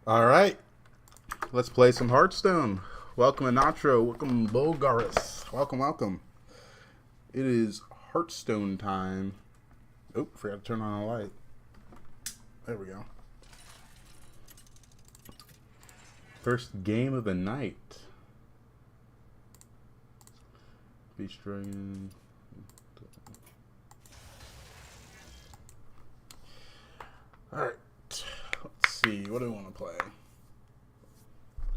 All right, let's play some Hearthstone. Welcome Anatro, welcome Bulgaris, welcome. It is Hearthstone time. Oh, forgot to turn on a light. There we go. First game of the night. Beach Dragon. All right. Let's see. What do we want to play?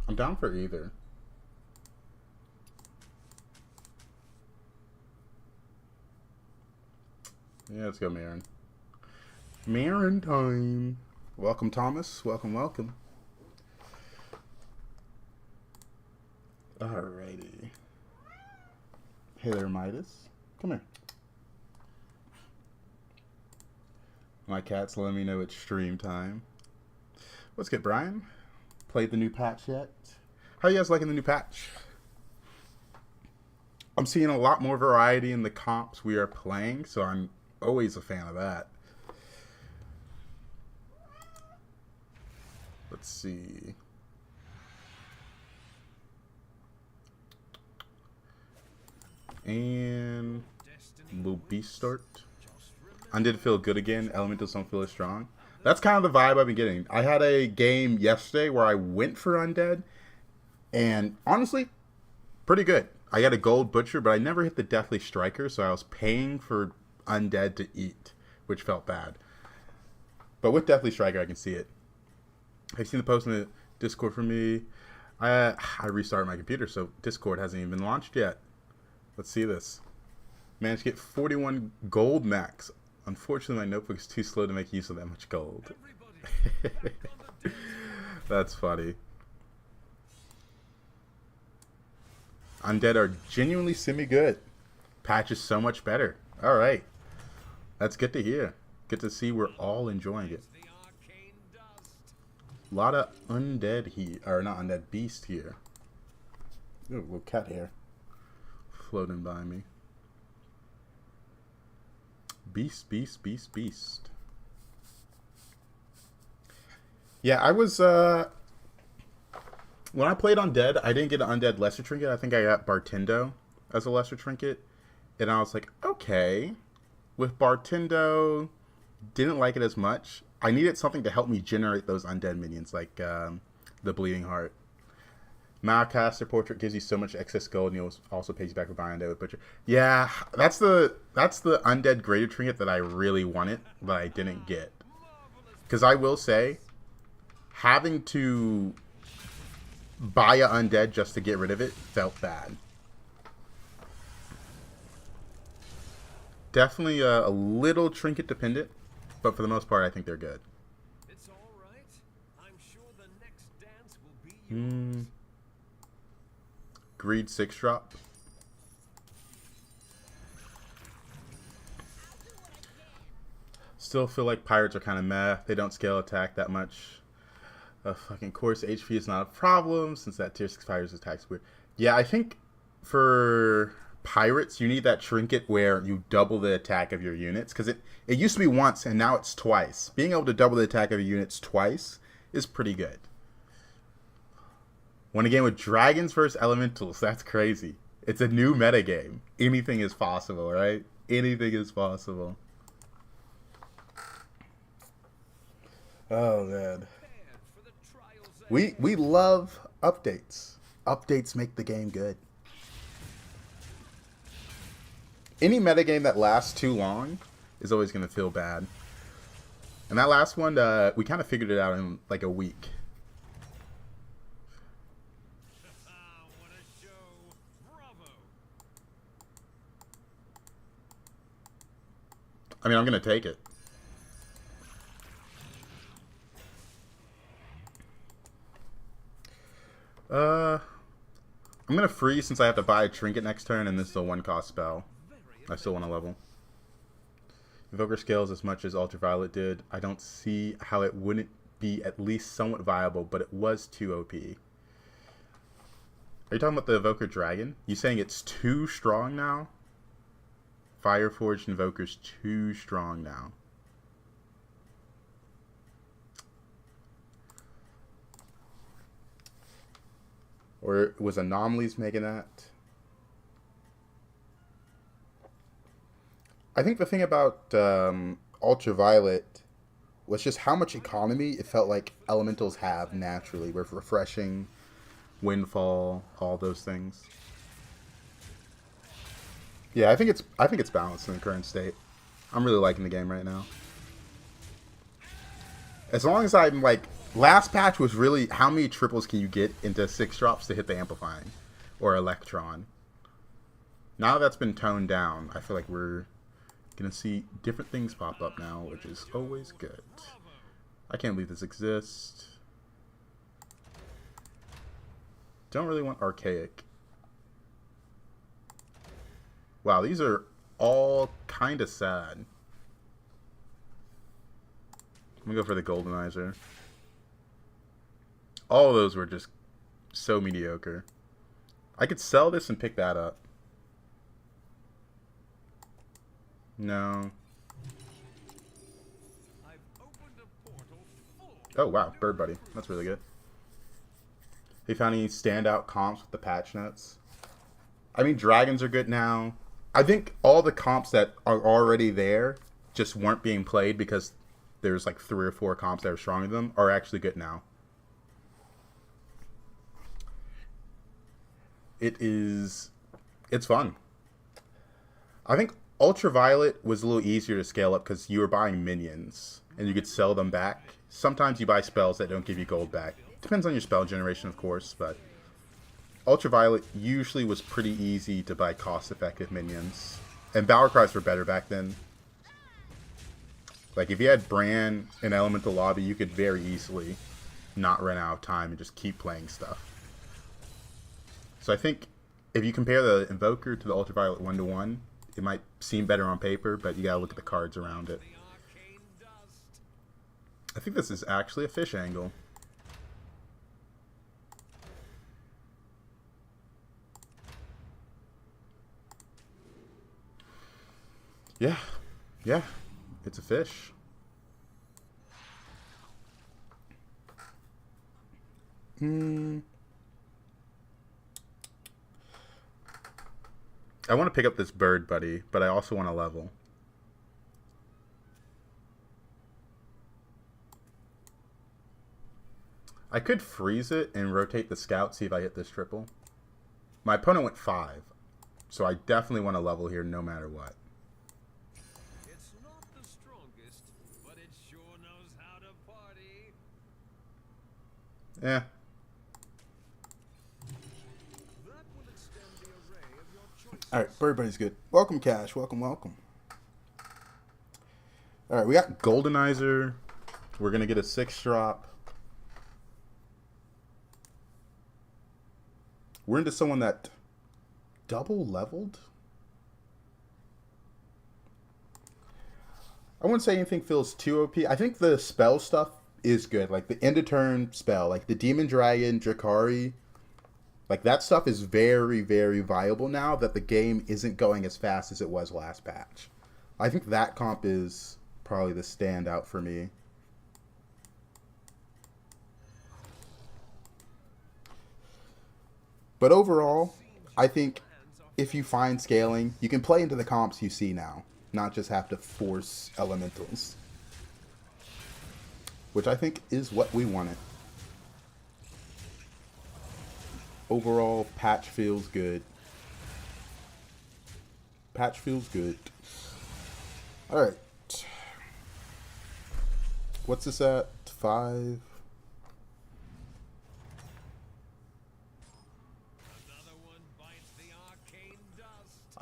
I'm down for either. Yeah, let's go Marin. Marin time. Welcome, Thomas. Welcome. Alrighty. Hey there, Midas. Come here. My cat's letting me know it's stream time. What's good, Brian? Played the new patch yet? How you guys liking the new patch? I'm seeing a lot more variety in the comps we are playing, so I'm always a fan of that. Let's see. And will beast start. Undead feel good again. Elementals don't feel as strong. That's kind of the vibe I've been getting. I had a game yesterday where I went for undead, and honestly, pretty good. I got a gold butcher, but I never hit the deathly striker, so I was paying for undead to eat, which felt bad. But with deathly striker, I can see it. Have you seen the post in the Discord for me? I restarted my computer, so Discord hasn't even been launched yet. Let's see this. Managed to get 41 gold max. Unfortunately, my notebook is too slow to make use of that much gold. That's funny. Undead are genuinely semi-good. Patch is so much better. Alright. That's good to hear. Good to see we're all enjoying it. A lot of undead here. Or not undead, beast here. Ooh, little cat hair floating by me. Beast. Yeah, I was, when I played Undead, I didn't get an Undead Lesser Trinket. I think I got Bartendo as a Lesser Trinket. And I was like, okay. With Bartendo, didn't like it as much. I needed something to help me generate those Undead minions, like the Bleeding Heart. Malcaster Portrait gives you so much excess gold, and it also pays you back for buying Undead with Butcher. Yeah, that's the Undead Greater Trinket that I really wanted, but I didn't get. Because I will say, having to buy a Undead just to get rid of it felt bad. Definitely a little trinket dependent, but for the most part, I think they're good. It's all right. I'm sure the next dance will be yours. Greed 6-drop. Still feel like pirates are kind of meh. They don't scale attack that much. Fucking course HP is not a problem since that tier 6 pirates attacks weird. Yeah, I think for pirates you need that trinket where you double the attack of your units, because it used to be once and now it's twice. Being able to double the attack of your units twice is pretty good. Won a game with dragons versus elementals. That's crazy. It's a new meta game. Anything is possible, right? Anything is possible. Oh man. We love updates. Updates make the game good. Any metagame that lasts too long is always going to feel bad. And that last one, we kind of figured it out in like a week. I mean, I'm going to take it. I'm going to freeze since I have to buy a trinket next turn, and this is a 1-cost spell. I still want to level. Evoker scales as much as Ultraviolet did. I don't see how it wouldn't be at least somewhat viable, but it was too OP. Are you talking about the Evoker Dragon? You saying it's too strong now? Fireforged Invoker's too strong now. Or was Anomalies making that? I think the thing about Ultraviolet was just how much economy it felt like elementals have naturally, with refreshing, windfall, all those things. Yeah, I think it's balanced in the current state. I'm really liking the game right now. As long as I'm like, last patch was really how many triples can you get into 6 drops to hit the amplifying or electron. Now that's been toned down, I feel like we're gonna see different things pop up now, which is always good. I can't believe this exists. Don't really want archaic. Wow, these are all kind of sad. I'm gonna go for the Goldenizer. All of those were just so mediocre. I could sell this and pick that up. No. Oh wow, Bird Buddy. That's really good. They found any standout comps with the patch notes? I mean, dragons are good now. I think all the comps that are already there just weren't being played because there's like 3 or 4 comps that are stronger than them are actually good now. It's fun. I think Ultraviolet was a little easier to scale up because you were buying minions and you could sell them back. Sometimes you buy spells that don't give you gold back. Depends on your spell generation, of course, but Ultraviolet usually was pretty easy to buy cost-effective minions. And Battle Cries were better back then. Like, if you had Bran in Elemental Lobby, you could very easily not run out of time and just keep playing stuff. So I think if you compare the Invoker to the Ultraviolet 1-to-1, it might seem better on paper, but you gotta look at the cards around it. I think this is actually a fish angle. Yeah, it's a fish. I want to pick up this Bird Buddy, but I also want to level. I could freeze it and rotate the scout, see if I hit this triple. My opponent went 5, so I definitely want to level here no matter what. It's not the strongest, but it sure knows how to party. Eh. That will extend the array of your choices. Alright, Bird Buddy's good. Welcome, Cash. Welcome. Alright, we got Goldenizer. We're going to get a 6 drop. We're into someone that double leveled. I wouldn't say anything feels too OP. I think the spell stuff is good. Like the end of turn spell, like the Demon Dragon, Drakari. Like that stuff is very, very viable now that the game isn't going as fast as it was last patch. I think that comp is probably the standout for me. But overall, I think if you find scaling, you can play into the comps you see now, not just have to force elementals. Which I think is what we wanted. Overall, patch feels good. Patch feels good. Alright. What's this at? 5?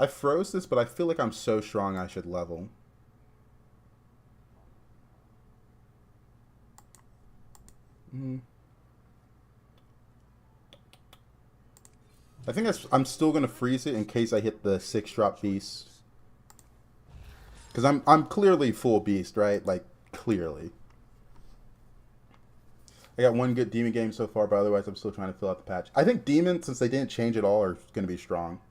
I froze this, but I feel like I'm so strong I should level. I think I'm still gonna freeze it in case I hit the 6-drop beast. Because I'm clearly full beast, right? Like clearly. I got one good demon game so far, but otherwise I'm still trying to fill out the patch. I think demons, since they didn't change at all, are gonna be strong.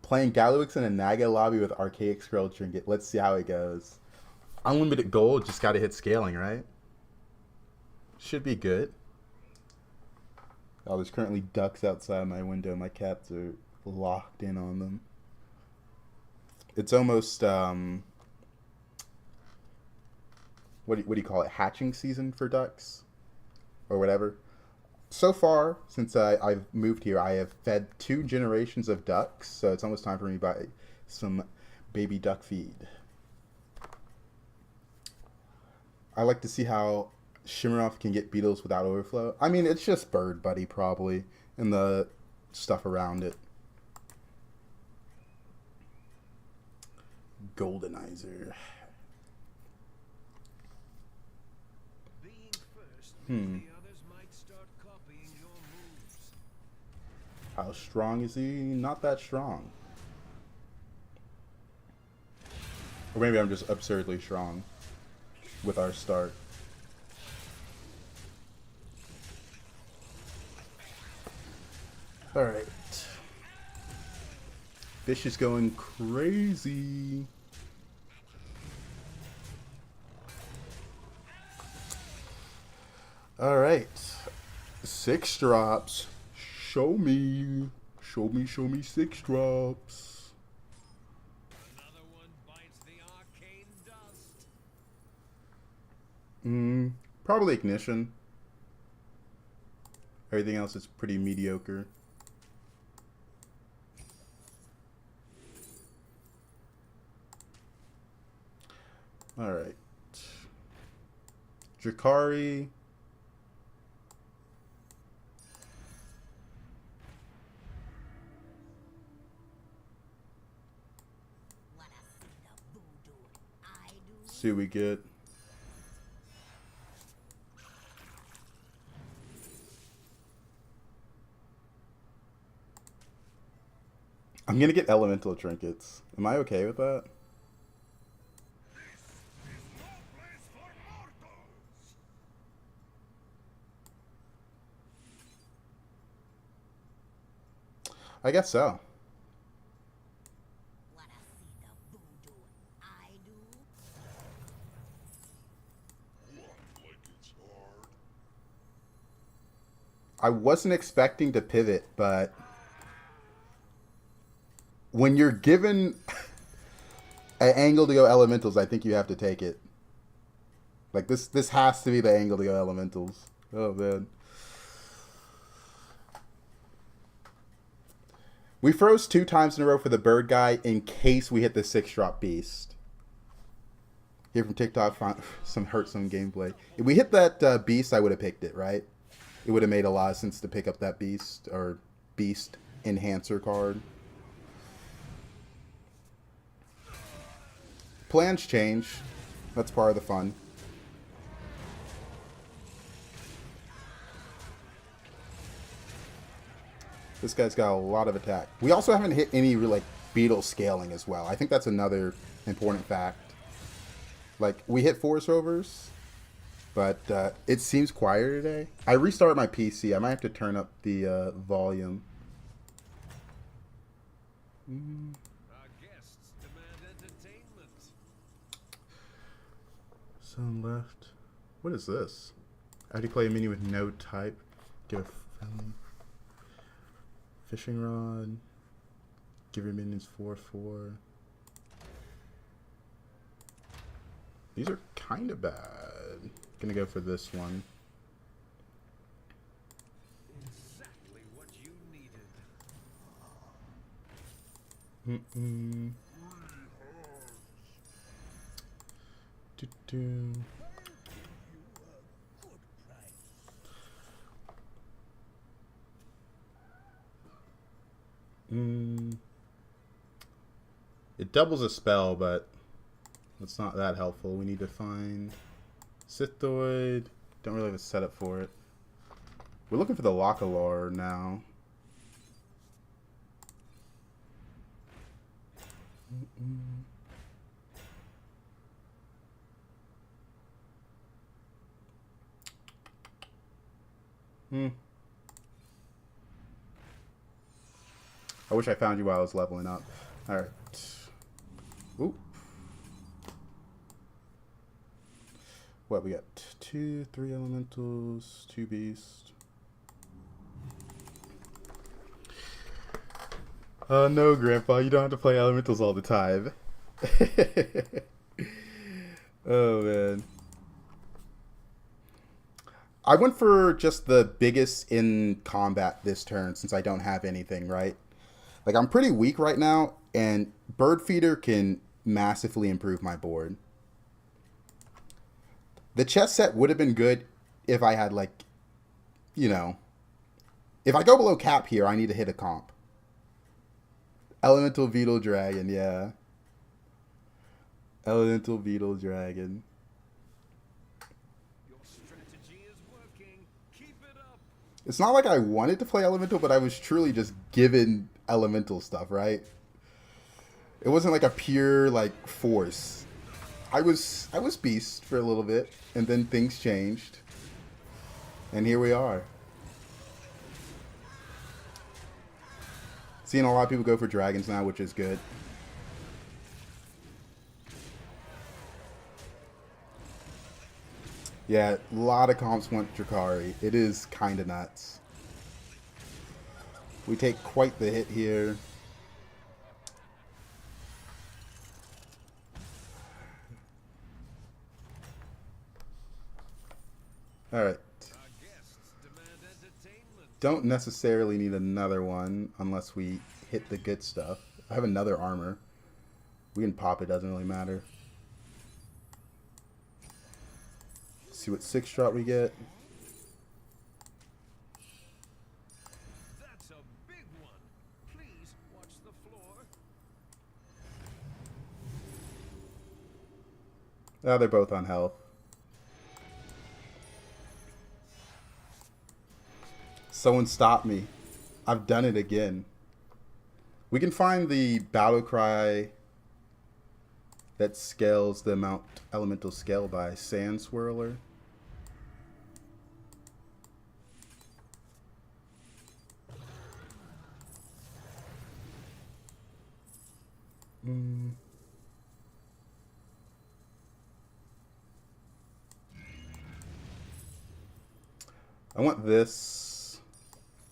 Playing Galluix in a Naga lobby with Archaic Scroll Trinket. Let's see how it goes. Unlimited gold, just gotta hit scaling, right? Should be good. Oh, there's currently ducks outside my window. My cats are locked in on them. It's almost what do you call it? Hatching season for ducks, or whatever. So far, since I've moved here, I have fed 2 generations of ducks. So it's almost time for me to buy some baby duck feed. I like to see how Shimmeroff can get beetles without overflow. I mean, it's just Bird Buddy probably, and the stuff around it. Goldenizer. Being first, Hmm. the others might start copying your moves. How strong is he? Not that strong. Or maybe I'm just absurdly strong with our start. Alright. Fish is going crazy. Alright. 6 drops. Show me. Show me 6 drops. Another one bites the arcane dust. Probably Ignition. Everything else is pretty mediocre. Alright. Drakari. See what we get. I'm gonna get elemental trinkets. Am I okay with that? I guess so. I wasn't expecting to pivot, but when you're given an angle to go elementals, I think you have to take it. Like this has to be the angle to go elementals. Oh man. We froze 2 times in a row for the bird guy in case we hit the 6-drop beast. Here from TikTok, some Hearthstone gameplay. If we hit that beast, I would have picked it, right? It would have made a lot of sense to pick up that beast or beast enhancer card. Plans change. That's part of the fun. This guy's got a lot of attack. We also haven't hit any like beetle scaling as well. I think that's another important fact. Like we hit Forest Rovers, but it seems quieter today. I restarted my PC. I might have to turn up the volume. Our guests demand entertainment. Some left. What is this? How do you play a menu with no type? Give a felony. Fishing rod. Give your minions 4/4. These are kind of bad. Gonna go for this one. Exactly what you needed. Do. It doubles a spell, but it's not that helpful. We need to find Sithoid. Don't really have a setup for it. We're looking for the Lochalor now. I wish I found you while I was leveling up. Alright. Oop. What we got? 2, 3 elementals, 2 beasts. Oh no, Grandpa, you don't have to play elementals all the time. Oh man. I went for just the biggest in combat this turn since I don't have anything, right? Like, I'm pretty weak right now, and Bird Feeder can massively improve my board. The chess set would have been good if I had, like, you know... If I go below cap here, I need to hit a comp. Elemental Beetle Dragon, yeah. Elemental Beetle Dragon. Your strategy is working. Keep it up. It's not like I wanted to play Elemental, but I was truly just given Elemental stuff, right? It wasn't like a pure, like, force. I was Beast for a little bit, and then things changed. And here we are. Seeing a lot of people go for dragons now, which is good. Yeah, a lot of comps want Drakari. It is kind of nuts. We take quite the hit here. Alright. Don't necessarily need another one unless we hit the good stuff. I have another armor. We can pop it, doesn't really matter. See what 6-drop we get. That's a big one. Please watch the floor. Ah, they're both on health. Someone stop me. I've done it again. We can find the battle cry that scales the amount elemental scale by Sand Swirler. I want this,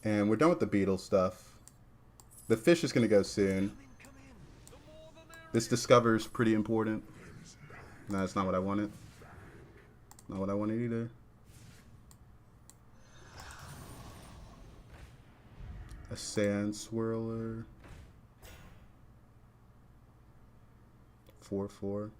and we're done with the beetle stuff. The fish is going to go soon. This discover's pretty important. No, that's not what I wanted. Not what I wanted either. A sand swirler. 4/4.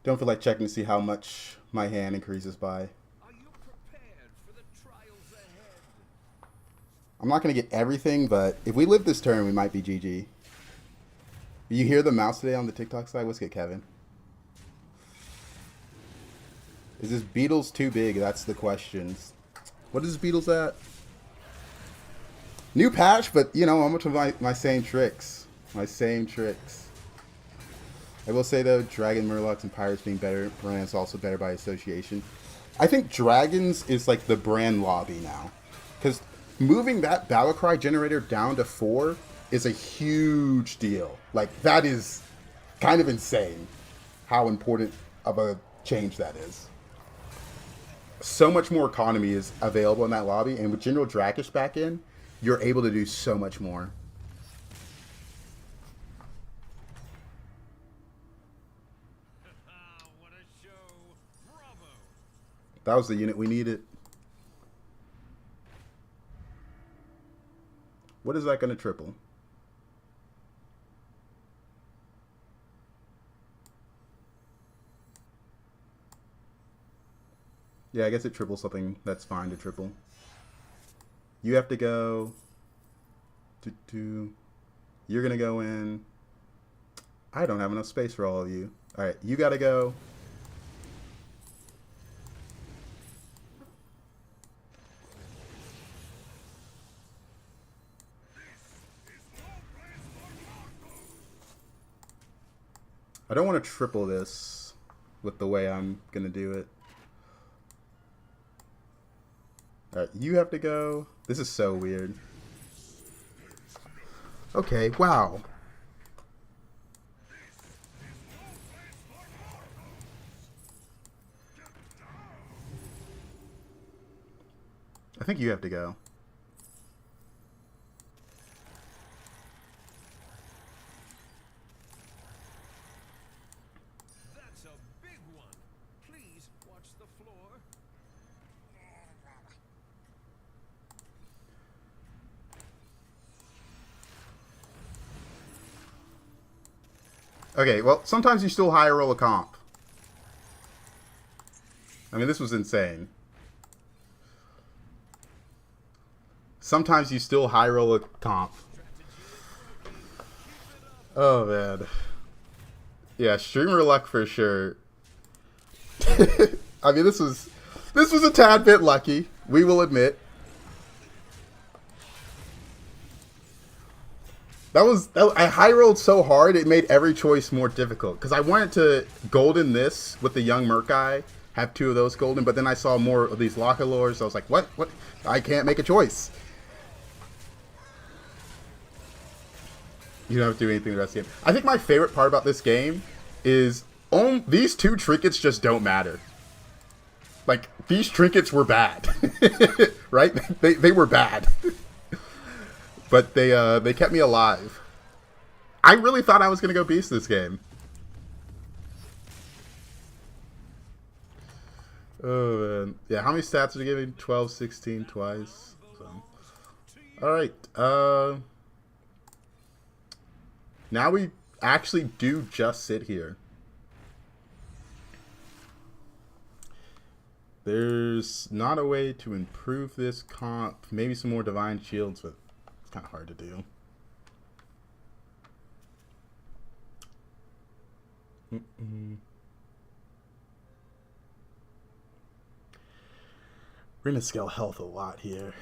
Don't feel like checking to see how much my hand increases by. Are you prepared for the trials ahead? I'm not going to get everything, but if we live this turn, we might be GG. You hear the mouse today on the TikTok side? What's good, Kevin? Is this Beetle's too big? That's the question. What is Beetle's at? New patch, but, you know, I'm going to try my same tricks. My same tricks. I will say, though, Dragon, Murlocs, and Pirates being better brands also better by association. I think Dragons is like the brand lobby now. Because moving that Battlecry generator down to 4 is a huge deal. Like, that is kind of insane how important of a change that is. So much more economy is available in that lobby, and with General Drakish back in, you're able to do so much more. What a show. Bravo. That was the unit we needed. What is that going to triple? Yeah, I guess it triples something. That's fine to triple. You have to go. You're going to go in. I don't have enough space for all of you. All right, you got to go. I don't want to triple this with the way I'm going to do it. Alright, you have to go. This is so weird. Okay, wow. I think you have to go. That's a big one. Please watch the floor. Okay, well, sometimes you still high roll a comp. I mean, this was insane. Sometimes you still high roll a comp. Oh, man. Yeah, streamer luck for sure. I mean, this was a tad bit lucky, we will admit. I high rolled so hard it made every choice more difficult because I wanted to golden this with the young Murkai, have 2 of those golden, but then I saw more of these Lockalores, so I was like, what? I can't make a choice. You don't have to do anything the rest of the game. I think my favorite part about this game is these 2 trinkets just don't matter. Like, these trinkets were bad. Right? They were bad. But they kept me alive. I really thought I was going to go beast this game. Oh, man. Yeah, how many stats are you giving? 12, 16, twice. So. Alright. Now we actually do just sit here. There's not a way to improve this comp. Maybe some more divine shields, but it's kind of hard to do. We're going to scale health a lot here.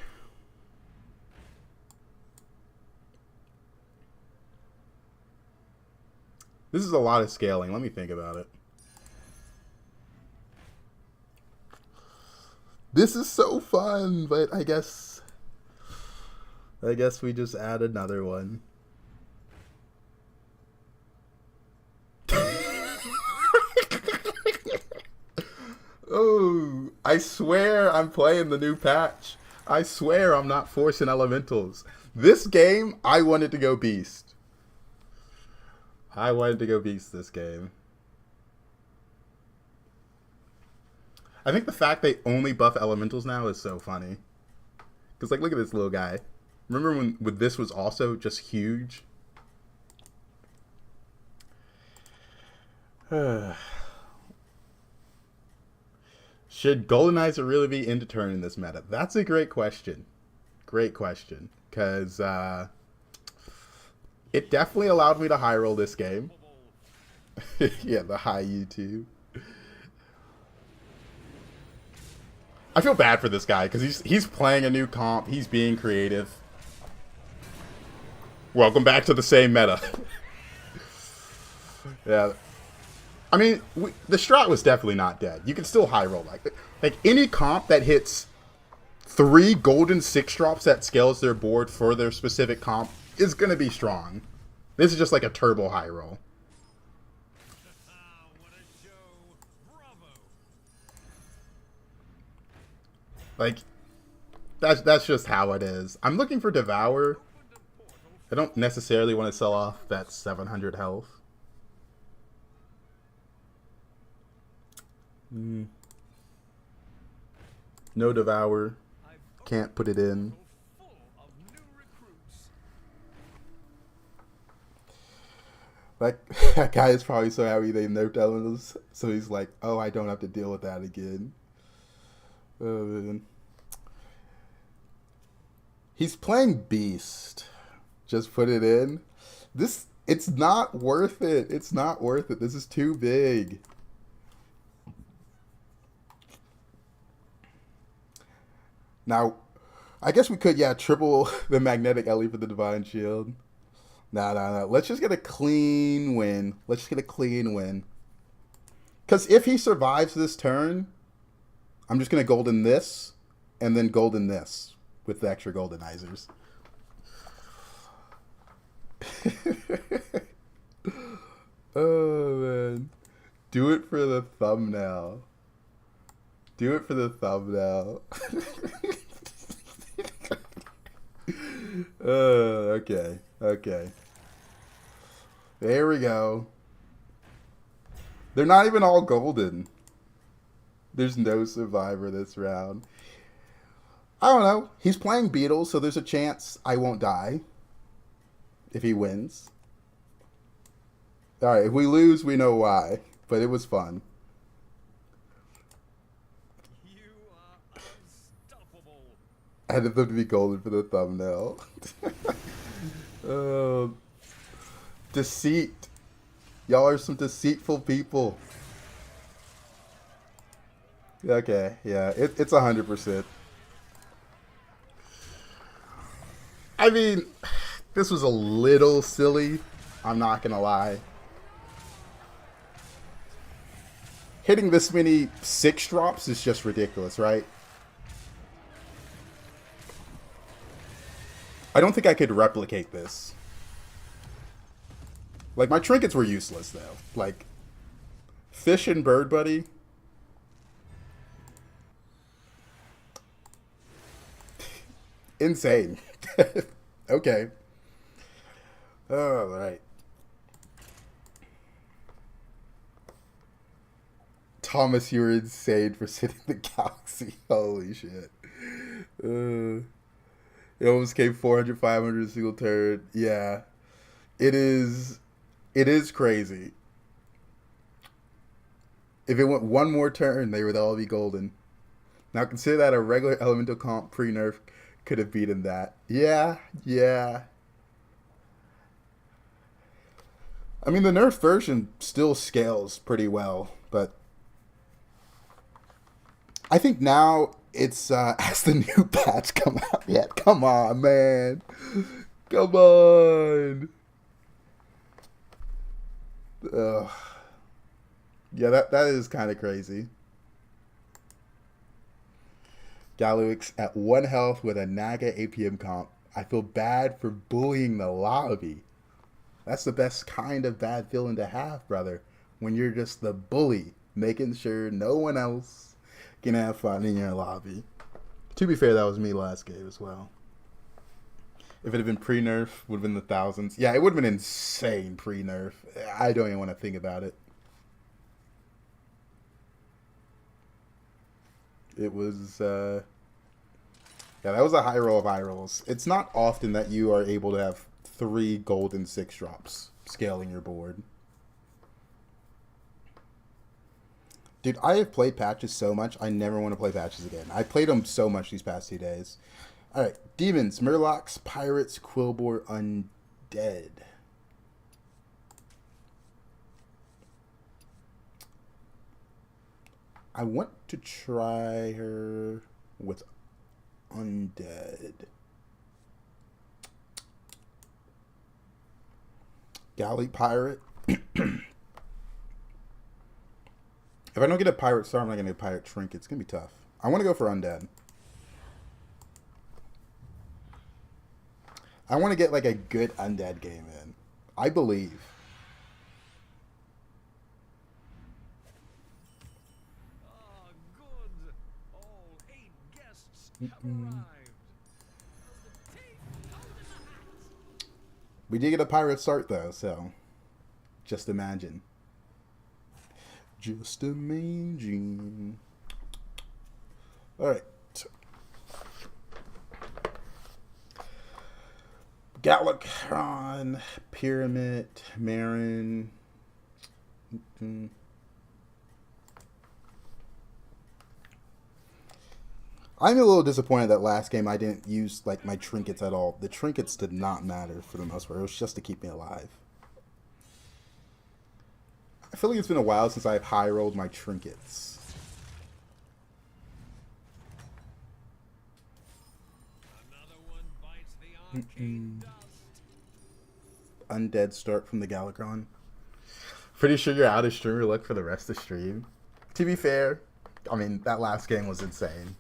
This is a lot of scaling. Let me think about it. This is so fun, but I guess we just add another one. Oh, I swear I'm playing the new patch. I swear I'm not forcing elementals. This game, I wanted to go beast. I wanted to go beast this game. I think the fact they only buff elementals now is so funny. Because, like, look at this little guy. Remember when this was also just huge? Should Goldenizer really be into turn in this meta? That's a great question. Great question. Because it definitely allowed me to high roll this game. Yeah, the high YouTube. I feel bad for this guy because he's playing a new comp. He's being creative. Welcome back to the same meta. Yeah. I mean, the strat was definitely not dead. You can still high roll like any comp that hits 3 golden 6 drops that scales their board for their specific comp is going to be strong. This is just like a turbo high roll. What a show. Bravo. Like, that's just how it is. I'm looking for Devour. I don't necessarily want to sell off that 700 health. No Devour. Can't put it in. Like, that guy is probably so happy they nerfed elementals, so he's like, oh, I don't have to deal with that again. Oh, man. He's playing Beast. Just put it in. It's not worth it. It's not worth it. This is too big. Now, I guess we could, triple the magnetic Ellie for the Divine Shield. No. Let's just get a clean win. Because if he survives this turn, I'm just going to golden this and then golden this with the extra goldenizers. Oh man, do it for the thumbnail. Do it for the thumbnail. Okay, okay. There we go. They're not even all golden. There's no survivor this round. I don't know. He's playing Beetles, so there's a chance I won't die if he wins. Alright, if we lose, we know why. But it was fun. You are unstoppable. I had them to be golden for the thumbnail. Deceit. Y'all are some deceitful people. Okay, yeah, it's 100%. I mean, this was a little silly. I'm not gonna lie. Hitting this many 6 drops is just ridiculous, right? I don't think I could replicate this. Like, my trinkets were useless, though. Like, Fish and Bird Buddy. Insane. Okay. Alright. Thomas, you were insane for sitting the galaxy. Holy shit. It almost came 400, 500 a single turn. Yeah. It is crazy. If it went one more turn, they would all be golden. Now consider that a regular elemental comp pre-nerf could have beaten that. Yeah, yeah. I mean, the nerf version still scales pretty well, but I think now it's as the new patch come out yet. Come on, man. Come on. Ugh. Yeah, that is kind of crazy. Galux at 1 health with a Naga APM comp. I feel bad for bullying the lobby. That's the best kind of bad feeling to have, brother. When you're just the bully, making sure no one else can have fun in your lobby. To be fair, that was me last game as well. If it had been pre-nerf, would have been the thousands. Yeah, it would have been insane pre-nerf. I don't even want to think about it. It was, yeah, that was a high roll of high rolls. It's not often that you are able to have 3 golden 6 drops scaling your board. Dude, I have played patches so much, I never want to play patches again. I played them so much these past 2 days. Alright, Demons, Murlocs, Pirates, Quillbore, Undead. I want to try her with Undead. Galley Pirate. If I don't get a Pirate Star, I'm not going to get a Pirate Trinket. It's going to be tough. I want to go for Undead. I want to get like a good Undead game in. I believe. Ah, good. All 8 guests have arrived. We did get a Pirate Start though, so just imagine. Just imagine. Alright. Galakron, Pyramid, Marin. I'm a little disappointed that last game I didn't use like my trinkets at all. The trinkets did not matter for the most part. It was just to keep me alive. I feel like it's been a while since I've high rolled my trinkets. Another one bites the arcane dust. Undead start from the Galakron. Pretty sure you're out of streamer luck for the rest of the stream. To be fair, I mean, that last game was insane.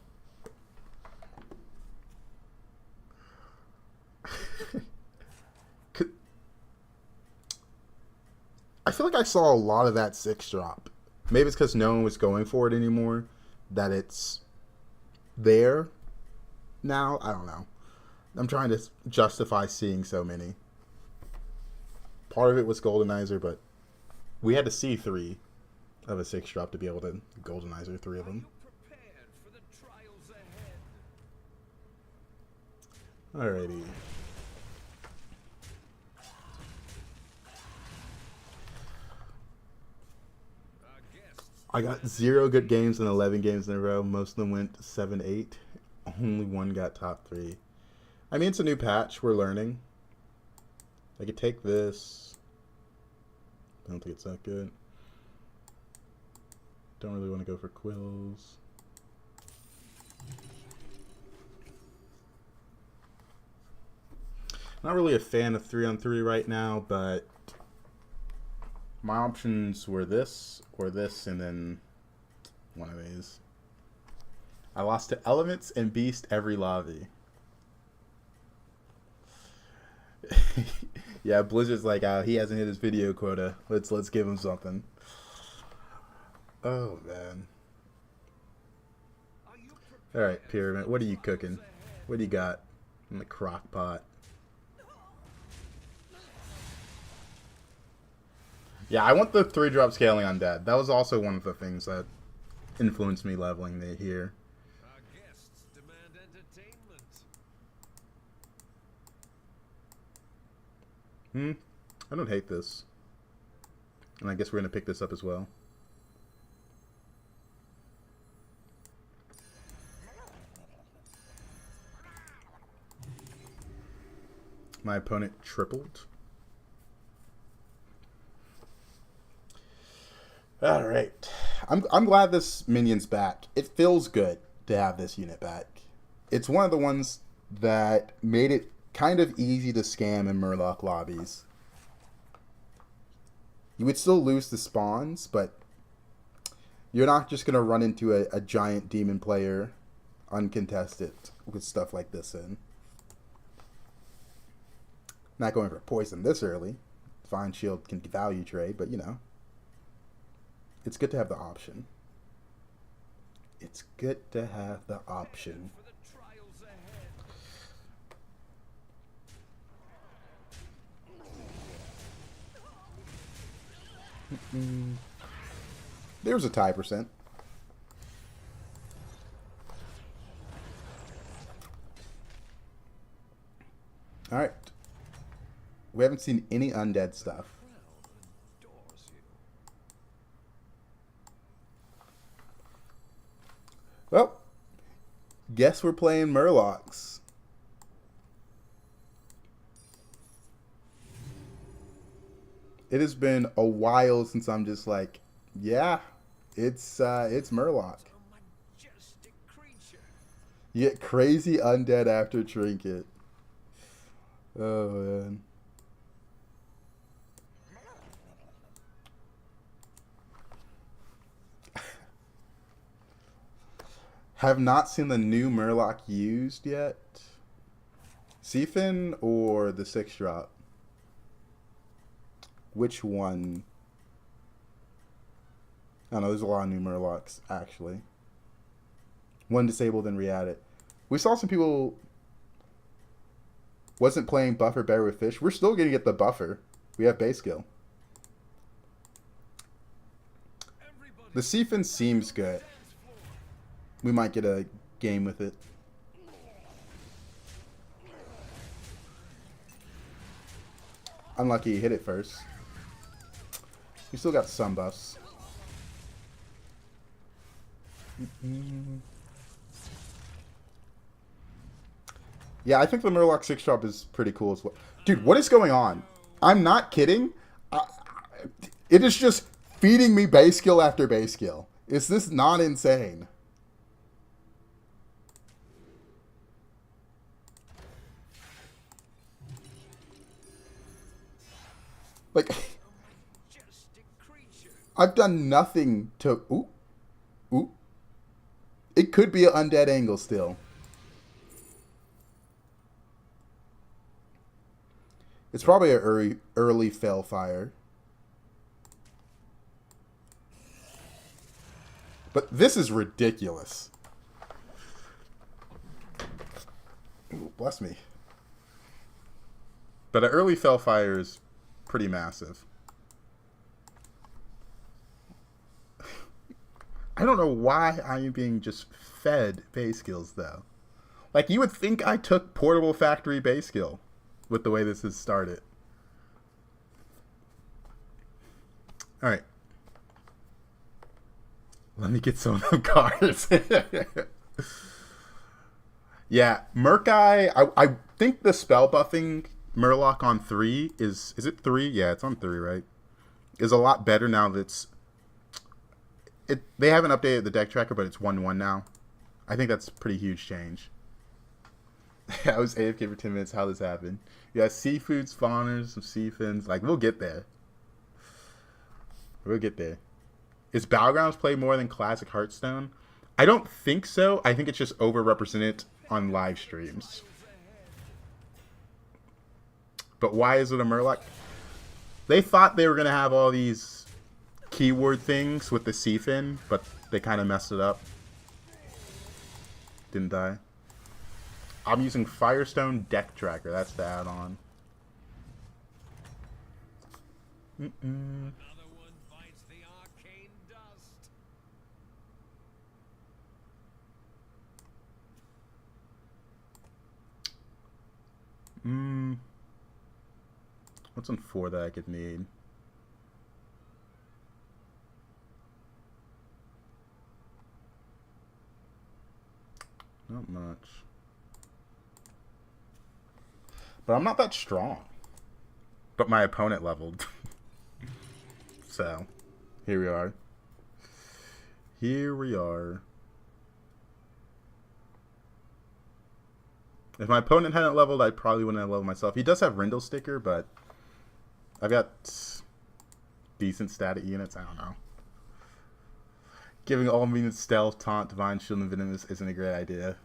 I feel like I saw a lot of that 6-drop. Maybe it's because no one was going for it anymore. That it's there now. I don't know. I'm trying to justify seeing so many. Part of it was Goldenizer, but we had to see 3 of a 6-drop to be able to Goldenizer 3 of them. Prepared for the trials ahead. Alrighty. I got 0 good games and 11 games in a row. Most of them went 7-8. Only one got top 3. I mean, it's a new patch. We're learning. I could take this. I don't think it's that good. Don't really want to go for quills. Not really a fan of 3-on-3 right now, but my options were this or this, and then one of these. I lost to Elements and Beast every lobby. Yeah, Blizzard's like, he hasn't hit his video quota. Let's give him something. Oh man. All right, Pyramid. What are you cooking? What do you got in the crock pot? Yeah, I want the 3-drop scaling undead. That was also one of the things that influenced me leveling it here. Our guests demand entertainment. I don't hate this. And I guess we're going to pick this up as well. My opponent tripled. Alright. I'm glad this minion's back. It feels good to have this unit back. It's one of the ones that made it kind of easy to scam in Murloc lobbies. You would still lose the spawns, but you're not just going to run into a giant demon player uncontested with stuff like this in. Not going for poison this early. Divine Shield can value trade, but you know. It's good to have the option. It's good to have the option. For the trials ahead. There's a tie percent. Alright. We haven't seen any undead stuff. Well, guess we're playing Murlocs. It has been a while since I'm just like, yeah, it's Murloc. You get crazy undead after Trinket. Oh man. Have not seen the new Murloc used yet. Seafin or the 6-drop? Which one? I don't know, there's a lot of new Murlocs, actually. One disabled and re-added. We saw some people wasn't playing buffer bear with fish. We're still going to get the buffer. We have base skill. The Seafin seems good. We might get a game with it. Unlucky, hit it first. We still got some buffs. Yeah, I think the Murloc 6-drop is pretty cool as well. Dude, what is going on? I'm not kidding. It is just feeding me base skill after base skill. Is this not insane? Like, I've done nothing to... Ooh. Ooh. It could be an undead angle still. It's probably an early fail fire. But this is ridiculous. Ooh, bless me. But an early Felfire is pretty massive. I don't know why I am being just fed base skills, though. Like, you would think I took Portable Factory base skill with the way this has started. Alright. Let me get some of them cards. Yeah, Murkai, I think the spell buffing Murloc on 3 is it 3? Yeah, it's on 3, right? Is a lot better now that they haven't updated the deck tracker, but it's 1-1 now. I think that's a pretty huge change. I was AFK for 10 minutes. How this happened? You got seafood spawners, some sea fins. Like, we'll get there. We'll get there. Is Battlegrounds play more than classic Hearthstone? I don't think so. I think it's just overrepresented on live streams. But why is it a Murloc? They thought they were going to have all these keyword things with the sea fin, but they kind of messed it up. Didn't die. I'm using Firestone Deck Tracker. That's the add-on. Another one bites the arcane dust. What's on 4 that I could need? Not much. But I'm not that strong. But my opponent leveled. So, here we are. Here we are. If my opponent hadn't leveled, I probably wouldn't have leveled myself. He does have Rindle Sticker, but I've got decent static units. I don't know. Giving all units Stealth, Taunt, Divine Shield, and Venomous isn't a great idea.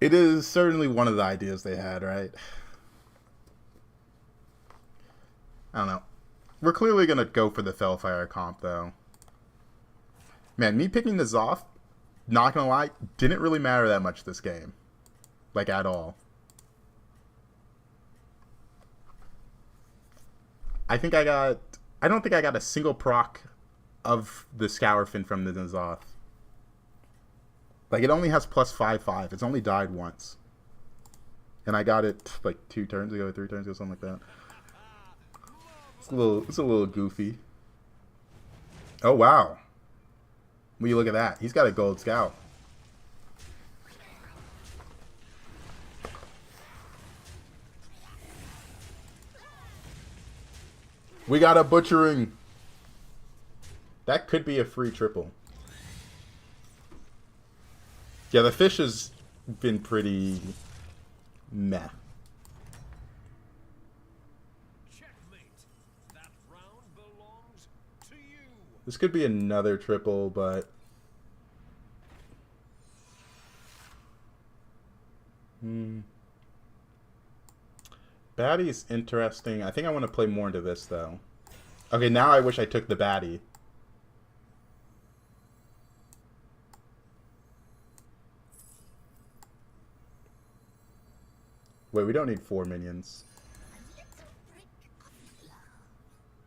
It is certainly one of the ideas they had, right? I don't know. We're clearly going to go for the Felfire comp, though. Man, me picking the Zoth, not going to lie, didn't really matter that much this game. Like, at all. I don't think I got a single proc of the Scourfin from the Zoth. Like, it only has plus 5/5. It's only died once. And I got it, like, 2 turns ago, 3 turns ago, something like that. It's a little goofy. Oh, wow. Will you look at that? He's got a gold scout. We got a butchering. That could be a free triple. Yeah, the fish has been pretty meh. Checkmate. That round belongs to you. This could be another triple, but Baddie is interesting. I think I want to play more into this, though. Okay, now I wish I took the Baddie. Wait, we don't need 4 minions.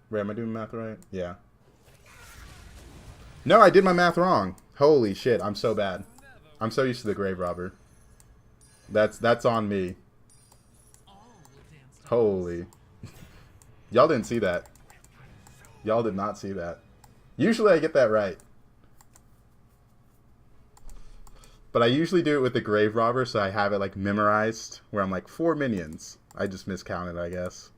Wait, am I doing math right? Yeah. No, I did my math wrong. Holy shit, I'm so bad. I'm so used to the Grave Robber. That's on me. Holy. Y'all didn't see that. Y'all did not see that. Usually I get that right. But I usually do it with the Grave Robber, so I have it like memorized, where I'm like 4 minions. I just miscounted, I guess.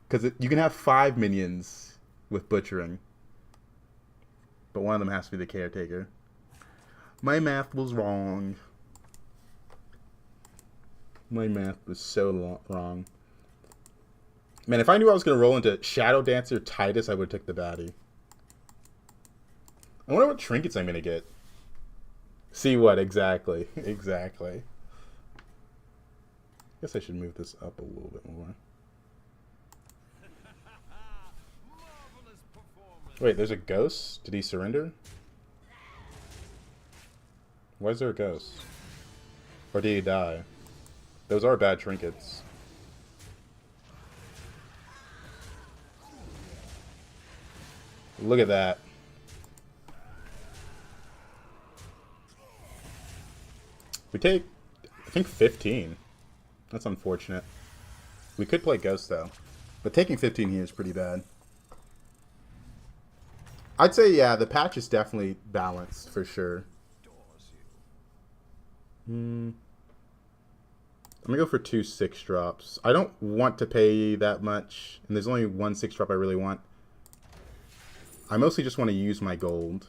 Because you can have 5 minions with butchering. But one of them has to be the caretaker. My math was wrong. My math was so wrong. Man, if I knew I was going to roll into Shadow Dancer Titus, I would have took the Baddie. I wonder what trinkets I'm going to get. See what? Exactly. Exactly. Guess I should move this up a little bit more. Marvelous performance. Wait, there's a ghost? Did he surrender? Why is there a ghost? Or did he die? Those are bad trinkets. Look at that. We take, I think, 15. That's unfortunate. We could play Ghost, though. But taking 15 here is pretty bad. I'd say, yeah, the patch is definitely balanced, for sure. I'm going to go for 2 6-drops. I don't want to pay that much. And there's only 1 6-drop I really want. I mostly just want to use my gold.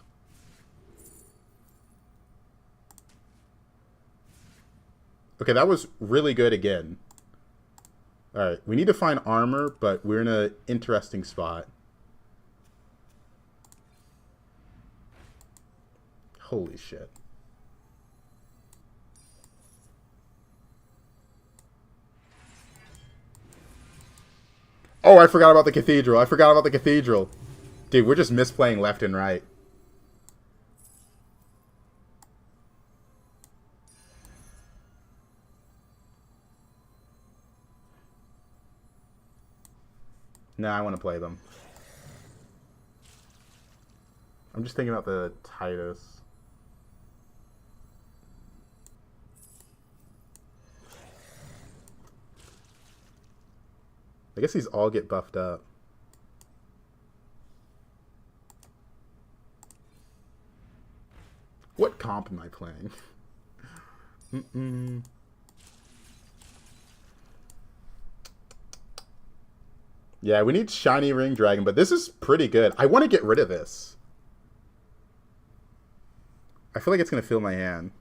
Okay, that was really good again. Alright, we need to find armor, but we're in an interesting spot. Holy shit. Oh, I forgot about the cathedral. I forgot about the cathedral. Dude, we're just misplaying left and right. No, I want to play them. I'm just thinking about the Titus. I guess these all get buffed up. What comp am I playing? Yeah, we need Shiny Ring Dragon, but this is pretty good. I want to get rid of this. I feel like it's going to fill my hand.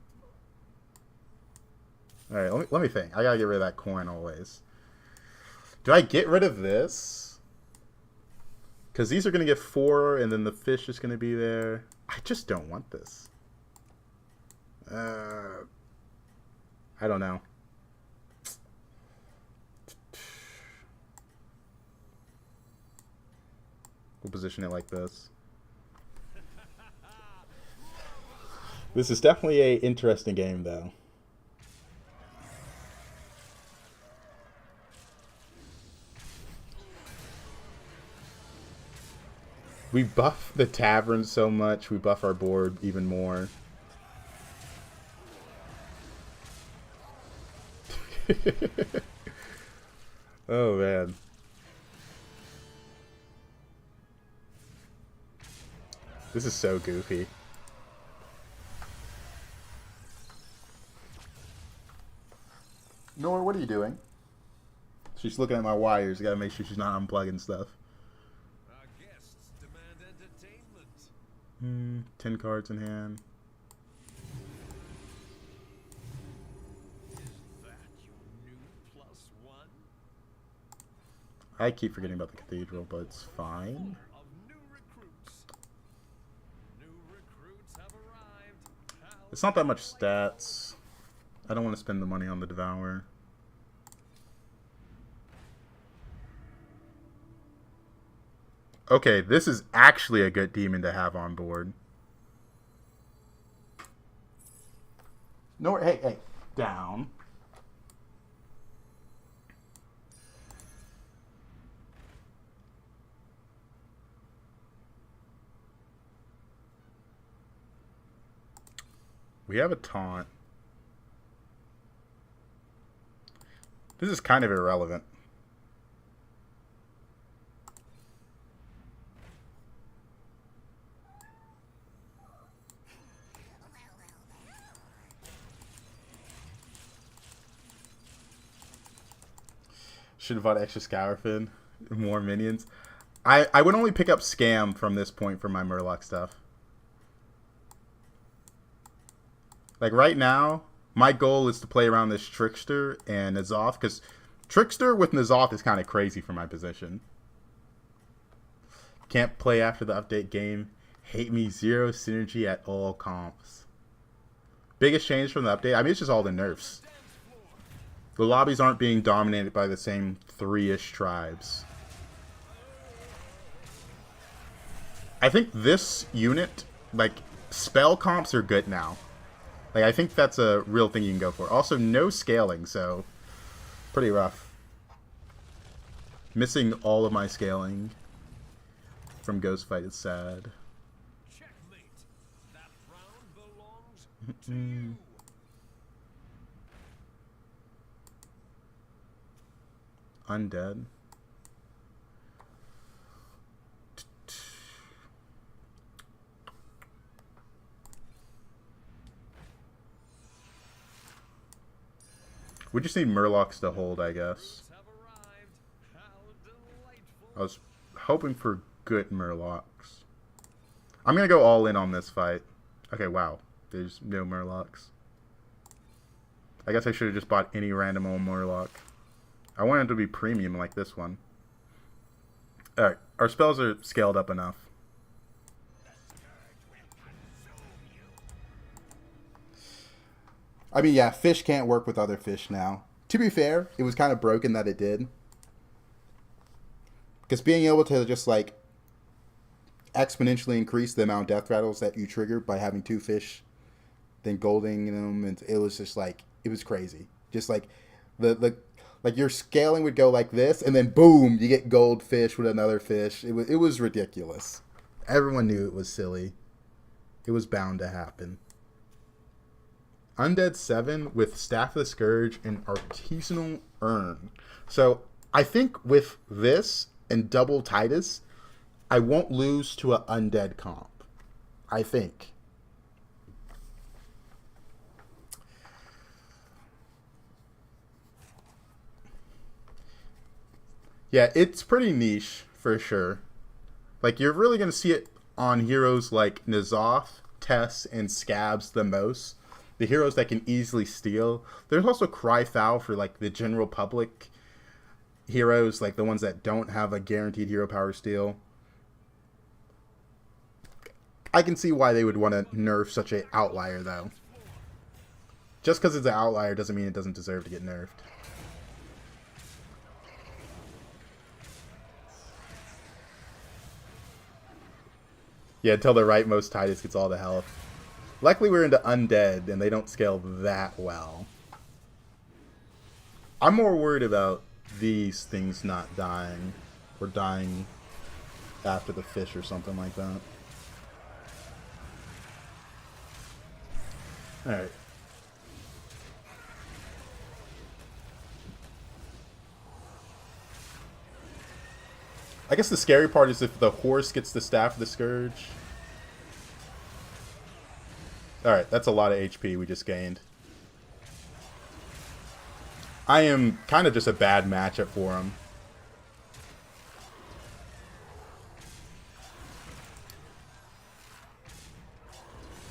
Alright, let me think. I got to get rid of that coin always. Do I get rid of this? Because these are going to get 4, and then the fish is going to be there. I just don't want this. I don't know. We'll position it like this. This is definitely an interesting game, though. We buff the tavern so much, we buff our board even more. Oh, man. This is so goofy. Nora, what are you doing? She's looking at my wires. Gotta make sure she's not unplugging stuff. Our guests demand entertainment. 10 cards in hand. Is that your new +1? I keep forgetting about the cathedral, but it's fine. Of new recruits. New recruits have arrived. It's not that much stats. I don't want to spend the money on the Devourer. Okay, this is actually a good demon to have on board. No, hey, down. We have a taunt. This is kind of irrelevant. Should have bought extra Scourfin. More minions. I would only pick up Scam from this point for my Murloc stuff. Like right now, my goal is to play around this Trickster and N'Zoth, because Trickster with N'Zoth is kind of crazy for my position. Can't play after the update game. Hate me, 0 synergy at all comps. Biggest change from the update? I mean, it's just all the nerfs. The lobbies aren't being dominated by the same 3-ish tribes. I think this unit, like, spell comps are good now. Like, I think that's a real thing you can go for. Also, no scaling, so pretty rough. Missing all of my scaling from Ghost Fight is sad. Checkmate. That round belongs to you. Undead. We just need Murlocs to hold, I guess. Have arrived. How delightful. I was hoping for good Murlocs. I'm gonna go all in on this fight. Okay, wow. There's no Murlocs. I guess I should have just bought any random old Murloc. I wanted it to be premium like this one. Alright, our spells are scaled up enough. I mean, yeah, fish can't work with other fish now. To be fair, it was kind of broken that it did. Because being able to just, like, exponentially increase the amount of death rattles that you trigger by having two fish, then golding them, and it was just, like, it was crazy. Just, like, like your scaling would go like this, and then boom, you get gold fish with another fish. It was ridiculous. Everyone knew it was silly. It was bound to happen. Undead 7 with Staff of the Scourge and Artisanal Urn. So I think with this and double Titus, I won't lose to an Undead comp. I think. Yeah, it's pretty niche for sure. Like, you're really going to see it on heroes like N'Zoth, Tess, and Scabs the most. The heroes that can easily steal. There's also Cry Foul for, like, the general public heroes, like the ones that don't have a guaranteed hero power steal. I can see why they would want to nerf such an outlier, though. Just because it's an outlier doesn't mean it doesn't deserve to get nerfed. Yeah, until the rightmost Titus gets all the health. Luckily, we're into Undead, and they don't scale that well. I'm more worried about these things not dying, or dying after the fish or something like that. Alright. I guess the scary part is if the horse gets the Staff of the Scourge. Alright, that's a lot of HP we just gained. I am kind of just a bad matchup for him.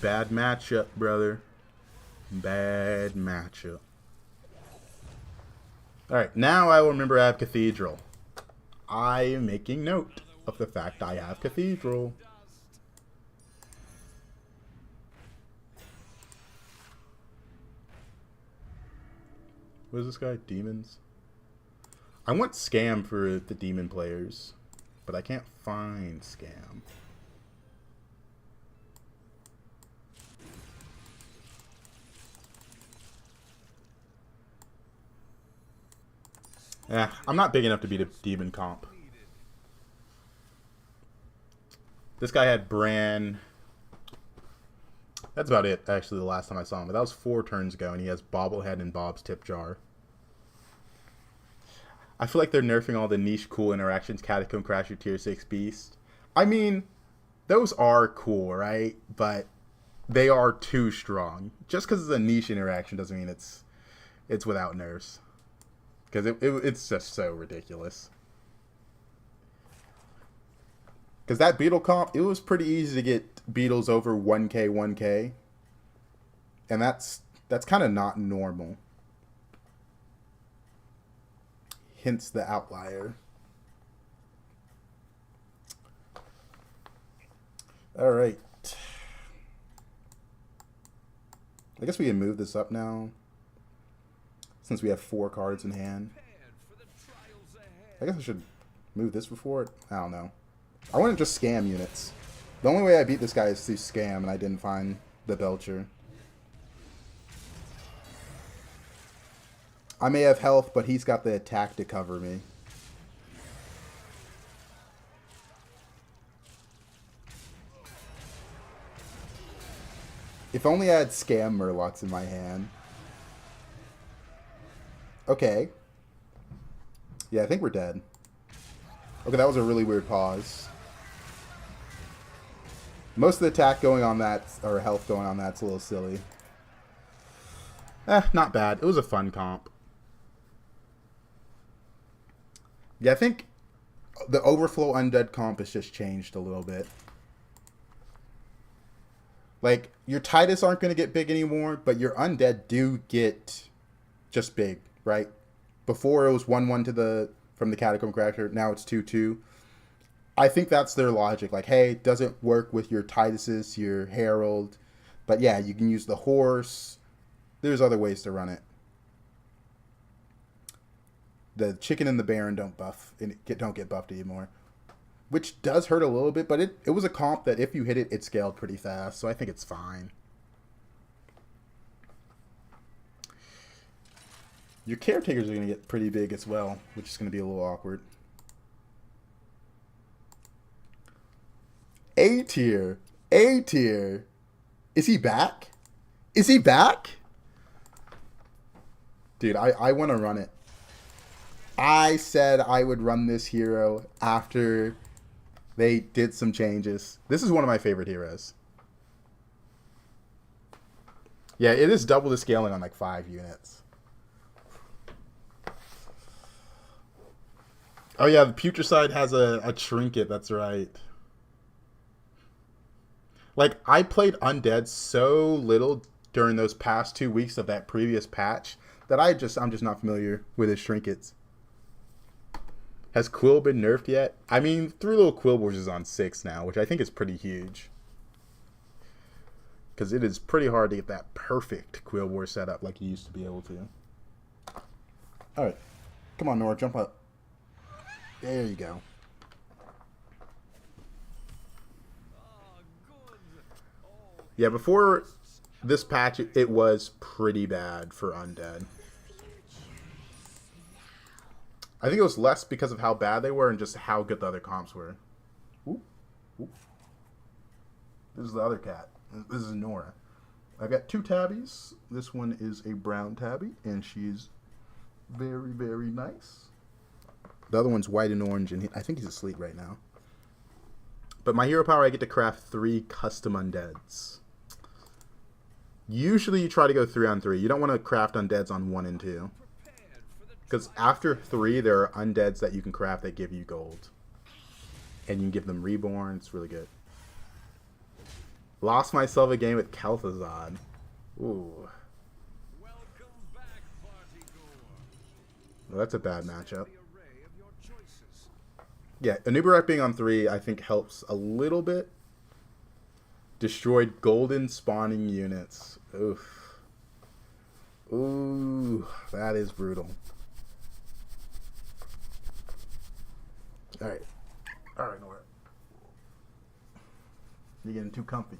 Bad matchup, brother. Bad matchup. Alright, now I will remember I have Cathedral. I am making note of the fact I have Cathedral. What is this guy? Demons? I want Scam for the demon players, but I can't find Scam. I'm not big enough to beat a demon comp. This guy had Bran. That's about it, actually, the last time I saw him. But that was 4 turns ago, and he has Bobblehead and Bob's Tip Jar. I feel like they're nerfing all the niche cool interactions. Catacomb Crasher, Tier 6 Beast. I mean, those are cool, right? But they are too strong. Just because it's a niche interaction doesn't mean it's without nerfs. Because it's just so ridiculous. Because that Beetle comp, it was pretty easy to get Beetles over 1k, 1k. And that's kind of not normal. Hence the outlier. Alright. I guess we can move this up now. Since we have 4 cards in hand. I guess I should move this before it. I don't know. I want to just scam units. The only way I beat this guy is through scam, and I didn't find the Belcher. I may have health, but he's got the attack to cover me. If only I had scam Murlocs in my hand. Okay. Yeah, I think we're dead. Okay, that was a really weird pause. Most of the attack going on that, or health going on that's a little silly. Not bad. It was a fun comp. Yeah, I think the Overflow Undead comp has just changed a little bit. Like, your Titus aren't going to get big anymore, but your Undead do get just big, right? Before it was 1-1 to the from the Catacomb Crasher, now it's 2-2. I think that's their logic. Like, hey, it doesn't work with your Tituses, your Herald. But yeah, you can use the horse. There's other ways to run it. The Chicken and the Baron don't get buffed anymore. Which does hurt a little bit, but it was a comp that if you hit it, it scaled pretty fast. So I think it's fine. Your Caretakers are going to get pretty big as well, which is going to be a little awkward. A tier. A tier. Is he back? Is he back? Dude, I want to run it. I said I would run this hero after they did some changes. This is one of my favorite heroes. Yeah, it is double the scaling on like 5 units. Oh yeah, the Putricide has a trinket, that's right. Like, I played Undead so little during those past 2 weeks of that previous patch that I'm just not familiar with his trinkets. Has Quill been nerfed yet? I mean, 3 little Quillbors is on 6 now, which I think is pretty huge. Because it is pretty hard to get that perfect Quillbor set up like you used to be able to. Alright. Come on, Nora, jump up. There you go. Yeah, before this patch, it was pretty bad for Undead. I think it was less because of how bad they were and just how good the other comps were. Ooh. Ooh. This is the other cat. This is Nora. I've got 2 tabbies. This one is a brown tabby, and she's very, very nice. The other one's white and orange, and I think he's asleep right now. But my hero power, I get to craft 3 custom Undeads. Usually you try to go 3 on 3. You don't want to craft Undeads on 1 and 2. Because after 3, there are Undeads that you can craft that give you gold. And you can give them Reborn. It's really good. Lost myself a game with Kel'Thuzad. Ooh. Well, that's a bad matchup. Yeah, Anubarak being on 3, I think helps a little bit. Destroyed golden spawning units. Oof. Ooh, that is brutal. Alright. Alright, Nora. You're getting too comfy.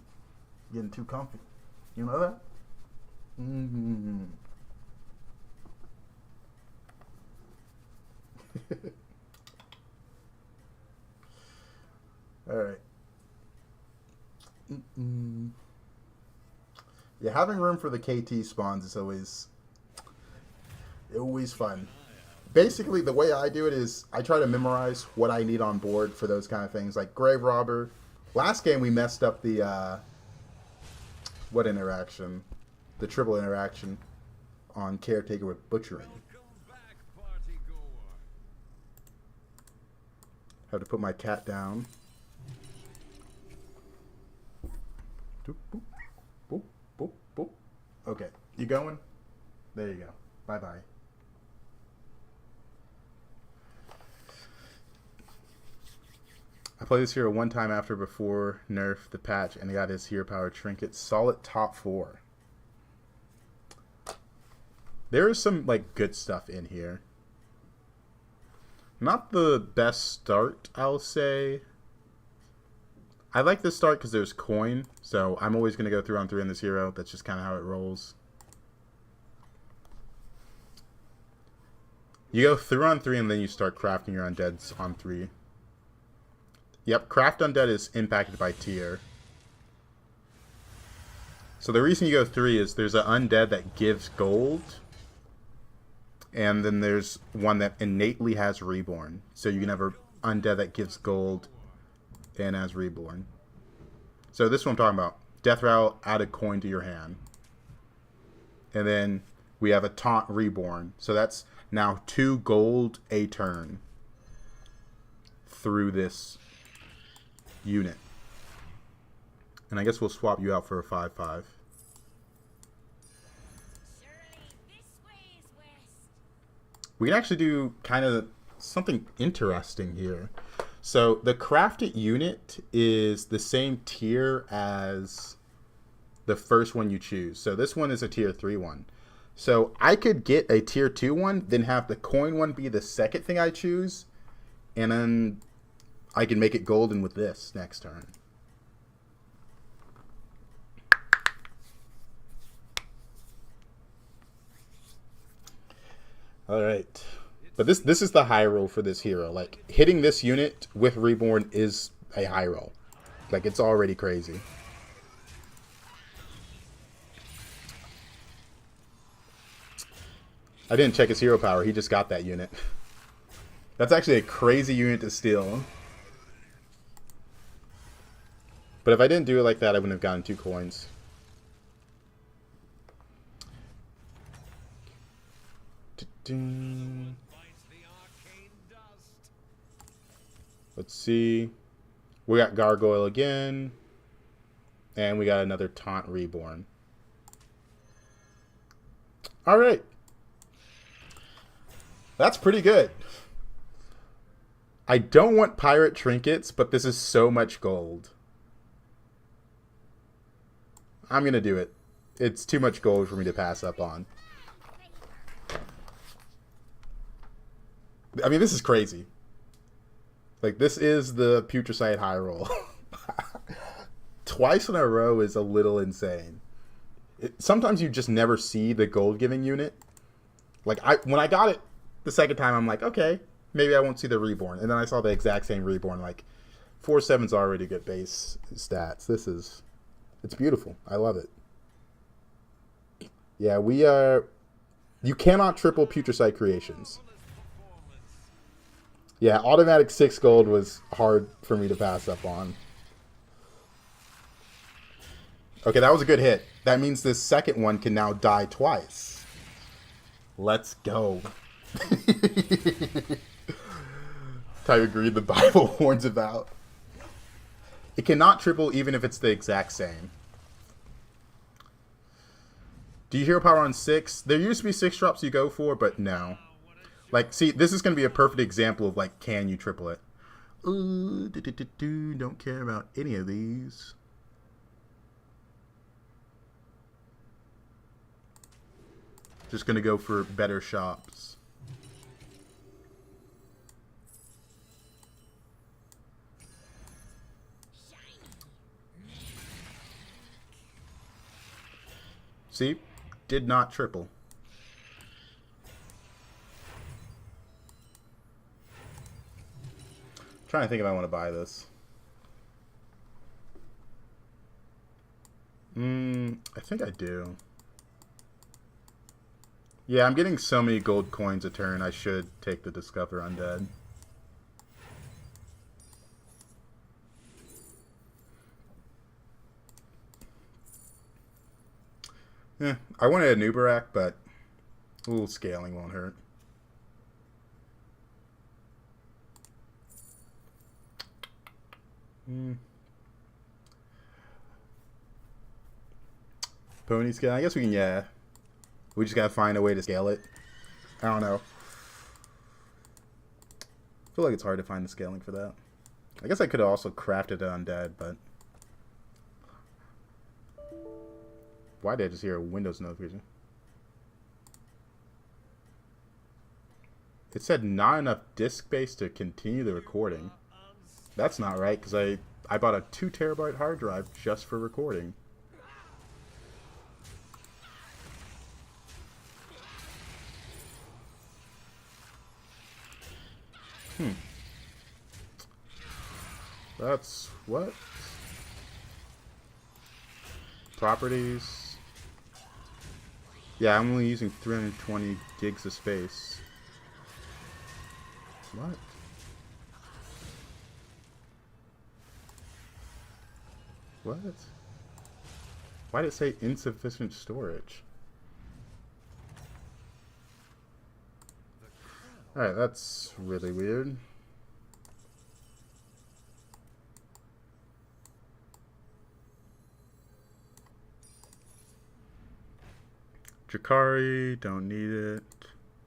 You're getting too comfy. You know that? Mm-hmm. Alright. Yeah, having room for the KT spawns is always fun. Basically, the way I do it is I try to memorize what I need on board for those kind of things, like Grave Robber. Last game we messed up the what interaction? The triple interaction on Caretaker with Butchering. Have to put my cat down. Boop, boop, boop, boop, boop. Okay, you going? There you go. Bye-bye. I played this hero one time after before nerf the patch, and he got his hero power trinket. Solid top 4. There is some like good stuff in here. Not the best start, I'll say. I like this start because there's coin, so I'm always going to go 3-on-3 on this hero. That's just kind of how it rolls. You go 3-on-3 and then you start crafting your undeads on 3. Yep, craft undead is impacted by tier. So the reason you go 3 is there's an undead that gives gold, and then there's one that innately has reborn. So you can have an undead that gives gold and has reborn. So this is what I'm talking about. Death Rattle, add a coin to your hand. And then we have a taunt reborn. So that's now 2 gold a turn through this unit. And I guess we'll swap you out for a 5/5. We can actually do kind of something interesting here. So the crafted unit is the same tier as the first one you choose. So this one is a tier 3 one. So I could get a tier 2 one, then have the coin one be the second thing I choose, and then I can make it golden with this next turn. All right. But this is the high roll for this hero. Like, hitting this unit with Reborn is a high roll. Like, it's already crazy. I didn't check his hero power. He just got that unit. That's actually a crazy unit to steal. But if I didn't do it like that, I wouldn't have gotten 2 coins. Let's see. We got Gargoyle again. And we got another Taunt Reborn. Alright. That's pretty good. I don't want pirate trinkets, but this is so much gold. I'm going to do it. It's too much gold for me to pass up on. I mean, this is crazy. Like, this is the Putricide high roll. Twice in a row is a little insane. Sometimes you just never see the gold-giving unit. Like, when I got it the second time, I'm like, okay, maybe I won't see the Reborn. And then I saw the exact same Reborn. Like, 4/7's already good base stats. It's beautiful. I love it. Yeah, you cannot triple Putricide creations. Yeah, automatic 6 gold was hard for me to pass up on. Okay, that was a good hit. That means this second one can now die twice. Let's go. Type agreed the Bible warns about. It cannot triple even if it's the exact same. Do you hero power on 6? There used to be 6 drops you go for, but no. Like, see, this is going to be a perfect example of, like, can you triple it? Don't care about any of these. Just going to go for better shops. See? Did not triple. Trying to think if I want to buy this. I think I do. Yeah, I'm getting so many gold coins a turn. I should take the Discover Undead. Yeah, I wanted a Nubarak, but a little scaling won't hurt. Pony scale? I guess we can, yeah. We just gotta find a way to scale it. I don't know. I feel like it's hard to find the scaling for that. I guess I could have also crafted an undead, but... Why did I just hear a Windows notification? It said not enough disk space to continue the recording. That's not right, because I bought a 2 terabyte hard drive just for recording. That's what? Properties. Yeah, I'm only using 320 gigs of space. What? What? Why did it say insufficient storage? Alright, that's really weird. Drakari, don't need it.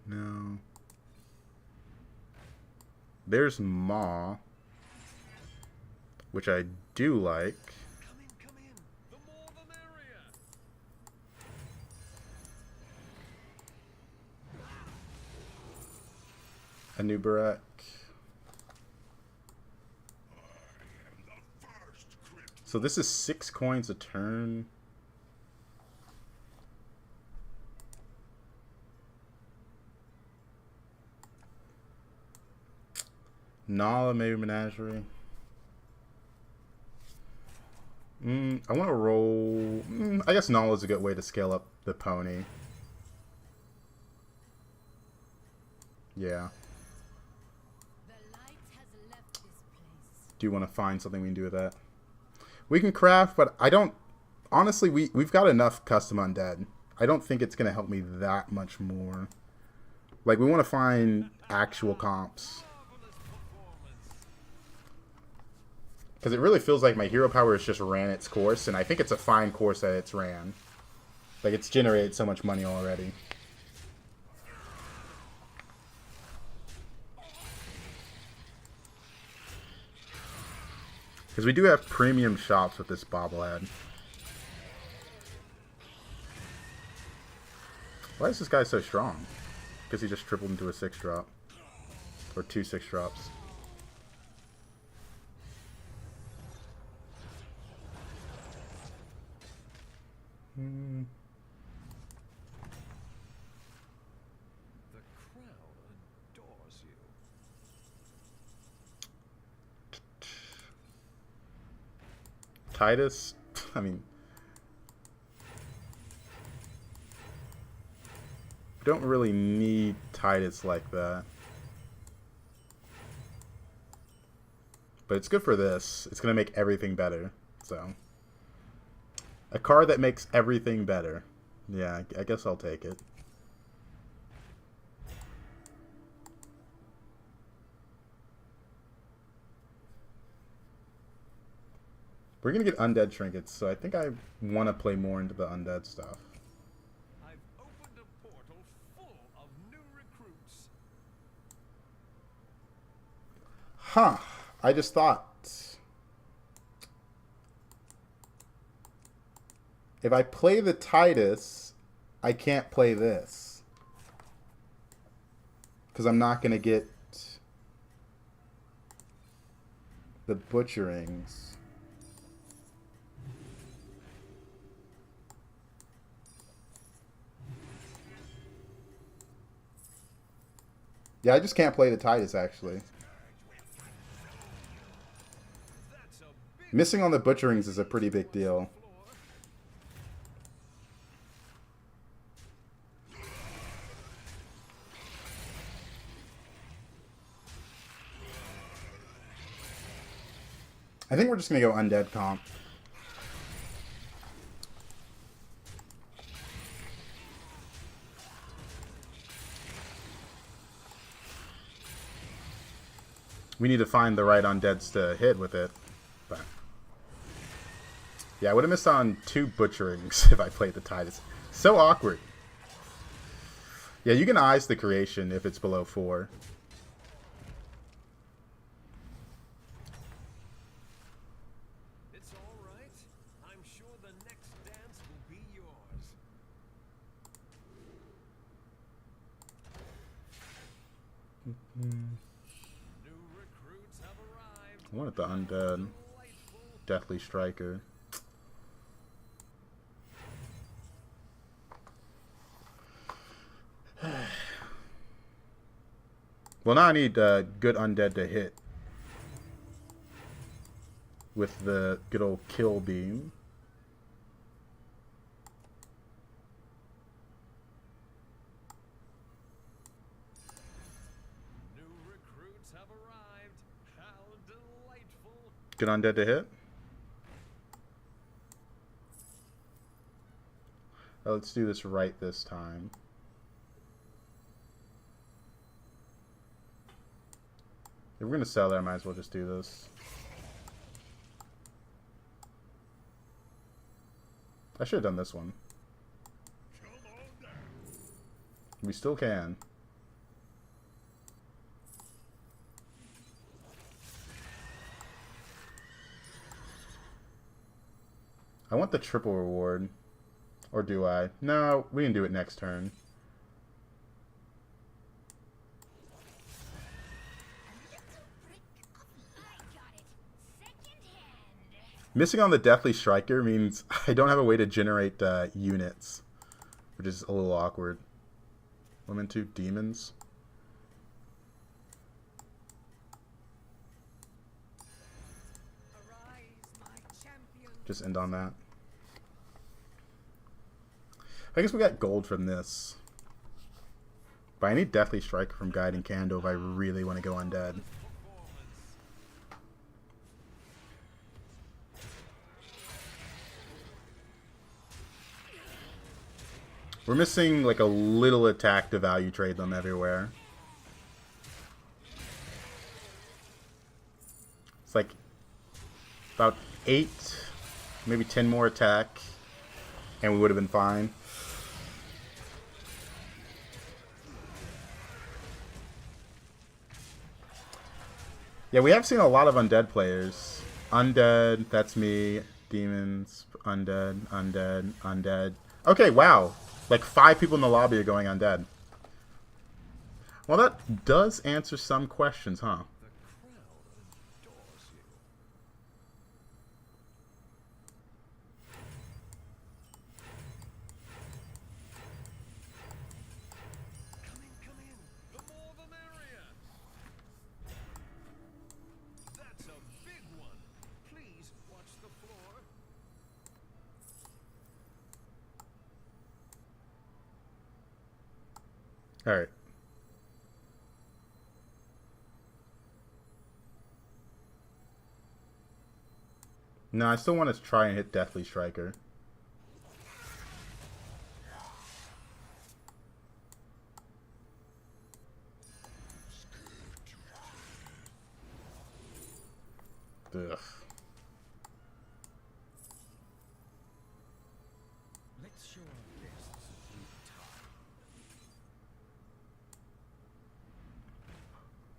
No. There's Maw, which I do like. Come in. The more the merrier. A new Barak. So this is 6 coins a turn. Nala, maybe Menagerie. I want to roll... I guess Nala is a good way to scale up the pony. Yeah. Do you want to find something we can do with that? We can craft, but I don't... Honestly, we've got enough custom undead. I don't think it's going to help me that much more. Like, we want to find actual comps. Because it really feels like my hero power has just ran its course, and I think it's a fine course that it's ran. Like, it's generated so much money already. Because we do have premium shops with this bobblehead. Why is this guy so strong? Because he just tripled into a 6-drop. Or 2 6-drops. The crowd adores you. Titus? I mean... we don't really need Titus like that. But it's good for this. It's going to make everything better. So... a card that makes everything better. Yeah, I guess I'll take it. We're going to get undead trinkets, so I think I want to play more into the undead stuff. I've opened a portal full of new recruits. Huh. I just thought... if I play the Titus, I can't play this. Because I'm not going to get the butcherings. Yeah, I just can't play the Titus, actually. Missing on the butcherings is a pretty big deal. I think we're just going to go undead comp. We need to find the right undeads to hit with it. But yeah, I would have missed on 2 butcherings if I played the Titus. So awkward. Yeah, you can ice the creation if it's below 4. It's all right. I'm sure the next dance will be yours. New recruits have arrived. I wanted the undead. Delightful Deathly Striker. Well, now I need good undead to hit with the good old kill beam. New recruits have arrived. How delightful. Good undead to hit. Oh, let's do this right this time. If we're gonna sell there, I might as well just do this. I should have done this one. We still can. I want the triple reward. Or do I? No, we can do it next turn. Missing on the Deathly Striker means I don't have a way to generate units, which is a little awkward. I'm into demons. Just end on that. I guess we got gold from this. But I need Deathly Striker from Guiding Candle if I really want to go undead. We're missing like a little attack to value trade them everywhere. It's like about 8, maybe 10 more attack, and we would have been fine. Yeah, we have seen a lot of undead players. Undead, that's me. Demons, undead, undead, undead. Okay, wow. Like 5 people in the lobby are going undead. Well, that does answer some questions, huh? Alright. No, I still want to try and hit Deathly Striker. Ugh.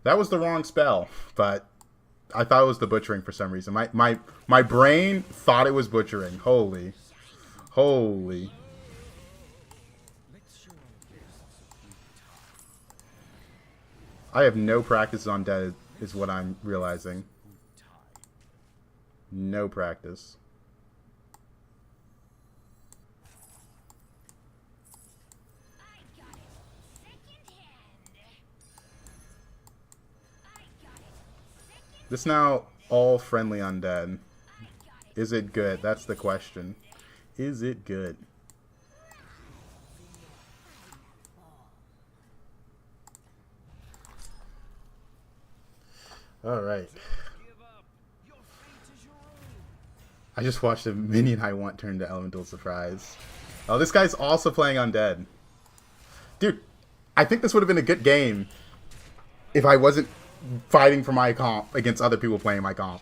That was the wrong spell, but I thought it was the butchering for some reason. My brain thought it was butchering. Holy. Holy. I have no practice on dead, is what I'm realizing. No practice. This now all friendly undead. Is it good? That's the question. Is it good? Alright. I just watched a minion I want turn to Elemental Surprise. Oh, this guy's also playing undead. Dude, I think this would have been a good game if I wasn't fighting for my comp against other people playing my comp.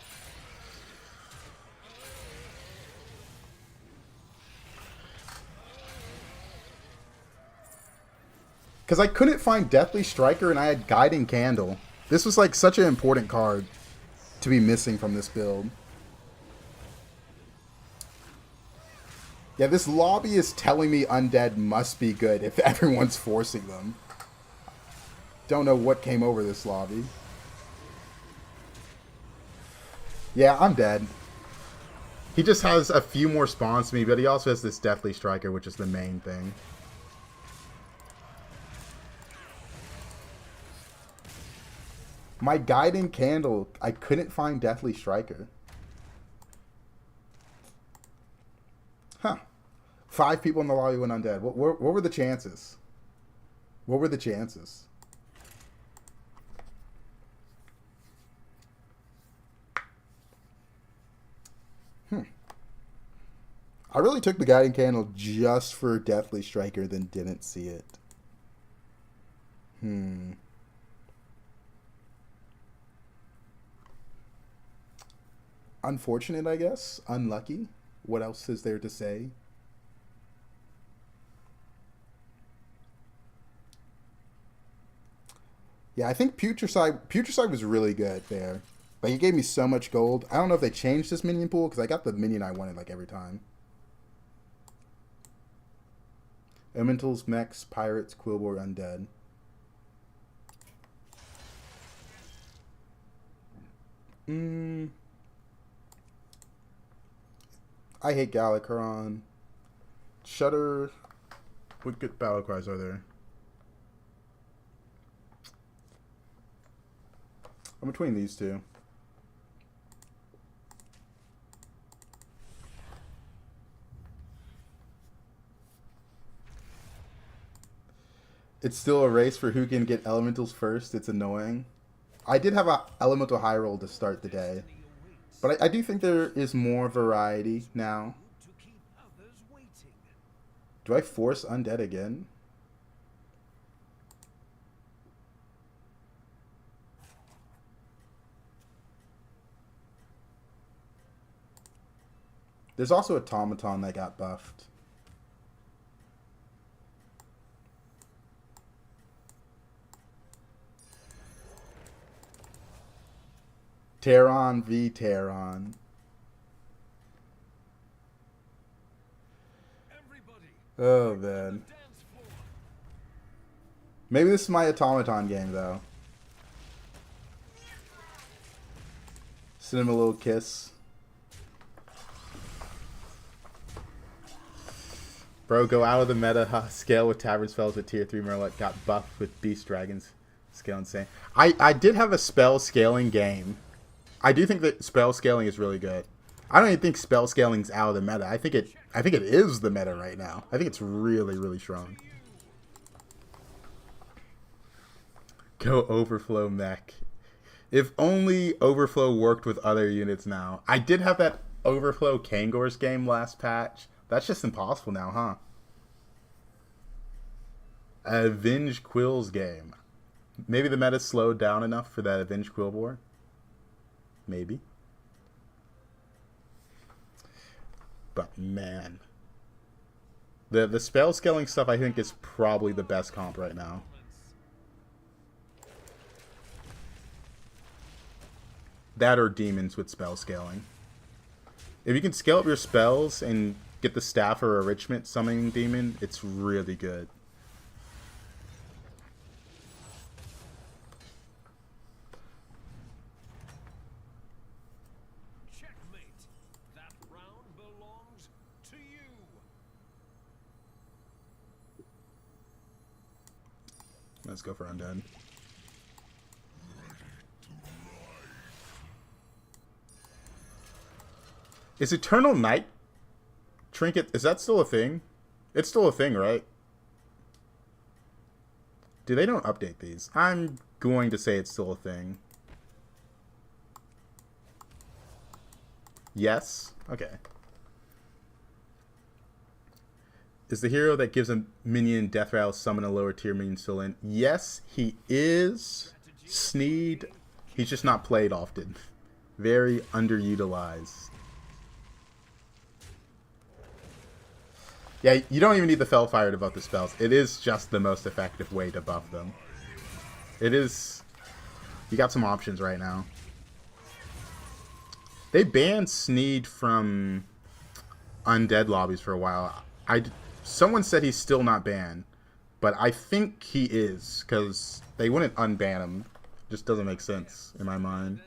Because I couldn't find Deathly Striker and I had Guiding Candle. This was like such an important card to be missing from this build. Yeah, this lobby is telling me undead must be good if everyone's forcing them. Don't know what came over this lobby. Yeah, I'm dead. He just has a few more spawns to me, but he also has this Deathly Striker, which is the main thing. My guiding candle, I couldn't find Deathly Striker. Huh. 5 people in the lobby went undead. What were the chances? What were the chances? I really took the guiding candle just for Deathly Striker, then didn't see it. Unfortunate, I guess. Unlucky. What else is there to say? Yeah, I think Putricide was really good there. Like, he gave me so much gold. I don't know if they changed this minion pool, because I got the minion I wanted, like, every time. Elementals, mechs, pirates, Quillbor, undead. I hate Galakrond. Shudder. What good battle cries are there? I'm between these two. It's still a race for who can get elementals first. It's annoying. I did have an elemental high roll to start the day, but I do think there is more variety now. Do I force undead again? There's also Automaton that got buffed. Terran v Terran. Oh, man. Maybe this is my Automaton game, though. Send him a little kiss. Bro, go out of the meta. Scale with Tavern spells with tier 3 Merlot. Got buffed with Beast Dragons. Scale insane. I did have a spell scaling game. I do think that spell scaling is really good. I don't even think spell scaling's out of the meta. I think it is the meta right now. I think it's really, really strong. Go Overflow mech. If only Overflow worked with other units now. I did have that Overflow Kangors game last patch. That's just impossible now, huh? Avenge Quills game. Maybe the meta slowed down enough for that Avenge Quillbor. Maybe. But man. The spell scaling stuff I think is probably the best comp right now. That or demons with spell scaling. If you can scale up your spells and get the staff or a Richmond summoning demon, it's really good. Checkmate. That round belongs to you. Let's go for undead. Is Eternal Night Trinket, is that still a thing? It's still a thing, right? They don't update these. I'm going to say it's still a thing. Yes? Okay. Is the hero that gives a minion death rattle summon a lower tier minion still in? Yes, he is. Sneed. He's just not played often. Very underutilized. Yeah, you don't even need the Fellfire to buff the spells. It is just the most effective way to buff them. It is... You got some options right now. They banned Sneed from undead lobbies for a while. Someone said he's still not banned, but I think he is, because they wouldn't unban him. Just doesn't make sense in my mind.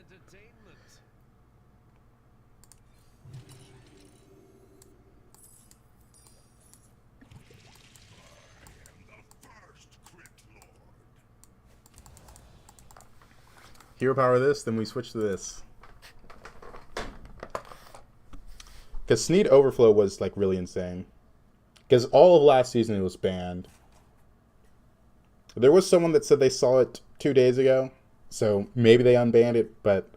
Hero power this, then we switch to this. Because Sneed Overflow was like really insane. Because all of last season it was banned. There was someone that said they saw it 2 days ago. So maybe they unbanned it, but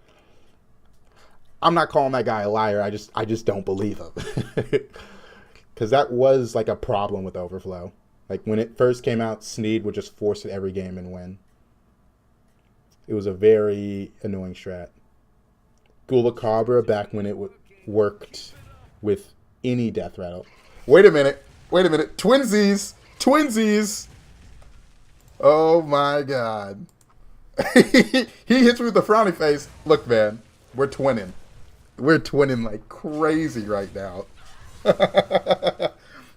I'm not calling that guy a liar. I just don't believe him. Because that was like a problem with Overflow. Like when it first came out, Sneed would just force it every game and win. It was a very annoying strat. Gula Cabra back when it worked with any death rattle. Wait a minute. Twinsies. Oh my god. He hits me with a frowny face. Look, man. We're twinning. We're twinning like crazy right now.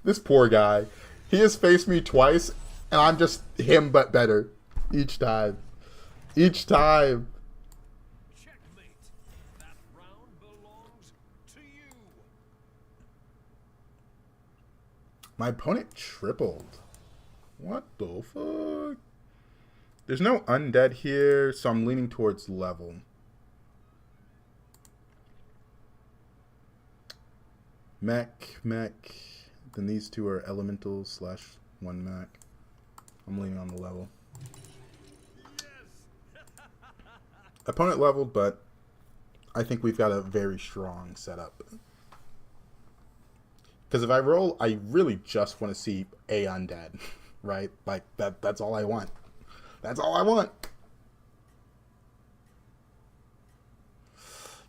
This poor guy. He has faced me twice, and I'm just him but better. Each time. Checkmate. That round belongs to you. My opponent tripled. What the fuck? There's no undead here, so I'm leaning towards level. Mech. Then these two are elementals / one mech. I'm leaning on the level. Opponent leveled, but I think we've got a very strong setup. Because if I roll, I really just want to see a undead, right? Like that's all I want. That's all I want.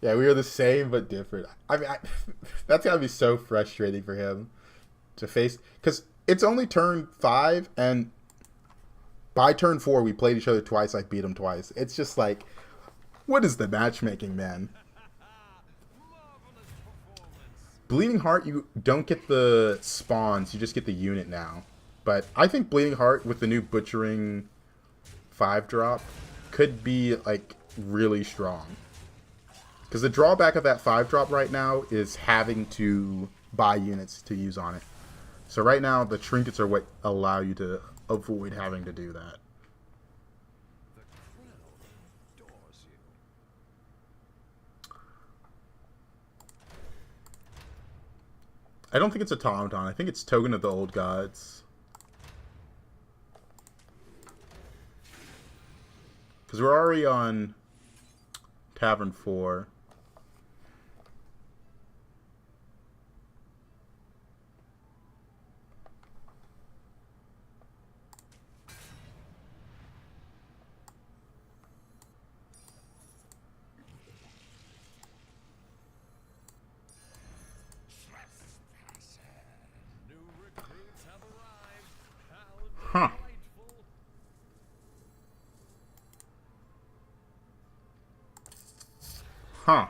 Yeah, we are the same but different. I mean, that's gotta be so frustrating for him to face. Because it's only turn 5, and by turn 4, we played each other twice. I beat him twice. It's just like, what is the matchmaking, man? Bleeding Heart, you don't get the spawns. You just get the unit now. But I think Bleeding Heart with the new Butchering 5-drop could be like really strong. Because the drawback of that 5-drop right now is having to buy units to use on it. So right now, the trinkets are what allow you to avoid having to do that. The crowd adores you. I don't think it's a Automaton. I think it's Token of the Old Gods. Because we're already on Tavern 4. New recruits have arrived. How Huh. delightful. Huh.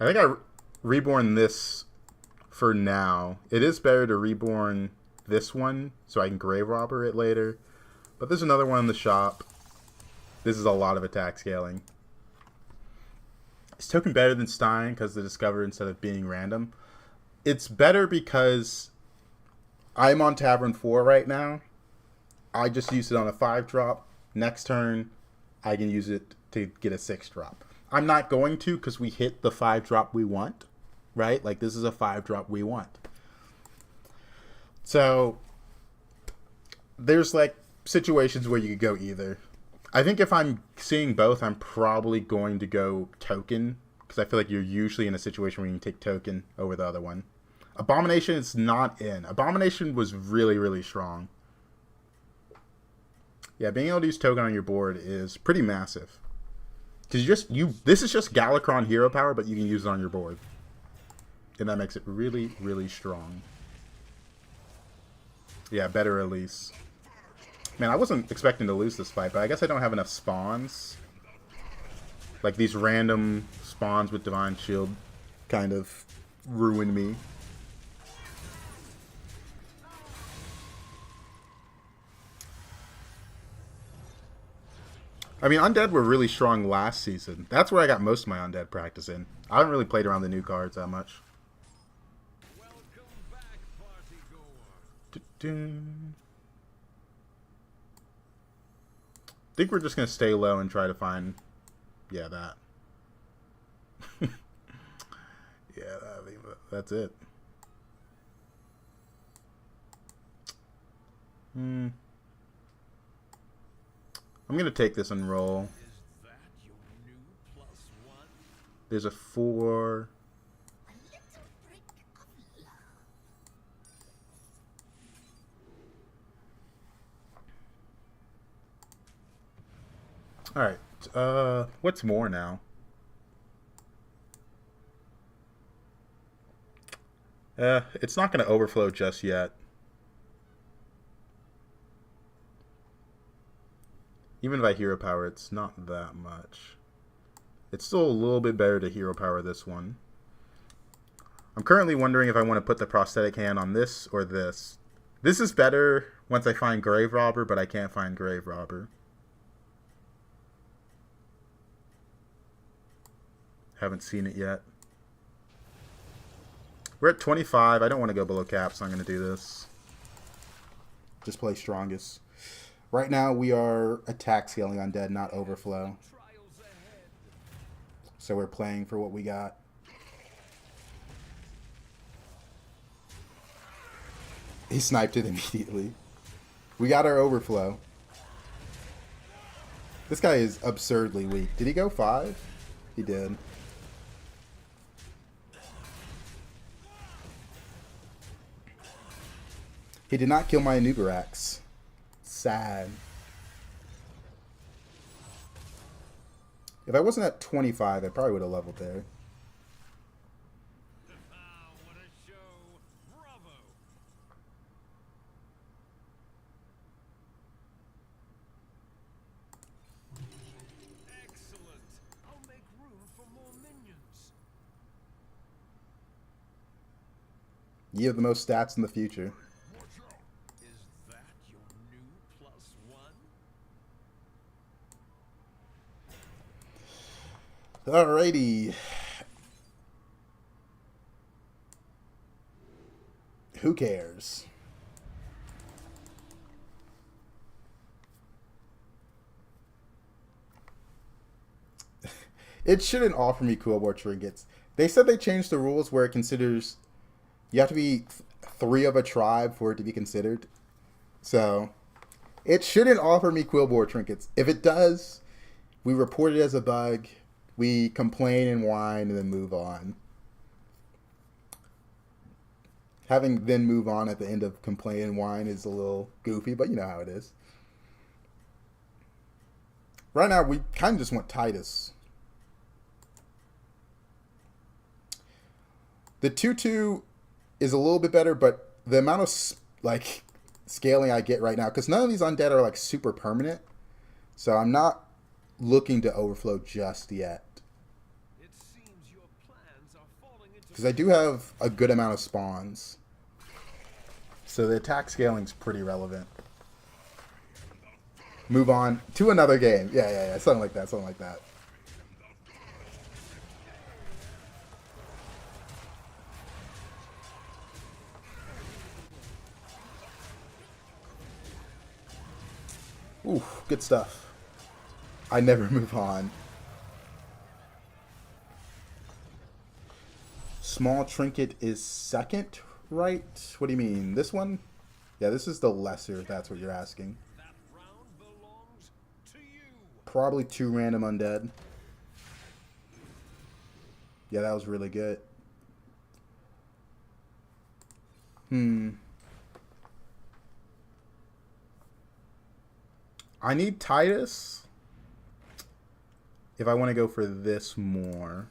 I think I reborn this for now. It is better to reborn this one so I can grave robber it later. But there's another one in the shop. This is a lot of attack scaling. Is Token better than Stein because the Discover instead of being random? It's better because I'm on Tavern 4 right now. I just used it on a 5-drop. Next turn, I can use it to get a 6-drop. I'm not going to because we hit the 5-drop we want, right? Like, this is a 5-drop we want. So, there's, like, situations where you could go either. I think if I'm seeing both, I'm probably going to go Token, because I feel like you're usually in a situation where you can take Token over the other one. Abomination is not in. Abomination was really, really strong. Yeah, being able to use Token on your board is pretty massive. Because this is just Galakron hero power, but you can use it on your board. And that makes it really, really strong. Yeah, better release. Man, I wasn't expecting to lose this fight, but I guess I don't have enough spawns. Like, these random spawns with Divine Shield kind of ruined me. I mean, Undead were really strong last season. That's where I got most of my Undead practice in. I haven't really played around the new cards that much. Welcome back, partygoer. Dun-dun. think we're just going to stay low and try to find... Yeah, that. Yeah, that's it. I'm going to take this and roll. Is that your new +1? There's a 4. Alright. What's more now? It's not going to overflow just yet. Even if I hero power, it's not that much. It's still a little bit better to hero power this one. I'm currently wondering if I want to put the prosthetic hand on this or this. This is better once I find Grave Robber, but I can't find Grave Robber. Haven't seen it yet. We're at 25. I don't want to go below cap, so I'm going to do this. Just play strongest. Right now, we are attack scaling undead, not overflow. So we're playing for what we got. He sniped it immediately. We got our overflow. This guy is absurdly weak. Did he go 5? He did. He did not kill my Anubarax. Sad. If I wasn't at 25, I probably would have leveled there. What a show. Bravo. Excellent. I'll make room for more minions. You have the most stats in the future. Is that your new +1? Alrighty. Who cares? It shouldn't offer me cool board trinkets. They said they changed the rules where it considers you have to be 3 of a tribe for it to be considered. So it shouldn't offer me Quillboard trinkets. If it does, we report it as a bug. We complain and whine and then move on. Having then move on at the end of complain and whine is a little goofy, but you know how it is. Right now, we kind of just want Titus. The 2/2 is a little bit better, but the amount of like scaling I get right now, because none of these undead are like super permanent, so I'm not looking to overflow just yet. It seems your plans are falling into Because I do have a good amount of spawns. So the attack scaling's pretty relevant. Move on to another game. Yeah. Something like that. Ooh, good stuff. I never move on. Small trinket is second, right? What do you mean? This one? Yeah, this is the lesser, if that's what you're asking. that round belongs to you. Probably 2 random undead. Yeah, that was really good. I need Titus if I want to go for this more.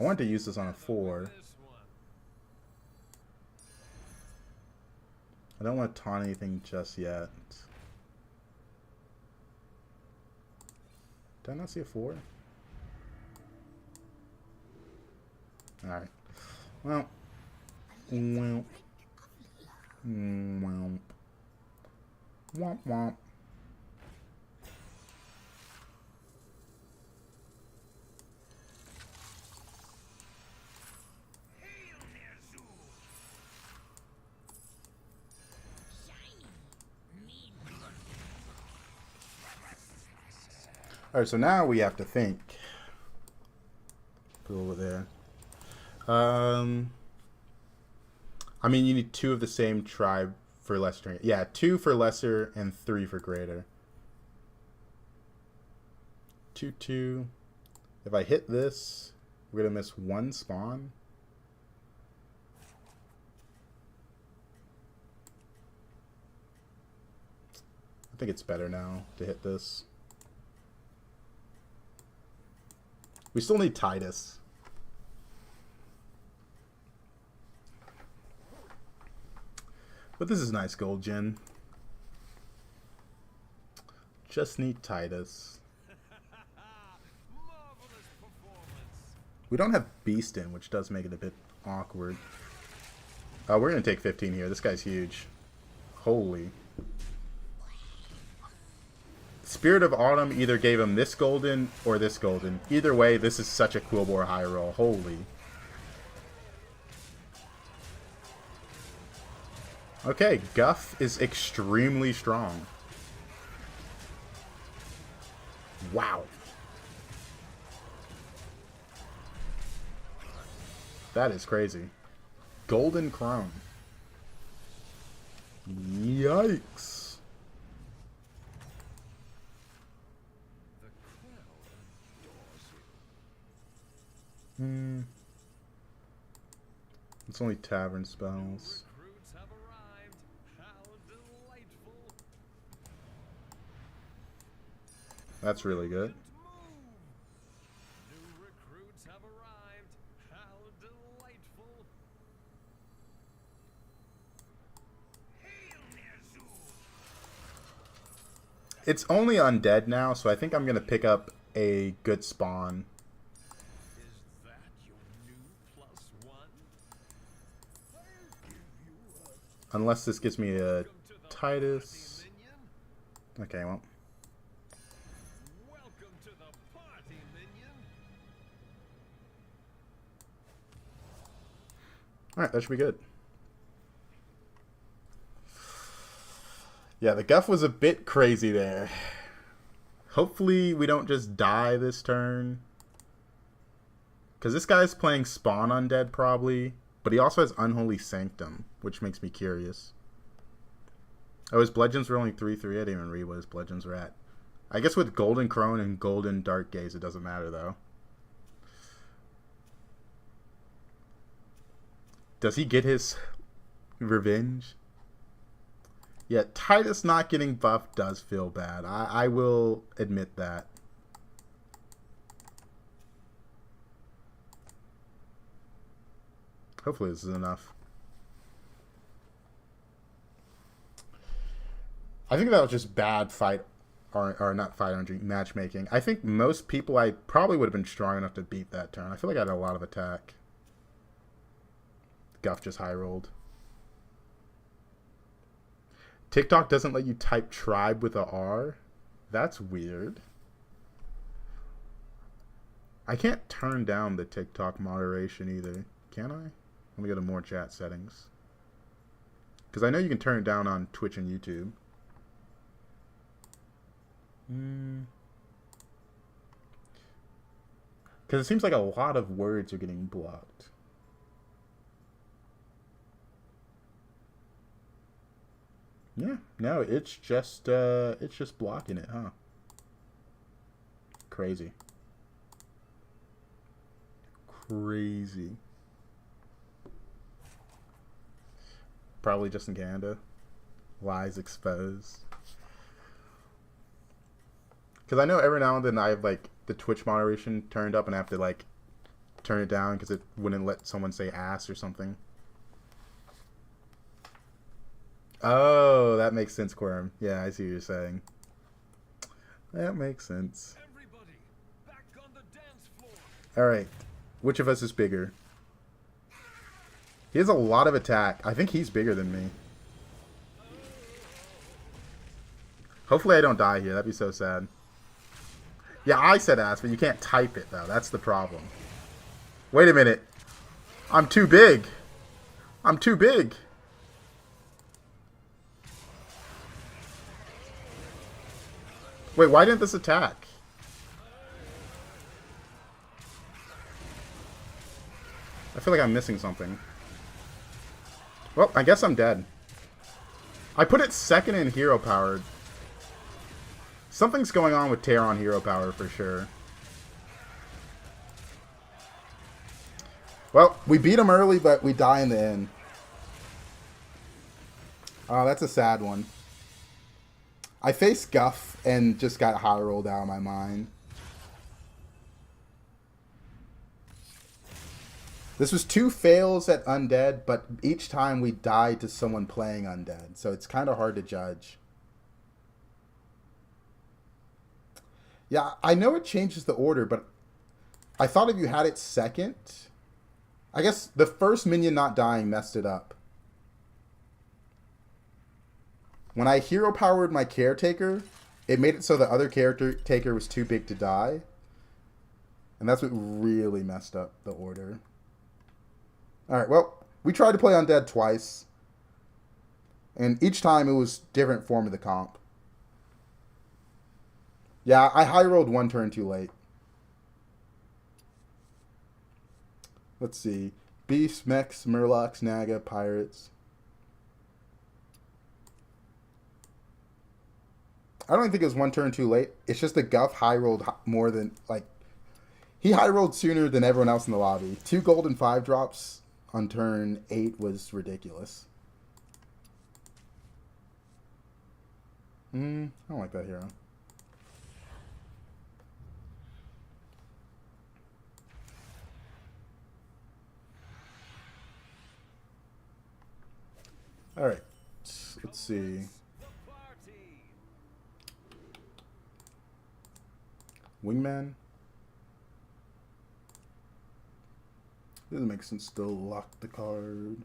I wanted to use this on a 4. I don't want to taunt anything just yet. Did I not see a 4? Alright. Well. Womp. Womp. Womp womp. Alright, so now we have to think. Put it over there. I mean, you need 2 of the same tribe for lesser. Yeah, 2 for lesser and 3 for greater. 2, 2. If I hit this, we're going to miss 1 spawn. I think it's better now to hit this. We still need Titus. But this is nice gold gen. Just need Titus. We don't have Beast in, which does make it a bit awkward. We're going to take 15 here. This guy's huge. Holy. Spirit of Autumn either gave him this golden or this golden. Either way, this is such a Quillbore high roll. Holy. Okay, Guff is extremely strong. Wow. That is crazy. Golden Crown. Yikes. It's only tavern spells. That's really good. It's only undead now, so I think I'm going to pick up a good spawn. Is that your new +1? Unless this gives me a Titus. Okay, well. Welcome to the party, minion. Alright, that should be good. Yeah, the Guff was a bit crazy there. Hopefully we don't just die this turn. Because this guy's playing Spawn Undead probably. But he also has Unholy Sanctum, which makes me curious. Oh, his Bludgeons were only 3/3. I didn't even read what his Bludgeons were at. I guess with Golden Crone and Golden Dark Gaze it doesn't matter though. Does he get his revenge? Yeah, Titus not getting buffed does feel bad. I will admit that. Hopefully this is enough. I think that was just bad fight, or not fight energy, matchmaking. I think most people, I probably would have been strong enough to beat that turn. I feel like I had a lot of attack. Guff just high rolled. TikTok doesn't let you type tribe with a R? That's weird. I can't turn down the TikTok moderation either. Can I? Let me go to more chat settings. Because I know you can turn it down on Twitch and YouTube. Because it seems like a lot of words are getting blocked. Yeah, no, it's just blocking it, huh? Crazy. Crazy. Probably just in Canada. Lies exposed. Because I know every now and then I have like the Twitch moderation turned up and I have to like turn it down because it wouldn't let someone say ass or something. Oh, that makes sense, Quorum. Yeah, I see what you're saying. That makes sense. Everybody, back on the dance floor. Alright. Which of us is bigger? He has a lot of attack. I think he's bigger than me. Hopefully I don't die here. That'd be so sad. Yeah, I said ass, but you can't type it, though. That's the problem. Wait a minute. I'm too big. I'm too big. Wait, why didn't this attack? feel like I'm missing something. Well, I guess I'm dead. I put it second in hero powered. Something's going on with Terran hero power for sure. Well, we beat him early, but we die in the end. Oh, that's a sad one. I faced Guff and just got high rolled out of my mind. This was 2 fails at Undead, but each time we died to someone playing Undead, so it's kind of hard to judge. Yeah, I know it changes the order, but I thought if you had it second... I guess the first minion not dying messed it up. When I hero powered my caretaker, it made it so the other caretaker was too big to die. And that's what really messed up the order. Alright, well, we tried to play Undead twice. And each time it was different form of the comp. Yeah, I high rolled 1 turn too late. Let's see. Beasts, Mechs, Murlocs, Naga, Pirates. I don't think it was 1 turn too late. It's just that Guff high rolled more than, like, he high rolled sooner than everyone else in the lobby. 2 gold and 5 drops on turn 8 was ridiculous. I don't like that hero. Alright, let's see. Wingman? Doesn't make sense to lock the card.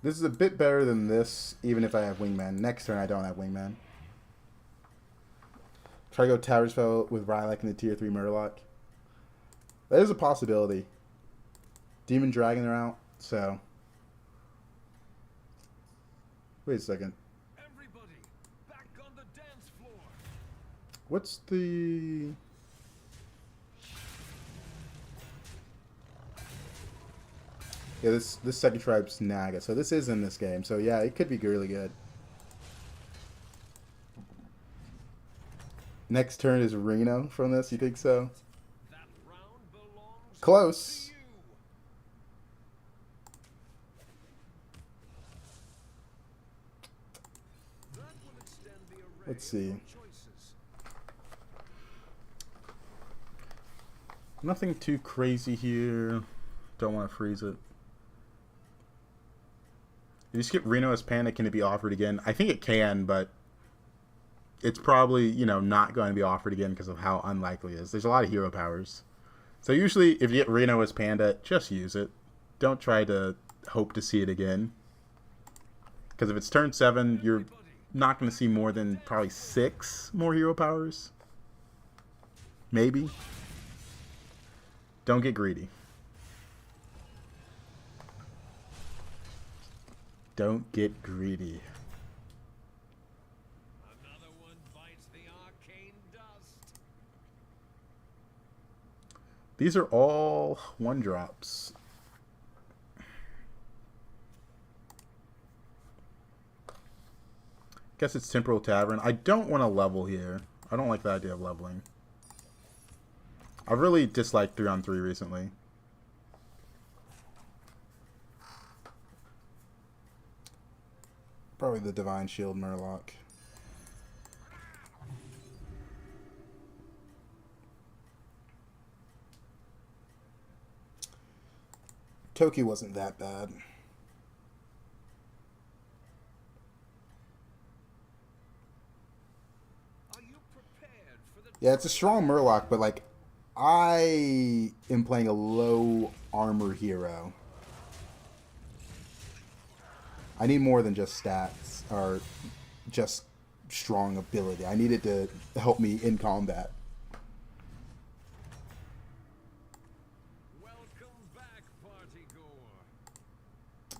This is a bit better than this, even if I have Wingman. Next turn I don't have Wingman. Try to go Tower Spell with Rylak and the tier 3 Murloc. That is a possibility. Demon Dragon are out, so. Wait a second. Everybody, back on the dance floor. What's the... Yeah, this second tribe's Naga, so this is in this game. So yeah, it could be really good. Next turn is Reno from this, you think so? Close. Let's see. Nothing too crazy here. Don't want to freeze it. If you skip Reno as Panda, can it be offered again? I think it can, but it's probably, you know, not going to be offered again because of how unlikely it is. There's a lot of hero powers. So usually, if you get Reno as Panda, just use it. Don't try to hope to see it again. Because if it's turn 7, you're not going to see more than probably 6 more hero powers. Maybe. Don't get greedy. Don't get greedy. Another one bites the arcane dust. These are all 1-drops. Guess it's Temporal Tavern. I don't want to level here. I don't like the idea of leveling. I've really disliked 3-on-3 recently. Probably the Divine Shield Murloc. Toki wasn't that bad. Are you prepared for the Yeah, it's a strong Murloc, but like, I am playing a low armor hero. I need more than just stats or just strong ability. I need it to help me in combat. welcome back, party goer?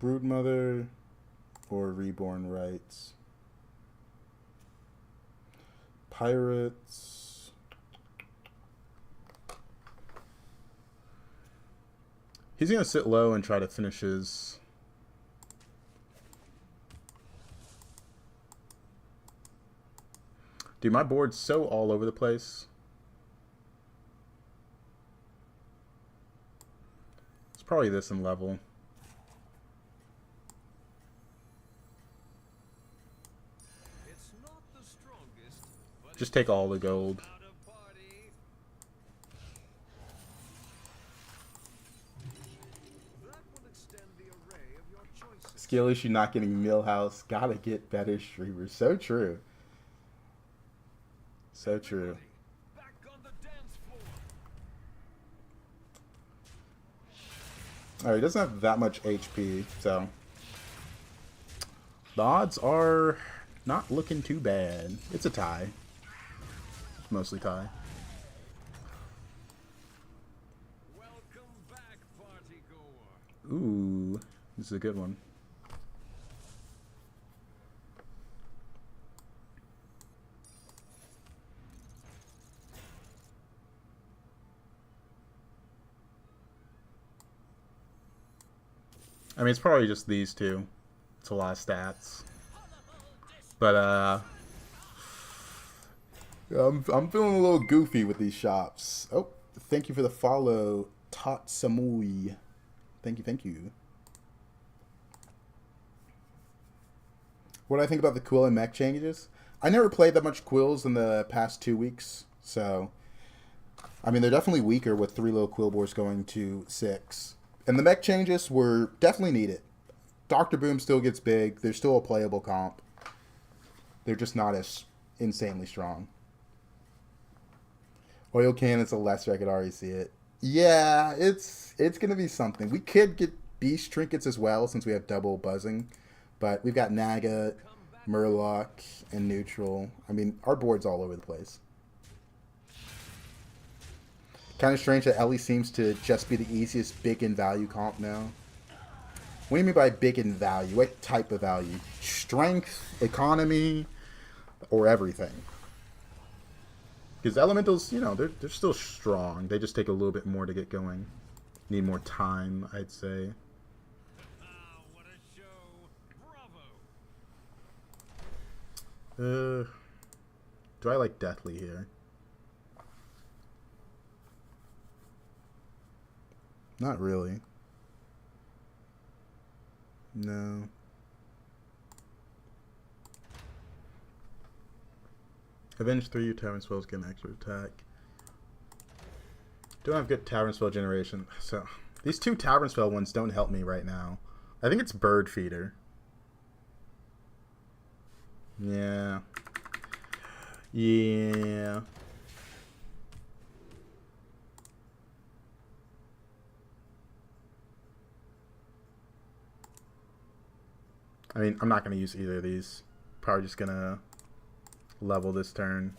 Broodmother or Reborn Rights. Pirates. He's going to sit low and try to finish his... Dude, my board's so all over the place. It's probably this in level. It's not the strongest, but Just take all the gold. out of party. That will extend the array of your choices. Skill issue not getting Millhouse. Gotta get better streamers. So true. So true. Back on the dance floor. Alright, he doesn't have that much HP, so the odds are not looking too bad. It's a tie. It's mostly tie. Welcome back, party goer. Ooh, this is a good one. I mean, it's probably just these two. It's a lot of stats. But, I'm feeling a little goofy with these shops. Oh, thank you for the follow, Tot Samui. Thank you, thank you. What do I think about the quill and mech changes? I never played that much quills in the past 2 weeks, so... I mean, they're definitely weaker with 3 low quill boars going to 6. And the mech changes were definitely needed. Dr. Boom still gets big. They're still a playable comp. They're just not as insanely strong. Oil cannon's a lesser. I could already see it. Yeah, it's going to be something. We could get beast trinkets as well since we have double buzzing. But we've got Naga, Murloc, and Neutral. I mean, our board's all over the place. Kind of strange that Ellie seems to just be the easiest big in value comp now. What do you mean by big in value? What type of value? Strength, economy, or everything? Because elementals, you know, they're still strong. They just take a little bit more to get going. Need more time, I'd say. Ah, what a show. Bravo. Do I like Deathly here? Not really. No. Avenge 3, your Tavern spells get an extra attack. Don't have good Tavern spell generation. So, these 2 Tavern spell ones don't help me right now. I think it's Bird Feeder. Yeah. Yeah. I mean, I'm not going to use either of these. Probably just going to level this turn.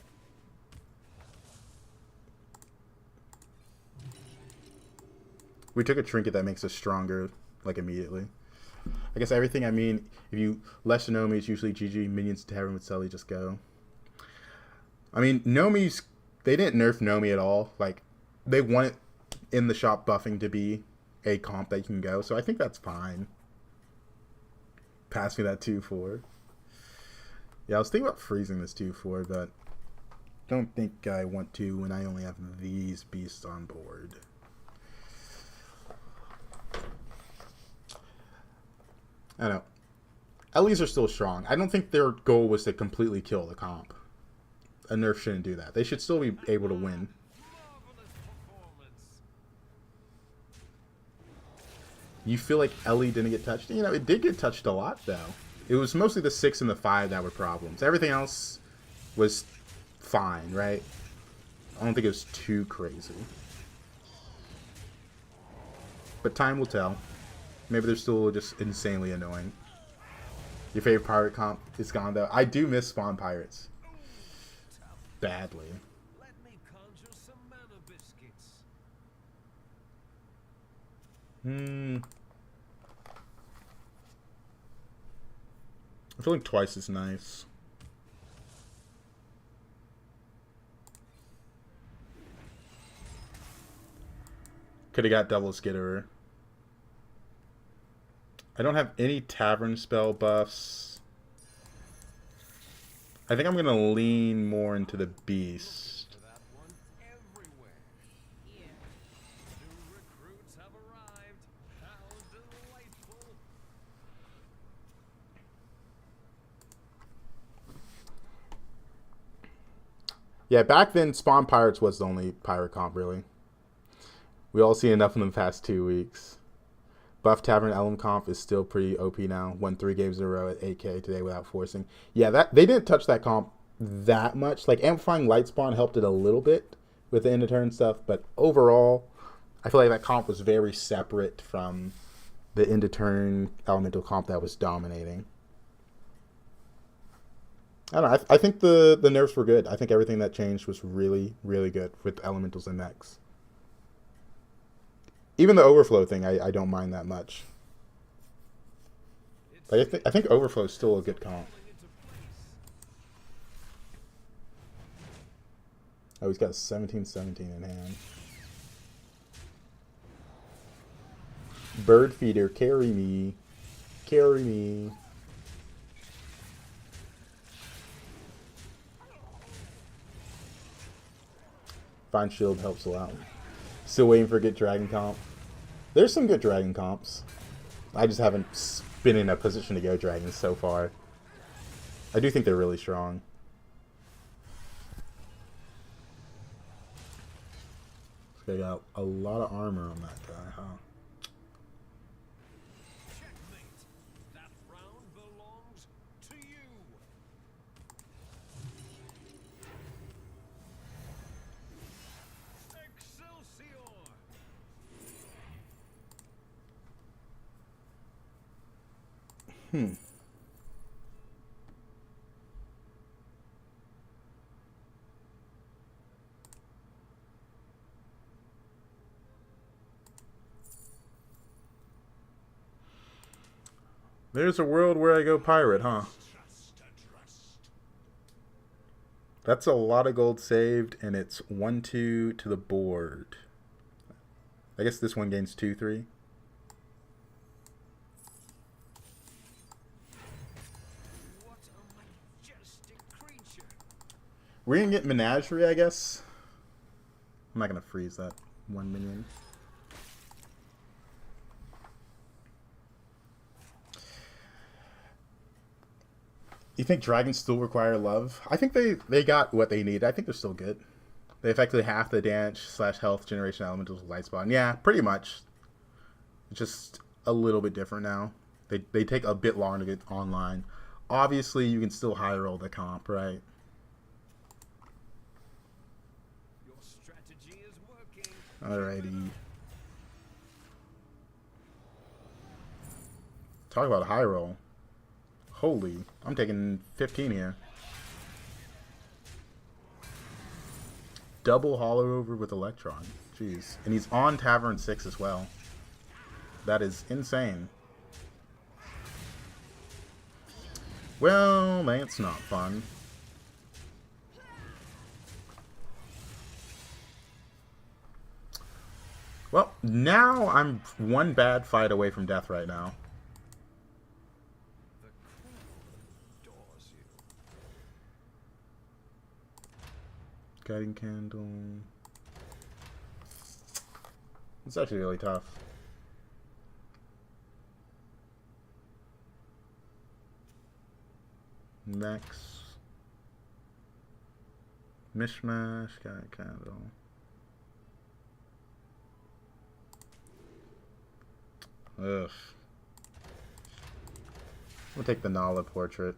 We took a trinket that makes us stronger, like, immediately. I guess everything, I mean, if you less Nomi, it's usually GG, minions, Tavern with Sully, just go. I mean, Nomi's, they didn't nerf Nomi at all. Like, they want it in the shop buffing to be a comp that you can go, so I think that's fine. Pass me that 2-4. Yeah, I was thinking about freezing this 2-4, but don't think I want to when I only have these beasts on board. I don't know. Ellie's are still strong. I don't think their goal was to completely kill the comp. A nerf shouldn't do that. They should still be able to win. Marvelous performance. You feel like Ellie didn't get touched? You know, it did get touched a lot, though. It was mostly the 6 and the 5 that were problems. Everything else was fine, right? I don't think it was too crazy. But time will tell. Maybe they're still just insanely annoying. Your favorite pirate comp is gone, though. I do miss Spawn Pirates. Badly. Let me conjure some mana biscuits. I feel like twice as nice. Could have got double Skitterer. I don't have any Tavern spell buffs. I think I'm going to lean more into the Beast. That one everywhere. Here. New recruits have arrived. How delightful. Yeah, back then, Spawn Pirates was the only pirate comp, really. We all seen enough in the past 2 weeks. Buff Tavern Elm comp is still pretty OP now. Won 3 games in a row at 8K today without forcing. Yeah, they didn't touch that comp that much. Like, Amplifying Light Spawn helped it a little bit with the end of turn stuff, but overall, I feel like that comp was very separate from the end of turn elemental comp that was dominating. I don't know. I think the nerfs were good. I think everything that changed was really, really good with elementals and mechs. Even the overflow thing, I don't mind that much. Like, I think overflow is still a good comp. Oh, he's got 17-17 in hand. Bird feeder, carry me. Carry me. Fine Shield helps a lot. Still waiting for a good dragon comp. There's some good dragon comps. I just haven't been in a position to go dragons so far. I do think they're really strong. They got a lot of armor on that guy, huh? Checkmate. That round belongs to you. Excelsior. There's a world where I go pirate, huh? That's a lot of gold saved, and it's 1-2 to the board. I guess this one gains 2-3. What a majestic creature. We're gonna get Menagerie, I guess. I'm not gonna freeze that 1 minion. You think dragons still require love? I think they got what they need. I think they're still good. They effectively half the damage / health generation elementals with light spawn. Yeah, pretty much. It's just a little bit different now. They take a bit longer to get online. Obviously, you can still high roll the comp, right? Your strategy is working. Alrighty. Talk about a high roll. Holy, I'm taking 15 here. Double hollow over with Electron. Jeez. And he's on Tavern 6 as well. That is insane. Well, that's not fun. Well, now I'm one bad fight away from death right now. Guiding Candle. It's actually really tough. Next. Mishmash, Guiding Candle. Ugh. We'll take the Nala portrait.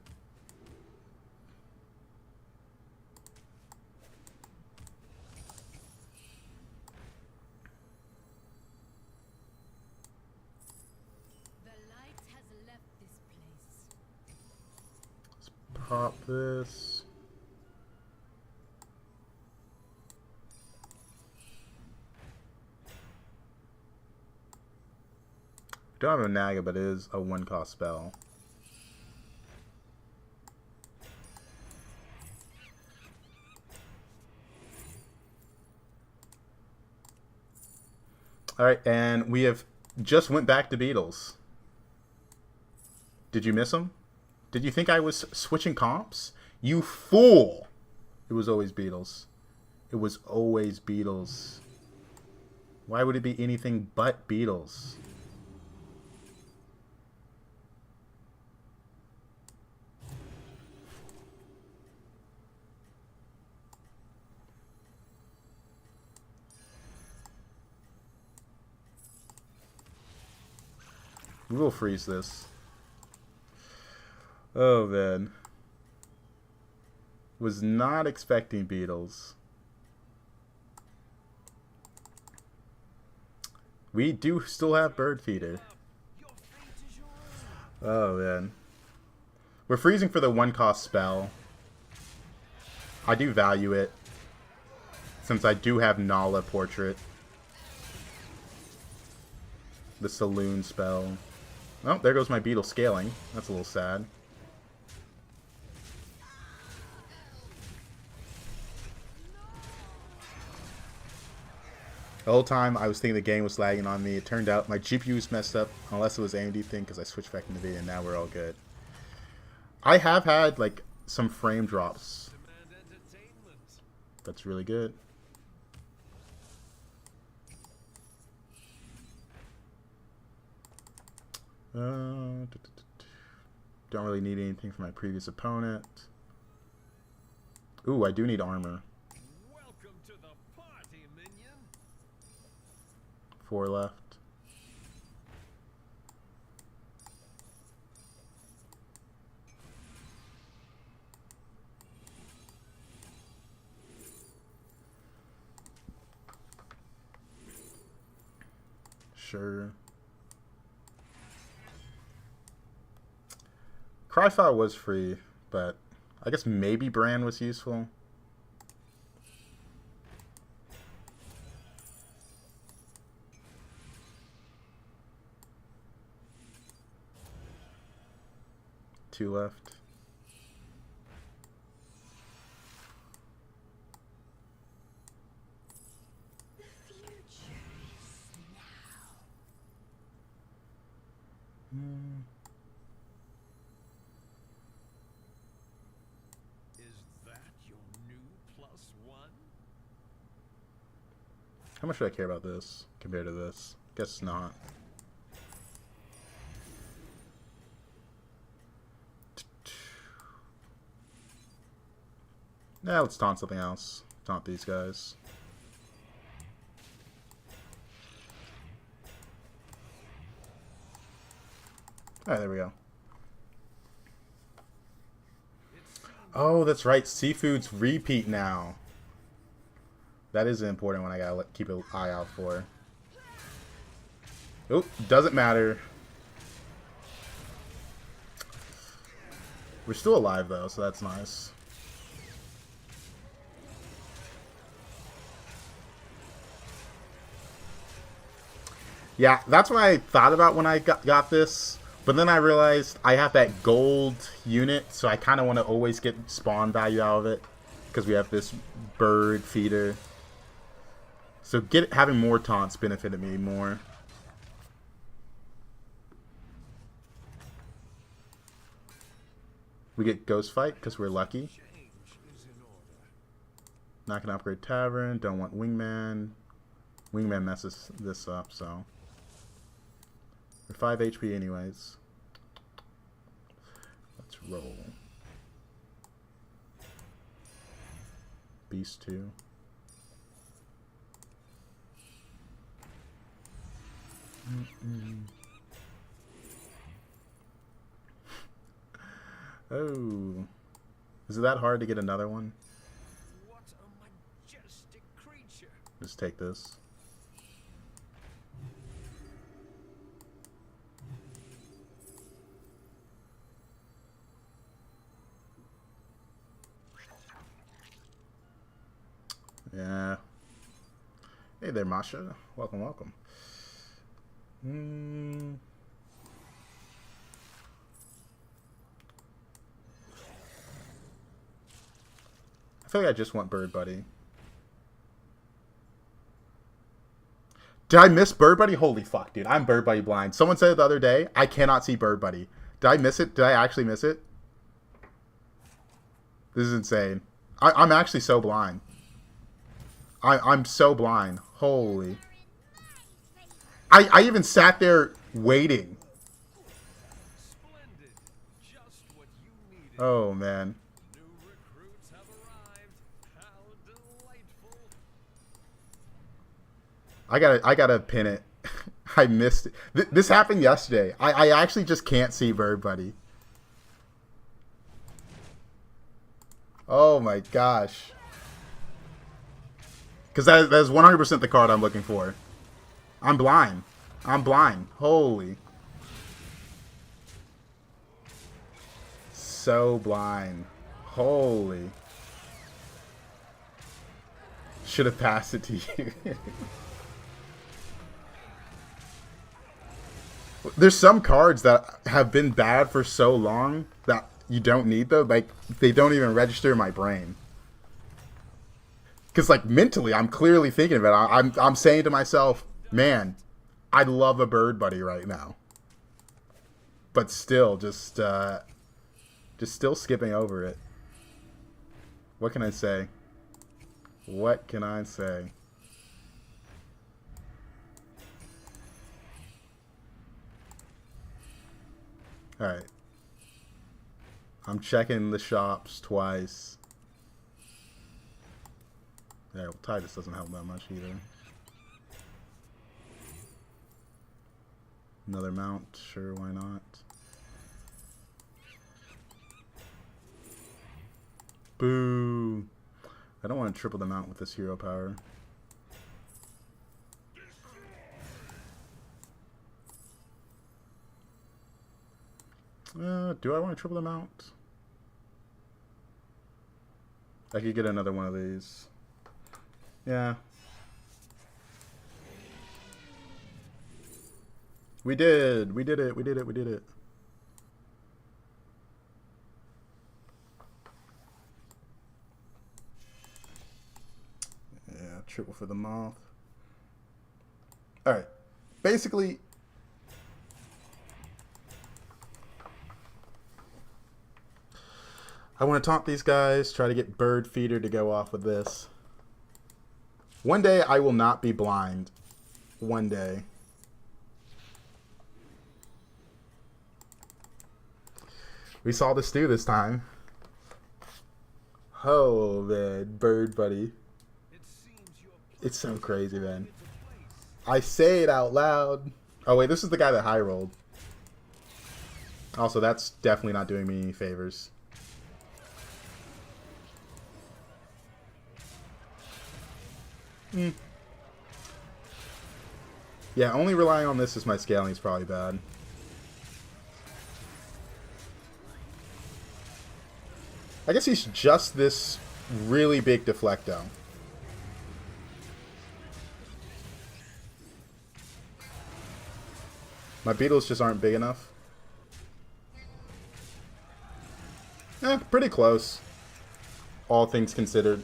Pop this. Don't have a Naga, but it is a 1-cost spell. All right, and we have just went back to beetles. Did you miss them? Did you think I was switching comps? You fool! It was always beetles. It was always beetles. Why would it be anything but beetles? We will freeze this. Oh, man. Was not expecting beetles. We do still have bird feeder. Oh, man. We're freezing for the 1-cost spell. I do value it, since I do have Nala Portrait. The Saloon spell. Oh, there goes my beetle scaling. That's a little sad. The whole time I was thinking the game was lagging on me. It turned out my GPU was messed up, unless it was AMD thing, because I switched back into V, and now we're all good. I have had like some frame drops. That's really good. Don't really need anything from my previous opponent. Ooh, I do need armor. Welcome to the party, minion. 4 left. Sure. Cryfire was free, but I guess maybe Bran was useful. Two left. How much do I care about this compared to this? Guess not. Now let's taunt something else. Taunt these guys. Alright, there we go. Oh, that's right. Seafood's repeat now. That is an important one I gotta keep an eye out for. Oh, doesn't matter. We're still alive though, so that's nice. Yeah, that's what I thought about when I got this. But then I realized I have that gold unit, so I kind of want to always get spawn value out of it. Because we have this bird feeder. So having more taunts benefited me more. We get Ghost Fight because we're lucky. Not gonna upgrade Tavern. Don't want Wingman. Wingman messes this up, so. We're 5 HP anyways. Let's roll. Beast 2. Oh. Is it that hard to get another one? What a majestic creature. Just take this. Yeah. Hey there, Masha. Welcome, welcome. I feel like I just want Bird Buddy. Did I miss Bird Buddy? Holy fuck, dude. I'm Bird Buddy blind. Someone said it the other day, I cannot see Bird Buddy. Did I miss it? Did I actually miss it? This is insane. I'm actually so blind. I'm so blind. Holy. I even sat there waiting. Splendid. Just what you needed. Oh, man. New recruits have arrived. How delightful. I gotta pin it. I missed it. This happened yesterday. I actually just can't see Bird Buddy. Oh my gosh. Because that is 100% the card I'm looking for. I'm blind. I'm blind. Holy. So blind. Holy. Should have passed it to you. There's some cards that have been bad for so long that you don't need them. Like, they don't even register in my brain. Because, like, mentally, I'm clearly thinking of it. I'm saying to myself, man, I love a Bird Buddy right now. But still, just still skipping over it. What can I say? What can I say? Alright. I'm checking the shops twice. Yeah, well, Titus doesn't help that much either. Another mount, sure, why not? Boo! I don't want to triple the mount with this hero power. Do I want to triple the mount? I could get another one of these. Yeah. We did it. We did it. We did it. Yeah, triple for the moth. Alright. Basically, I want to taunt these guys, try to get Bird Feeder to go off with this. One day I will not be blind. One day. We saw the stew this time. Oh, man. Bird Buddy. It's so crazy, man. I say it out loud. Oh, wait. This is the guy that high rolled. Also, that's definitely not doing me any favors. Yeah, only relying on this as my scaling is probably bad. I guess he's just this really big deflecto. My beetles just aren't big enough. Pretty close. All things considered.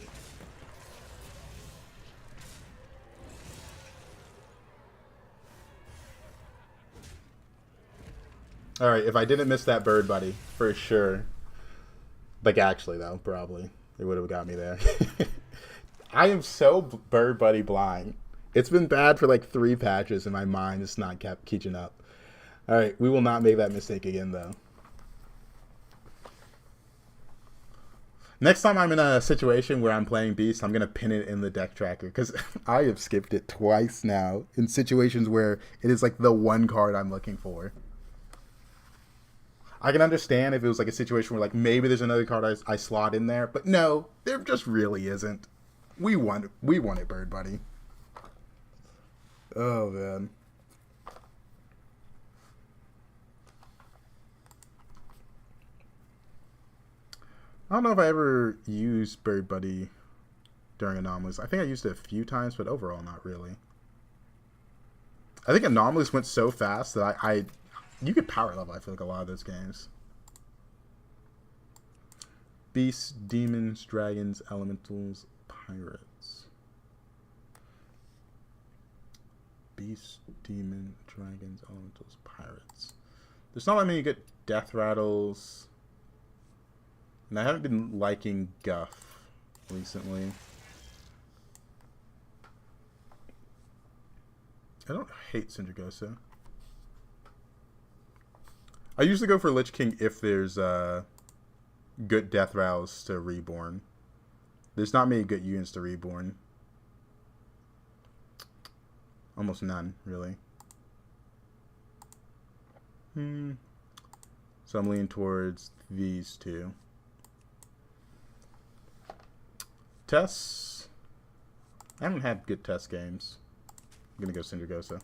Alright, if I didn't miss that Bird Buddy, for sure. Like, actually, though, probably. It would have got me there. I am so Bird Buddy blind. It's been bad for like 3 patches, and my mind is not kept catching up. Alright, we will not make that mistake again, though. Next time I'm in a situation where I'm playing Beast, I'm going to pin it in the deck tracker. Because I have skipped it twice now in situations where it is like the one card I'm looking for. I can understand if it was like a situation where like maybe there's another card I slot in there, but no, there just really isn't. We want it, Bird Buddy. Oh man. I don't know if I ever used Bird Buddy during Anomalous. I think I used it a few times, but overall not really. I think Anomalous went so fast that you could power level, I feel like, a lot of those games. Beasts, demons, dragons, elementals, pirates. Beast, Demon, Dragons, Elementals, Pirates. There's not that many good Death Rattles. And I haven't been liking Guff recently. I don't hate Syndragosa. I usually go for Lich King if there's good Death Rattles to Reborn. There's not many good units to Reborn. Almost none, really. So I'm leaning towards these two. Tests. I haven't had good test games. I'm gonna go Syndragosa.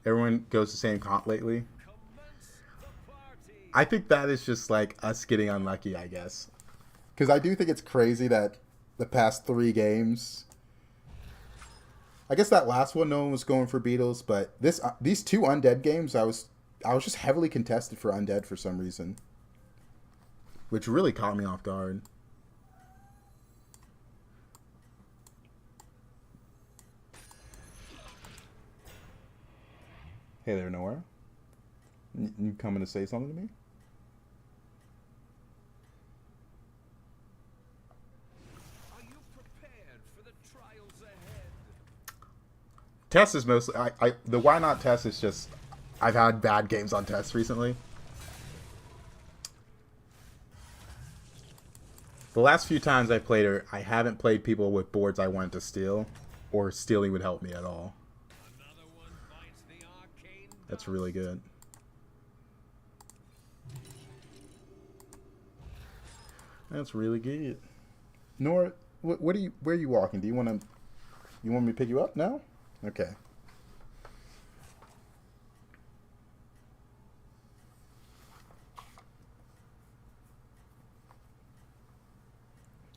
Everyone goes the same comp lately. I think that is just like us getting unlucky, I guess. Because I do think it's crazy that the past 3 games... I guess that last one no one was going for Beetles, but these 2 Undead games, I was just heavily contested for Undead for some reason. Which really caught me off guard. Hey there, Nowhere. You coming to say something to me? Are you prepared for the trials ahead? Test is mostly... the why not test is just... I've had bad games on test recently. The last few times I played her, I haven't played people with boards I wanted to steal, or stealing would help me at all. Another one bites the arcane That's really good. That's really good. Nora, what are you? Where are you walking? Do you want to? You want me to pick you up now? Okay.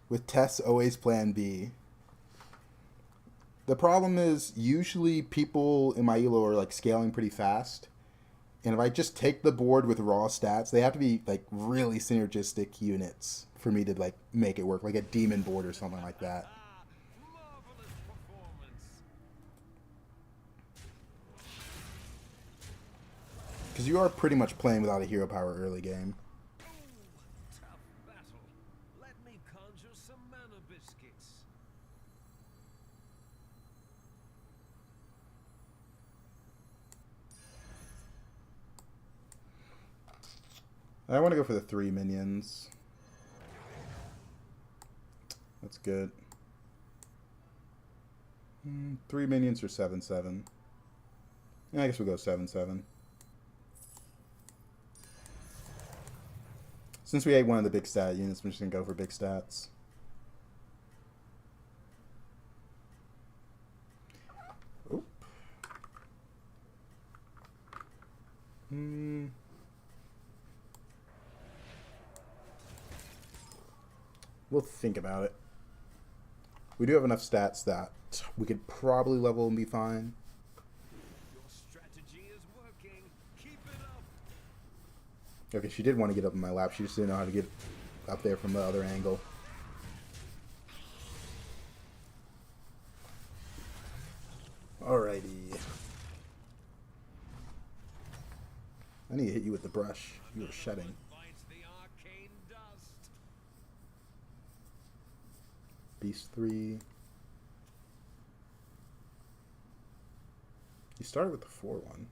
With tests, always plan B. The problem is usually people in my elo are like scaling pretty fast. And if I just take the board with raw stats, they have to be like really synergistic units for me to like make it work, like a demon board or something like that. marvelous performance. Because you are pretty much playing without a hero power early game. Tough battle. Let me conjure some mana biscuits. I want to go for the 3 minions. That's good. 3 minions or 7/7. Yeah, I guess we'll go 7/7. Since we ate one of the big stat units, we're just going to go for big stats. Oop. We'll think about it. We do have enough stats that we could probably level and be fine. Your strategy is working. Keep it up. Okay, she did want to get up in my lap. She just didn't know how to get up there from the other angle. Alrighty. I need to hit you with the brush. You were shedding. Bites the arcane dust. Beast 3. You started with the 4/1.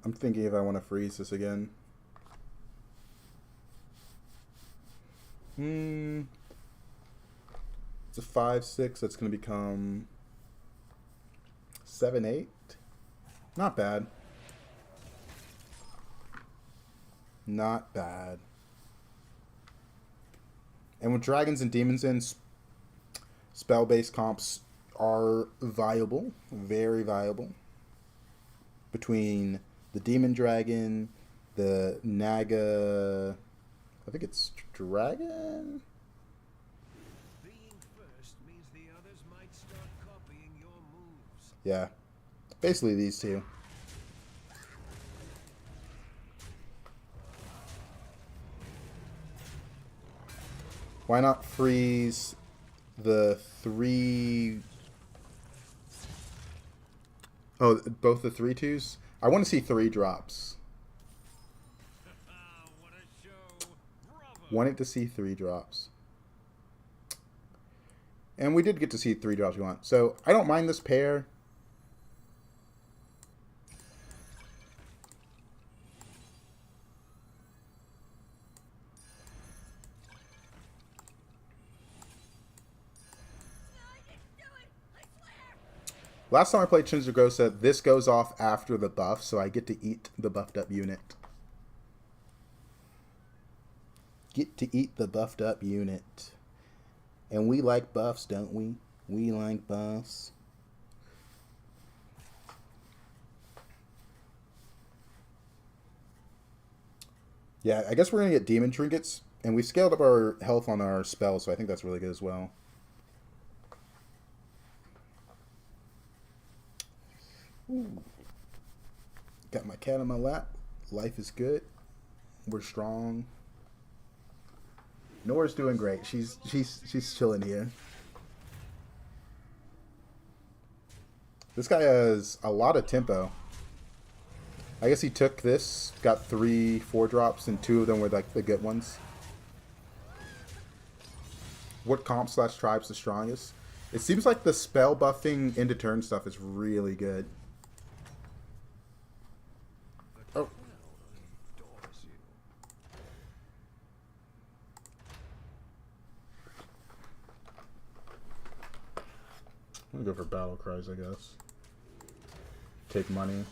I'm thinking if I want to freeze this again. It's a 5/6. That's going to become 7/8. Not bad. Not bad. And with dragons and demons in, spell-based comps are viable. Very viable. Between the demon dragon, the Naga... I think it's dragon? Being first means the others might start Yeah. Basically these two. Why not freeze the 3... Oh, both the 3/2s? I want to see 3 drops. What a show. Bravo. Wanted to see 3 drops. And we did get to see 3 drops we want. So, I don't mind this pair. Last time I played Chinzurgosa, this goes off after the buff, so I get to eat the buffed up unit. Get to eat the buffed up unit. And we like buffs, don't we? We like buffs. Yeah, I guess we're going to get demon trinkets. And we scaled up our health on our spells, so I think that's really good as well. Ooh. Got my cat on my lap. Life is good. We're strong. Nora's doing great. She's chilling here. This guy has a lot of tempo. I guess he took this, got 3 4-drops, and 2 of them were like the good ones. What comp/tribe's the strongest? It seems like the spell buffing into turn stuff is really good. Oh. I'm gonna go for battle cries, I guess. Take money.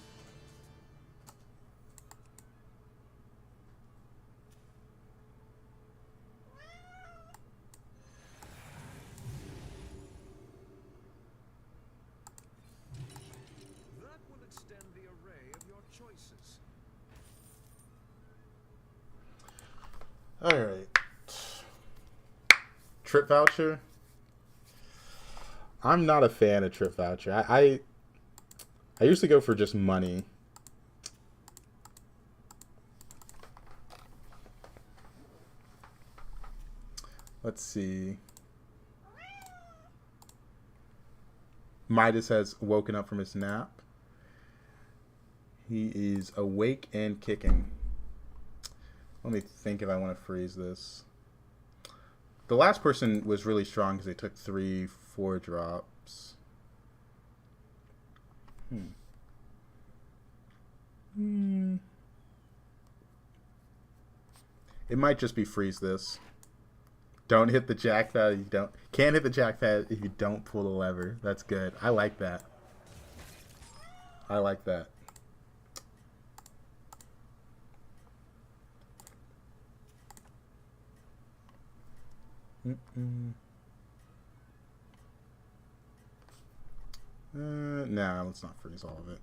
That will extend the array of your choices. Alright. Trip voucher. I'm not a fan of trip voucher. I used to go for just money. Let's see. Midas has woken up from his nap. He is awake and kicking. Let me think if I want to freeze this. The last person was really strong because they took 3 4-drops. It might just be freeze this. Don't hit the jackpot. You can't hit the jackpot if you don't pull the lever. That's good. I like that. I like that. Nah, let's not freeze all of it.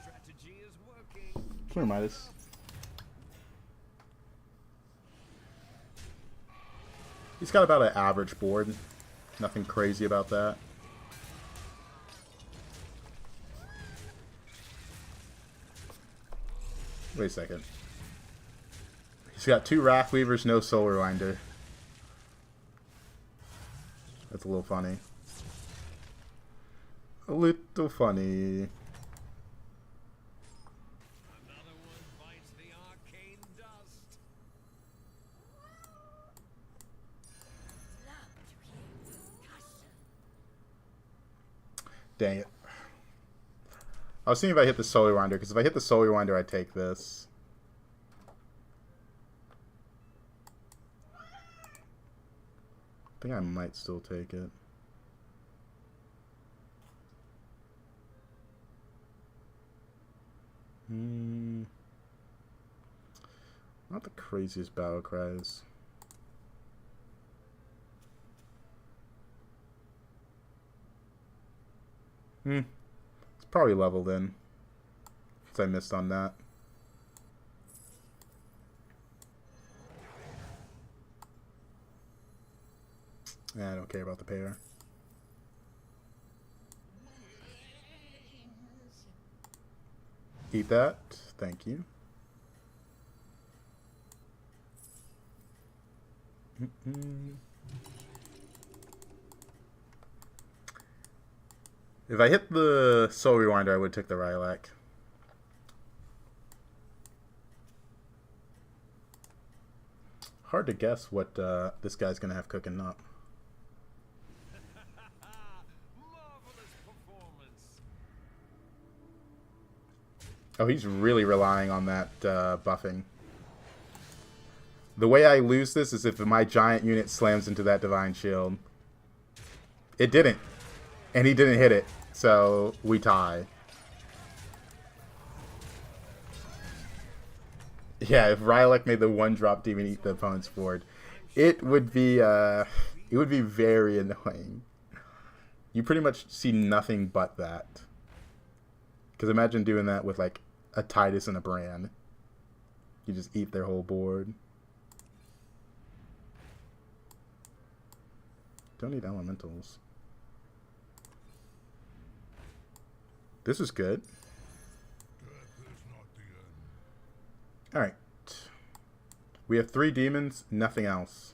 Strategy is working. Clear Midas. He's got about an average board. Nothing crazy about that. Wait a second. He's got 2 Wrath Weavers, no Soul Rewinder. That's a little funny. A little funny. Another one bites the arcane dust. Dang it. I was thinking if I hit the Soul Rewinder, because if I hit the Soul Rewinder, I take this. I think I might still take it. Not the craziest battle cries. It's probably leveled in. Since I missed on that. I don't care about the pair. Eat that. Thank you. If I hit the Soul Rewinder, I would take the Rylak. Hard to guess what this guy's going to have cooking up. Oh, he's really relying on that buffing. The way I lose this is if my giant unit slams into that Divine Shield. It didn't. And he didn't hit it. So, we tie. Yeah, if Rylak made the one drop to even eat the opponent's board, it would be very annoying. You pretty much see nothing but that. Because imagine doing that with like a Titus and a Bran. You just eat their whole board. Don't need elementals. This is good. Alright. We have 3 demons, nothing else.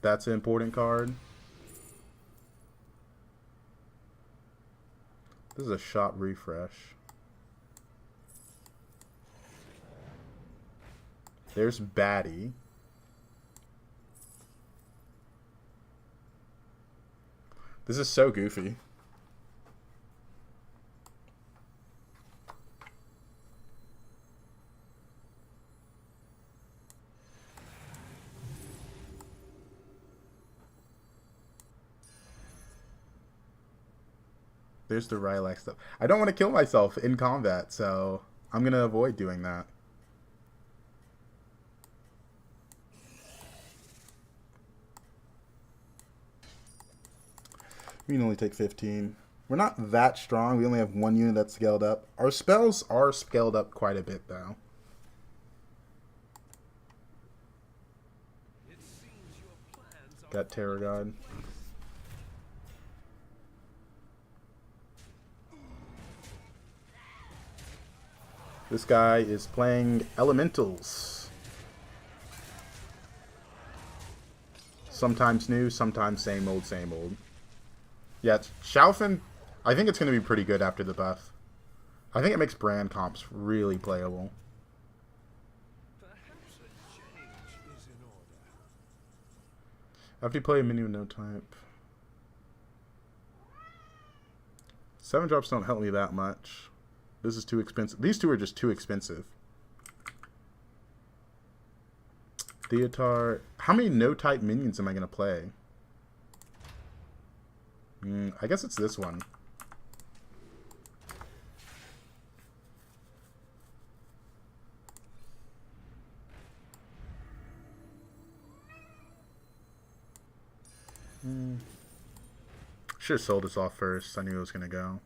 That's an important card. This is a shot refresh. There's Batty. This is so goofy. There's the Rylak stuff. I don't want to kill myself in combat, so I'm going to avoid doing that. We can only take 15. We're not that strong. We only have 1 unit that's scaled up. Our spells are scaled up quite a bit, though. Got Terror God. This guy is playing Elementals. Sometimes new, sometimes same old, same old. Yeah, Xiaofan, I think it's going to be pretty good after the buff. I think it makes brand comps really playable. After you play a mini with no type. 7 drops don't help me that much. This is too expensive. These two are just too expensive. Theotar. How many no-type minions am I going to play? I guess it's this one. Should have sold this off first. I knew it was going to go.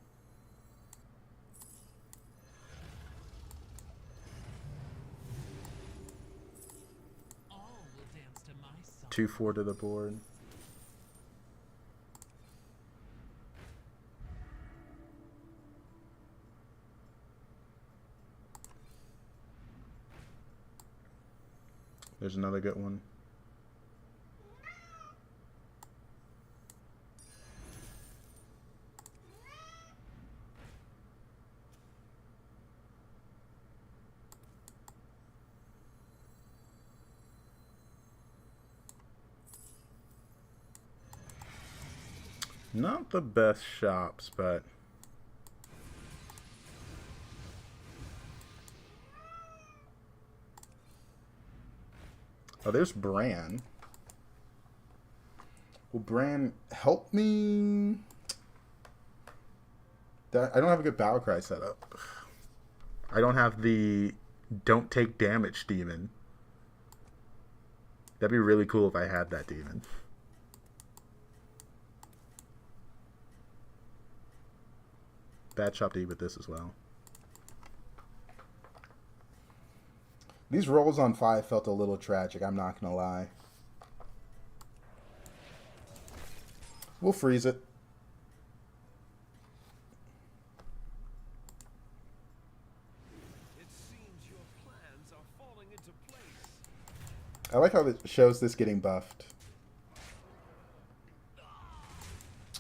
All will dance to my song. 2-4 to the board. There's another good one. Not the best shops, but oh, there's Bran. Will Bran help me? I don't have a good battle cry set up. I don't have the don't take damage demon. That'd be really cool if I had that demon. Bad shop to eat with this as well. These rolls on 5 felt a little tragic, I'm not gonna lie. We'll freeze it. I like how it shows this getting buffed.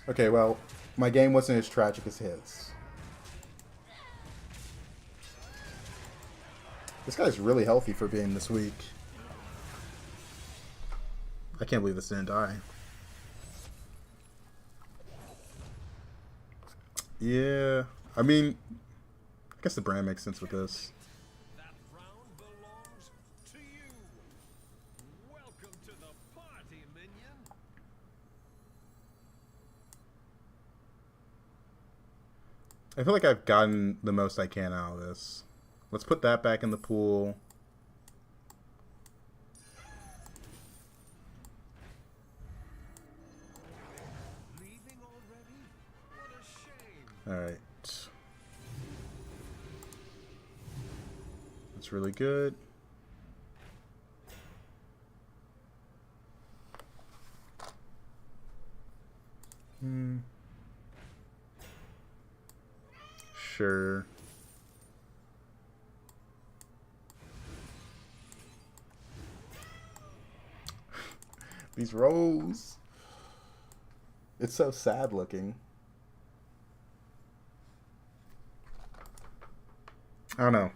Okay, well, my game wasn't as tragic as his. This guy's really healthy for being this weak. I can't believe this didn't die. Yeah, I mean, I guess the brand makes sense with this. That round belongs to you. Welcome to the party, minion. I feel like I've gotten the most I can out of this. Let's put that back in the pool. Leaving already? What a shame. Alright. That's really good. Sure. These rolls. It's so sad looking. I don't know.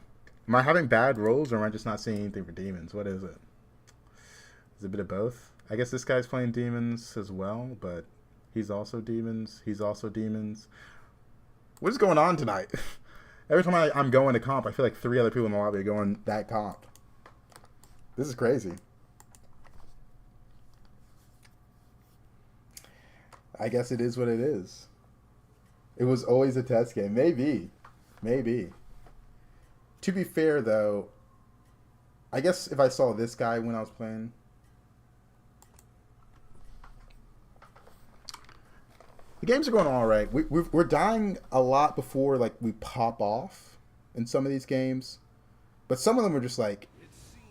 Am I having bad rolls or am I just not seeing anything for demons? What is it? Is it a bit of both? I guess this guy's playing demons as well, but he's also demons. He's also demons. What is going on tonight? Every time I'm going to comp, I feel like 3 other people in the lobby are going that comp. This is crazy. I guess it is what it is. It was always a test game. Maybe. Maybe. To be fair, though, I guess if I saw this guy when I was playing... The games are going all right. We're dying a lot before like we pop off in some of these games. But some of them are just like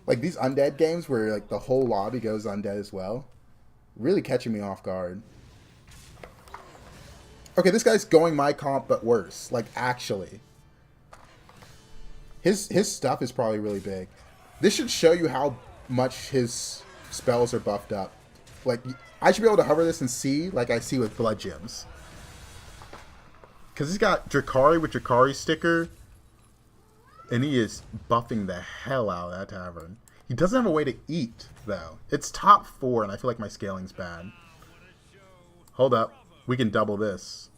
these undead games where like the whole lobby goes undead as well. Really catching me off guard. Okay, this guy's going my comp, but worse. Like, actually. His stuff is probably really big. This should show you how much his spells are buffed up. Like, I should be able to hover this and see, like I see with Blood Gems. Because he's got Drakari with Drakari sticker. And he is buffing the hell out of that tavern. He doesn't have a way to eat, though. It's top 4, and I feel like my scaling's bad. Hold up. We can double this.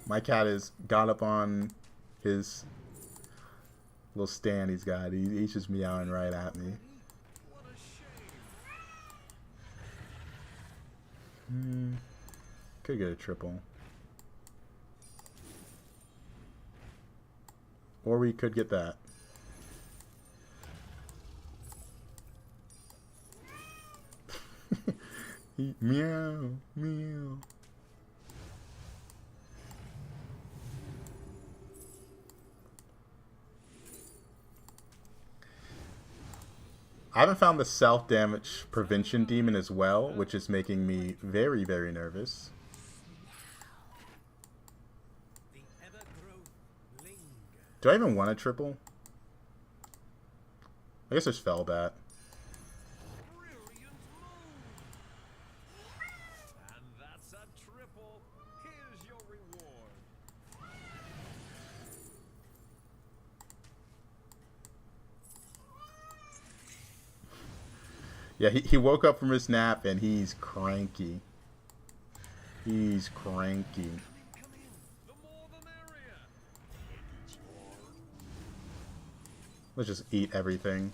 My cat has got up on his little stand he's got. He's just meowing right at me. Could get a triple. Or we could get that. Meow, meow. I haven't found the self-damage prevention demon as well, which is making me very, very nervous. Do I even want a triple? I guess there's Firebat. And that's a triple. Here's your reward. Yeah, he woke up from his nap and he's cranky. He's cranky. Let's just eat everything.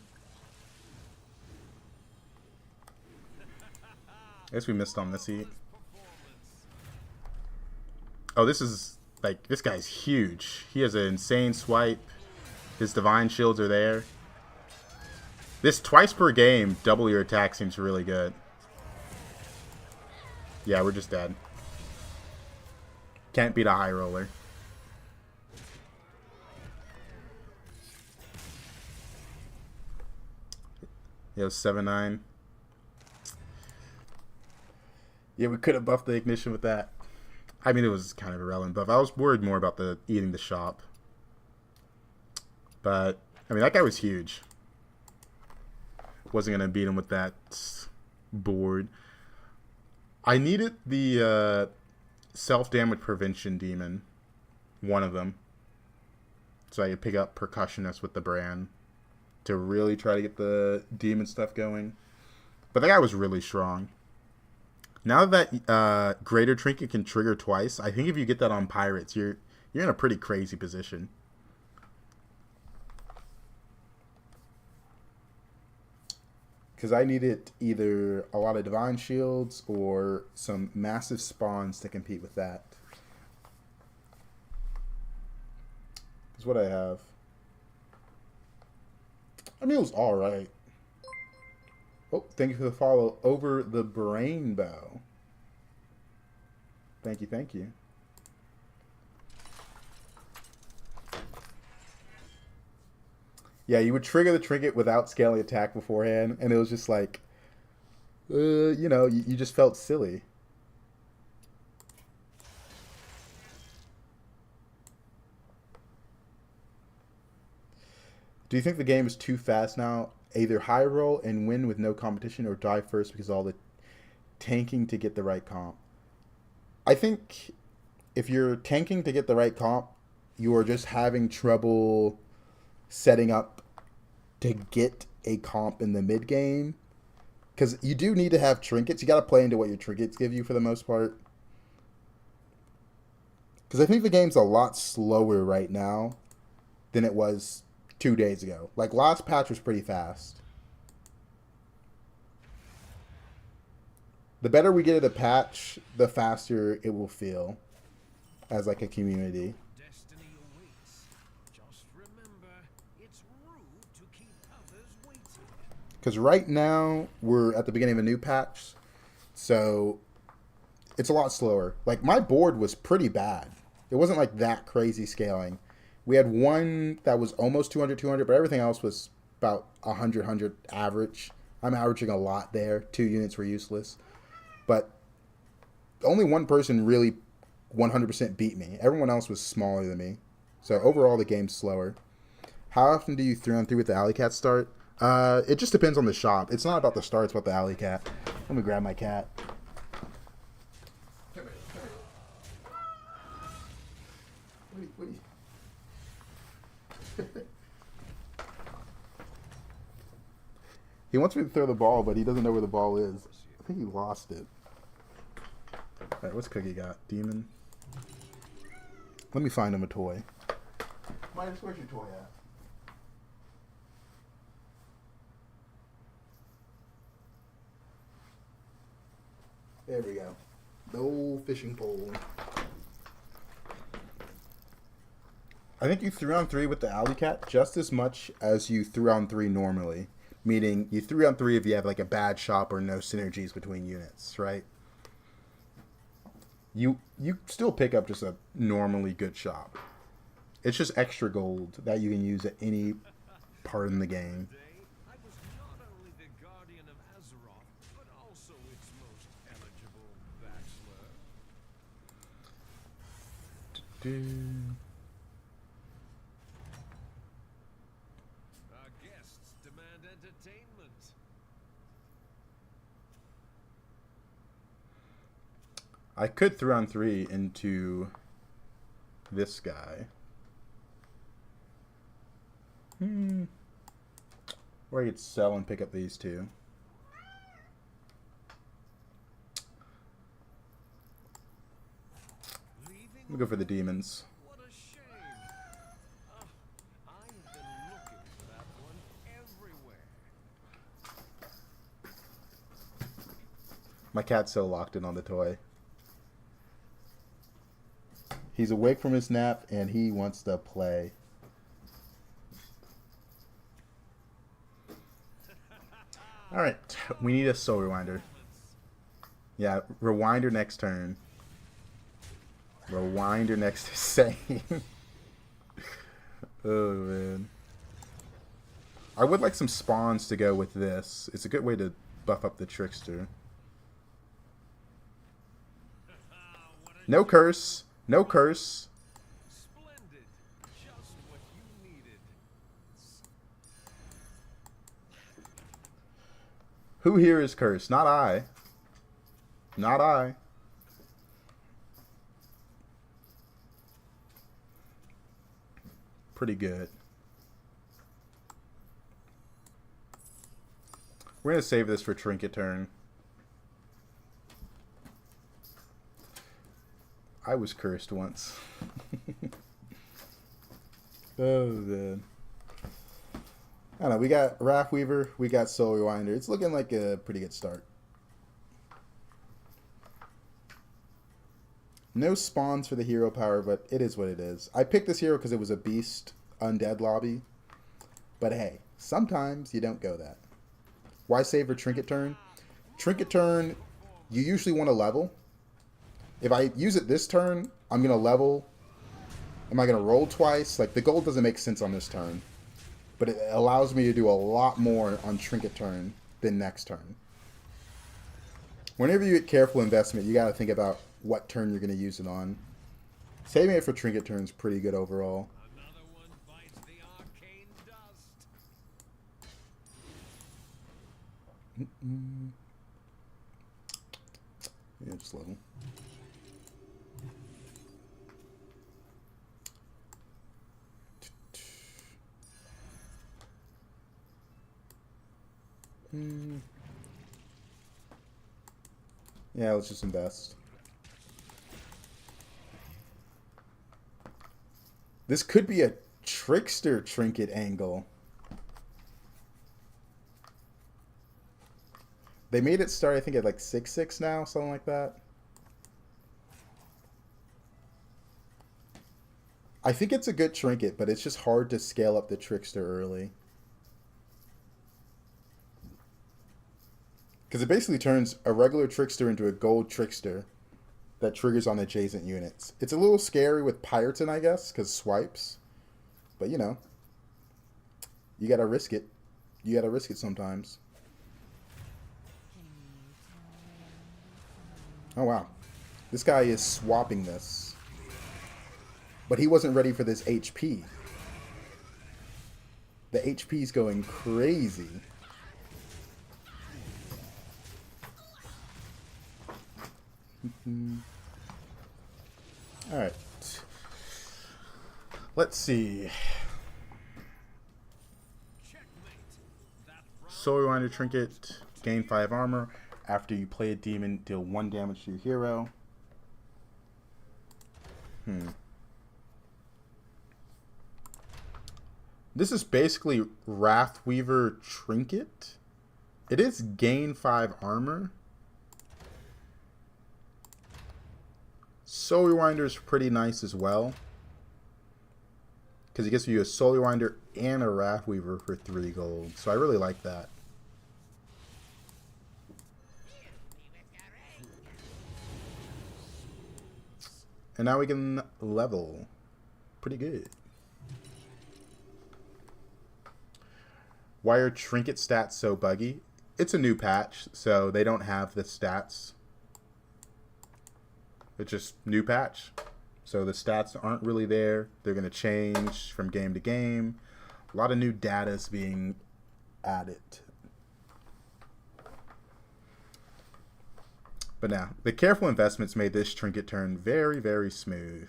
I guess we missed on this eat. Oh, this is, like, this guy's huge. He has an insane swipe. His divine shields are there. This twice per game, double your attack seems really good. Yeah, we're just dead. Can't beat a high roller. Yo, 7-9. Yeah, we could have buffed the ignition with that. I mean, it was kind of irrelevant, but I was worried more about the eating the shop. But, I mean, that guy was huge. Wasn't going to beat him with that board. I needed the self-damage prevention demon. One of them. So I could pick up Percussionist with the brand. To really try to get the demon stuff going. But that guy was really strong. Now that Greater Trinket can trigger twice, I think if you get that on Pirates, you're in a pretty crazy position. Because I needed either a lot of Divine Shields or some massive spawns to compete with that. That's what I have. I mean, it was alright. Oh, thank you for the follow. Over the brain bow. Thank you, thank you. Yeah, you would trigger the trinket without scaling attack beforehand, and it was just like, you know, you just felt silly. Do you think the game is too fast now? Either high roll and win with no competition, or die first because all the tanking to get the right comp. I think if you're tanking to get the right comp, you are just having trouble setting up to get a comp in the mid game. Because you do need to have trinkets. You got to play into what your trinkets give you for the most part. Because I think the game's a lot slower right now than it was 2 days ago. Like, last patch was pretty fast. The better we get at a patch, the faster it will feel as like a community. Destiny awaits. Just remember, it's rude to keep others waiting. Because right now, we're at the beginning of a new patch, so it's a lot slower. Like, my board was pretty bad. It wasn't like that crazy scaling. We had one that was almost 200, but everything else was about 100 average. I'm averaging a lot there. 2 units were useless. But only one person really 100% beat me. Everyone else was smaller than me. So overall, the game's slower. How often do you 3-on-3 with the alley cat start? It just depends on the shop. It's not about the start, it's about the alley cat. Let me grab my cat. What are you... He wants me to throw the ball, but he doesn't know where the ball is. I think he lost it. Alright, what's Cookie got? Demon? Let me find him a toy. Midas, where's your toy at? There we go. The old fishing pole. I think you 3-on-3 with the alley cat just as much as you 3-on-3 normally. Meaning you 3-on-3 if you have like a bad shop or no synergies between units, right? You still pick up just a normally good shop. It's just extra gold that you can use at any part in the game. I was not only the guardian of Azeroth, but also its most eligible bachelor. Our guests demand entertainment. I could 3-on-3 into this guy. Or I could sell and pick up these two. Let me go for the demons. What a shame. I have been looking for that one everywhere. My cat's so locked in on the toy. He's awake from his nap and he wants to play. Alright, we need a soul rewinder. Yeah, rewinder next turn. Rewinder next same. Oh man. I would like some spawns to go with this. It's a good way to buff up the trickster. What a No curse. No curse. Splendid. Just what you needed. Who here is cursed? Not I. Not I. Pretty good. We're going to save this for Trinket turn. I was cursed once. Oh, man. I don't know. We got Wrath Weaver. We got Soul Rewinder. It's looking like a pretty good start. No spawns for the hero power, but it is what it is. I picked this hero because it was a beast undead lobby. But hey, sometimes you don't go that. Why save for Trinket turn? Trinket turn, you usually want to level. If I use it this turn, I'm going to level. Am I going to roll twice? Like, the gold doesn't make sense on this turn. But it allows me to do a lot more on Trinket turn than next turn. Whenever you get careful investment, you got to think about what turn you're going to use it on. Saving it for Trinket turn is pretty good overall. Another one bites the arcane dust. Yeah, just level. Yeah, let's just invest. This could be a Trickster trinket angle. They made it start, I think, at like 6/6 now, something like that. I think it's a good trinket, but it's just hard to scale up the Trickster early. Because it basically turns a regular Trickster into a gold Trickster that triggers on adjacent units. It's a little scary with Piraten, I guess, because swipes. But, you know, you got to risk it. You got to risk it sometimes. Oh, wow. This guy is swapping this. But he wasn't ready for this HP. The HP's going crazy. All right. Let's see. Soul Rewinder trinket. Gain 5 armor. After you play a demon, deal 1 damage to your hero. This is basically Wrath Weaver trinket. It is gain 5 armor. Soul Rewinder is pretty nice as well. Because it gives you a Soul Rewinder and a Wrath Weaver for 3 gold. So I really like that. And now we can level. Pretty good. Why are trinket stats so buggy? It's a new patch, so they don't have the stats. It's just new patch. So the stats aren't really there. They're going to change from game to game. A lot of new data is being added. But now, the careful investments made this trinket turn very, very smooth.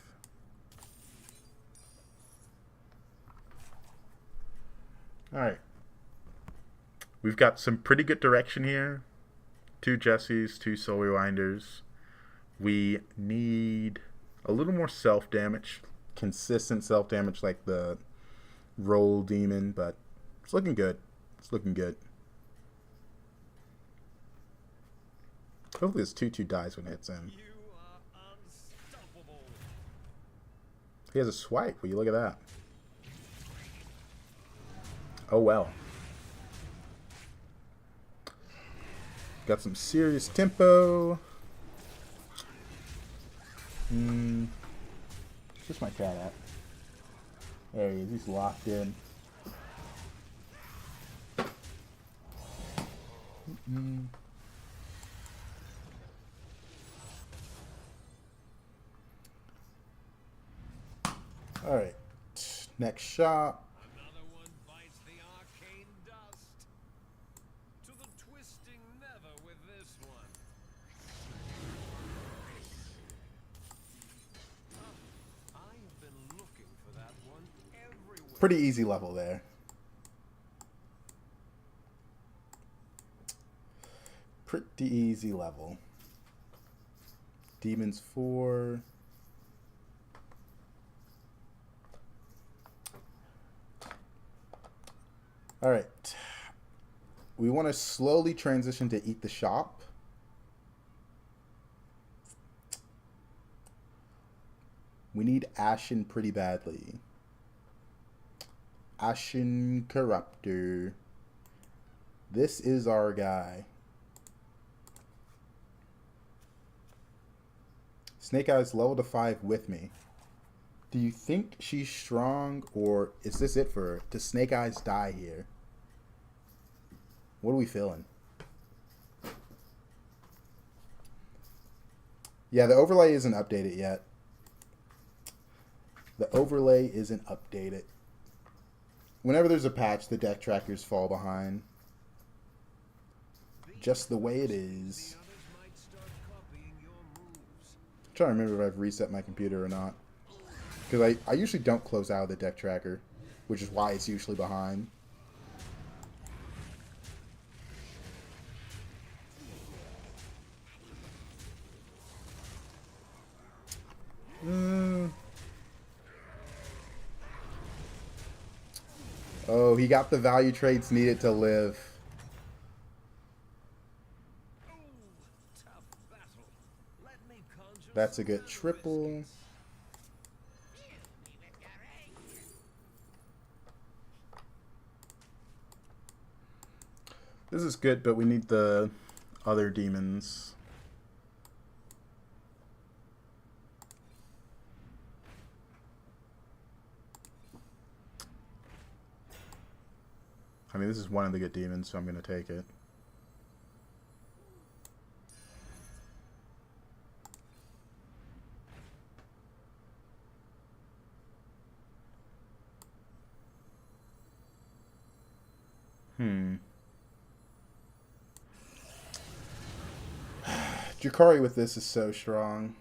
Alright. We've got some pretty good direction here. 2 Jessies, 2 Soul Rewinders. We need a little more self-damage. Consistent self-damage like the Roll Demon, but it's looking good. It's looking good. Hopefully this 2/2 dies when it hits him. You are unstoppable. He has a swipe. Will you look at that? Oh well. Got some serious tempo. Just my cat at. There he is. He's locked in. Alright. Next shop. Another one bites the arcane dust. To the twisting nether with this one. I have been looking for that one everywhere. Pretty easy level there. Pretty easy level. Demons 4. Alright. We want to slowly transition to Eat the Shop. We need Ashen pretty badly. Ashen Corruptor. This is our guy. Snake Eyes level to 5 with me. Do you think she's strong, or is this it for her? Does Snake Eyes die here? What are we feeling? Yeah, the overlay isn't updated yet. The overlay isn't updated. Whenever there's a patch, the deck trackers fall behind. Just the way it is. I'm trying to remember if I've reset my computer or not. Because I usually don't close out of the deck tracker, which is why it's usually behind. Oh, he got the value trades needed to live. That's a good triple. This is good, but we need the other demons. I mean, this is one of the good demons, so I'm going to take it. Jakari with this is so strong.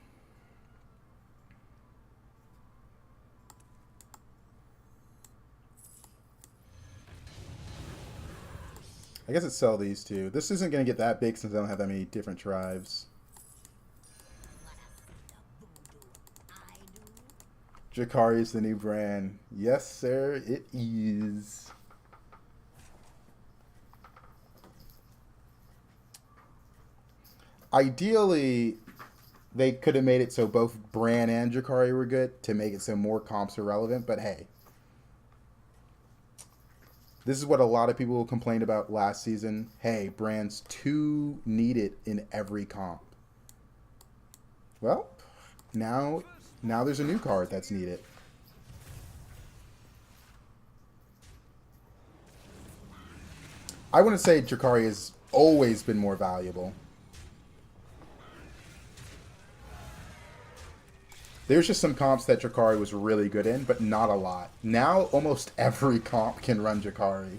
I guess it's sell these two. This isn't going to get that big since I don't have that many different tribes. Jakari is the new brand. Yes, sir, it is. Ideally, they could have made it so both Bran and Jakari were good to make it so more comps are relevant, but hey. This is what a lot of people complained about last season. Hey, Bran's too needed in every comp. Well, now there's a new card that's needed. I wouldn't say Jakari has always been more valuable. There's just some comps that Jakari was really good in, but not a lot. Now, almost every comp can run Jakari.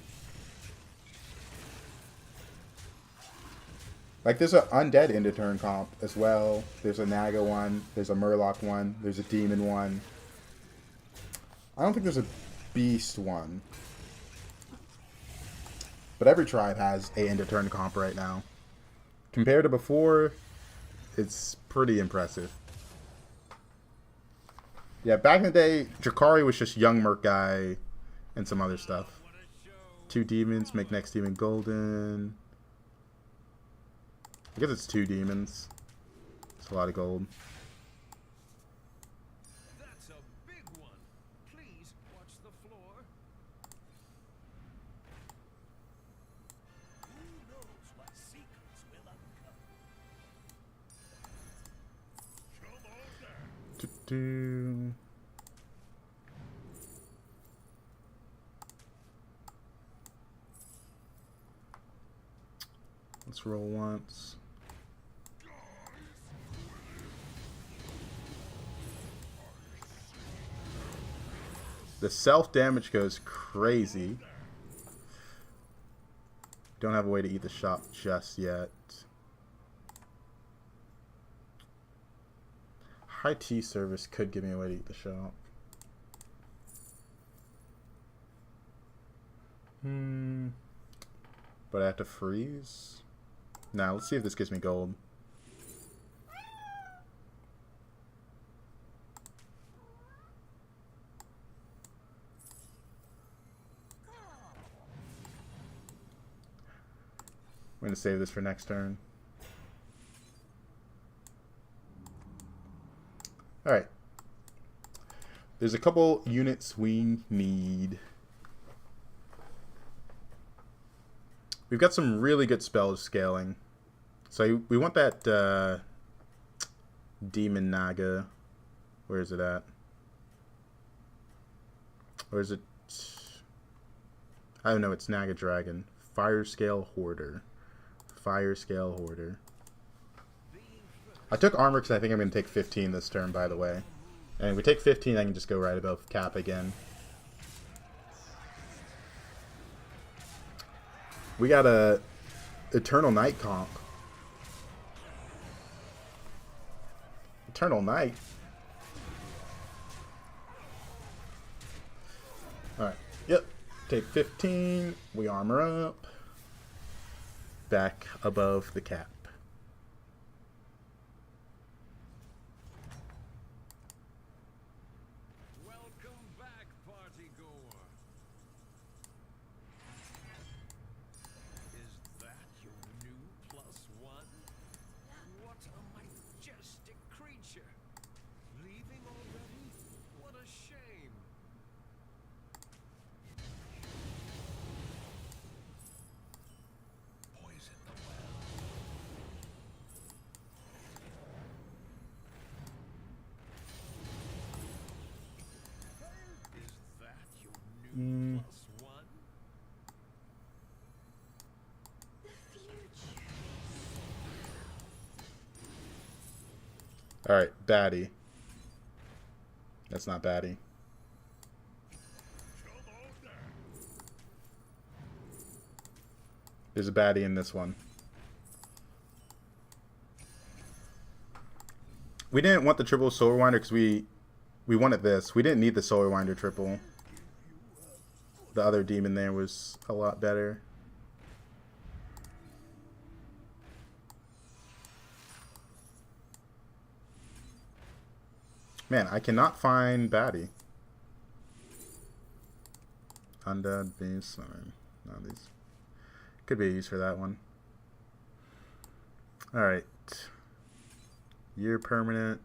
Like, there's an Undead end of turn comp as well. There's a Naga one. There's a Murloc one. There's a Demon one. I don't think there's a Beast one. But every tribe has a end of turn comp right now. Compared to before, it's pretty impressive. Yeah, back in the day, Jakari was just young Merc guy and some other stuff. 2 demons, make next demon golden. I guess it's 2 demons. It's a lot of gold. That's a big one. Please watch the floor. Who knows what secrets will uncover? Let's roll once. The self damage goes crazy. Don't have a way to eat the shop just yet. High tea service could give me a way to eat the shop. But I have to freeze. Now let's see if this gives me gold. I'm going to save this for next turn. Alright. There's a couple units we need. We've got some really good spells scaling. So we want that Demon Naga. Where is it at? Or is it... I don't know, it's Naga Dragon. Fire Scale Hoarder. Fire Scale Hoarder. I took armor because I think I'm going to take 15 this turn, by the way. And if we take 15, I can just go right above cap again. We got a Eternal Night comp. Eternal Night? Alright, yep. Take 15, we armor up. Back above the cap. Welcome back, party goer. Is that your new +1? What a majestic creature. Leaving already? What a shame. Poison the well. Is that your new +1? Alright, baddie. That's not baddie. There's a baddie in this one. We didn't want the triple Solar Winder because we wanted this. We didn't need the Solar Winder triple. The other demon there was a lot better. Man, I cannot find baddie. Undead beast. No, these could be a use for that one. Alright. Year permanent.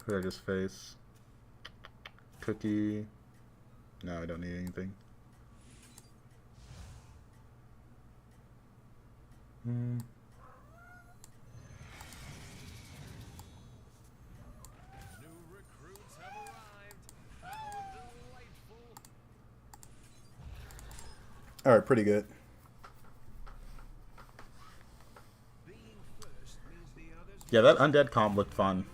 Who did I just face? Cookie. No, I don't need anything. New recruits have arrived. How delightful. Alright, pretty good. Being first means the others. Yeah, that undead comp looked fun.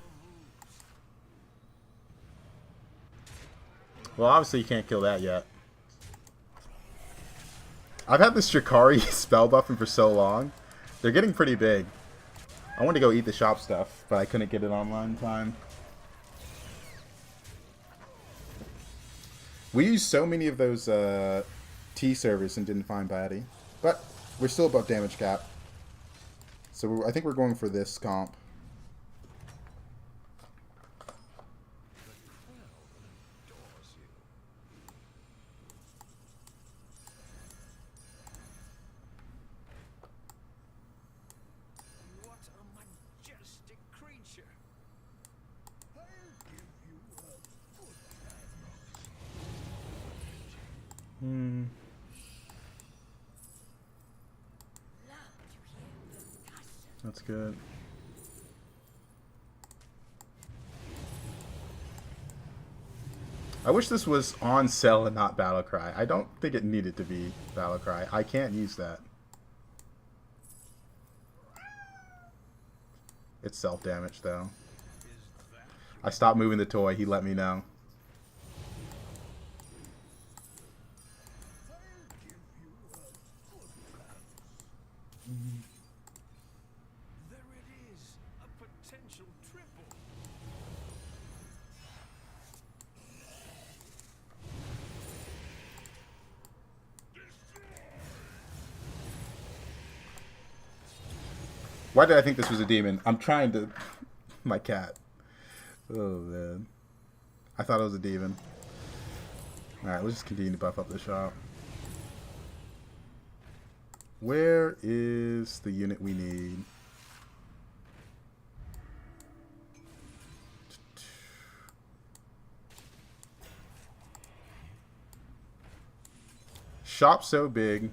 Well, obviously you can't kill that yet. I've had this Shikari spell buffing for so long. They're getting pretty big. I wanted to go eat the shop stuff, but I couldn't get it online in time. We used so many of those T servers and didn't find baddie. But we're still above damage cap. So I think we're going for this comp. What a majestic creature. I'll give you a good time. That's good. I wish this was on sale and not Battlecry. I don't think it needed to be Battlecry. I can't use that. It's self-damage, though. I stopped moving the toy. He let me know. There it is, a potential triple. Why did I think this was a demon? I'm trying to... My cat. Oh, man. I thought it was a demon. Alright, let's just continue to buff up the shop. Where is the unit we need? Shop so big.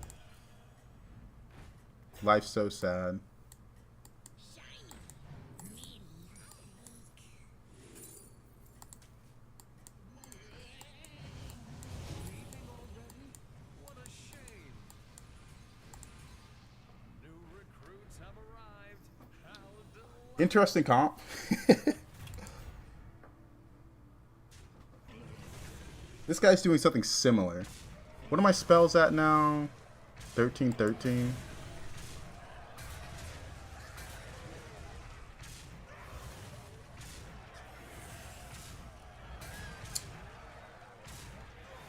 Life so sad. Interesting comp. This guy's doing something similar. What are my spells at now? 13, 13.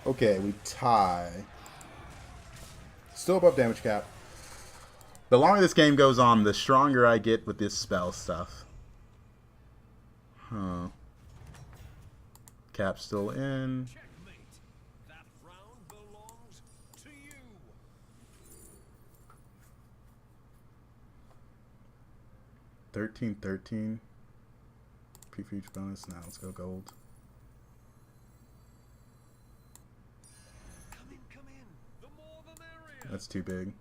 Okay, we tie. Still above damage cap. The longer this game goes on, the stronger I get with this spell stuff. Huh. Cap still in. Checkmate. That round belongs to you. 13, 13. Pre-feature bonus. Now let's go gold. Come in, come in. The more the merrier. That's too big.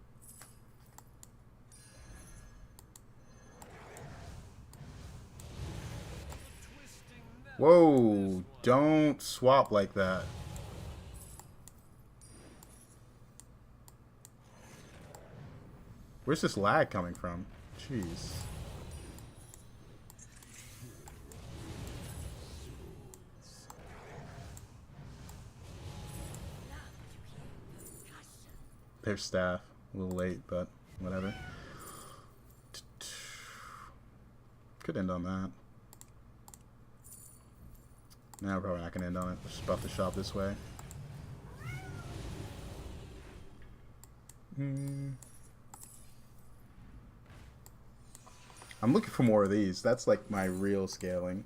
Whoa, don't swap like that. Where's this lag coming from? Jeez. There's staff. A little late, but whatever. Could end on that. Now we're probably not going to end on it. Let's just buff the shop this way. I'm looking for more of these. That's like my real scaling.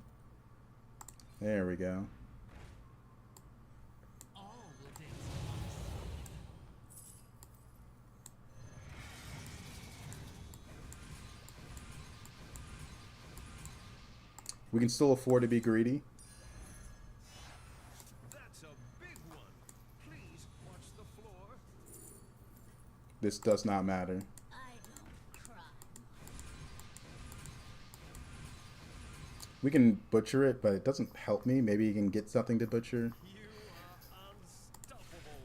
There we go. All will dance to my song. We can still afford to be greedy. That's a big one. Please watch the floor. This does not matter. I don't cry. We can butcher it, but it doesn't help me. Maybe you can get something to butcher. You are unstoppable.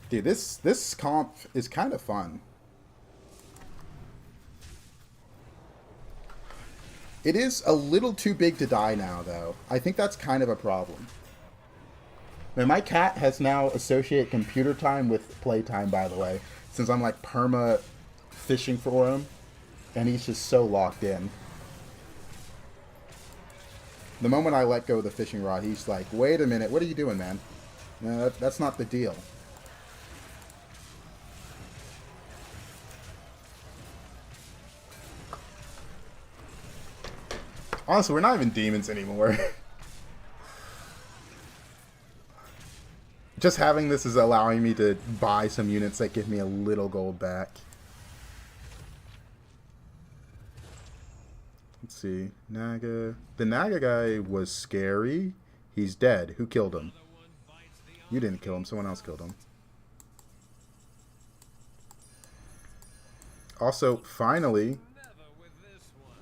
Dude, this comp is kind of fun. It is a little too big to die now, though. I think that's kind of a problem. And my cat has now associated computer time with playtime, by the way, since I'm like perma fishing for him, and he's just so locked in. The moment I let go of the fishing rod, he's like, wait a minute, what are you doing, man? No, that's not the deal. Honestly, we're not even demons anymore. Just having this is allowing me to buy some units that give me a little gold back. Let's see. Naga. The Naga guy was scary. He's dead. Who killed him? You didn't kill him. Someone else killed him. Also, finally... Never with this one.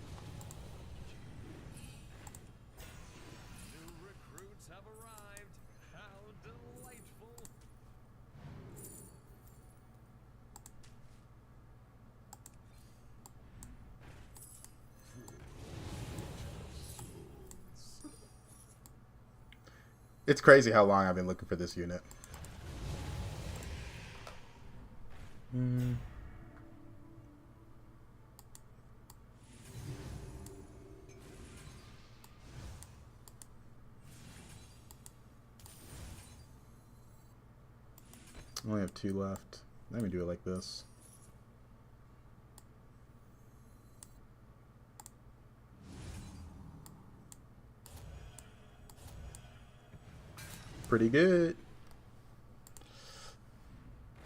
New recruits have arrived. How delightful. It's crazy how long I've been looking for this unit. I only have 2 left. Let me do it like this. Pretty good.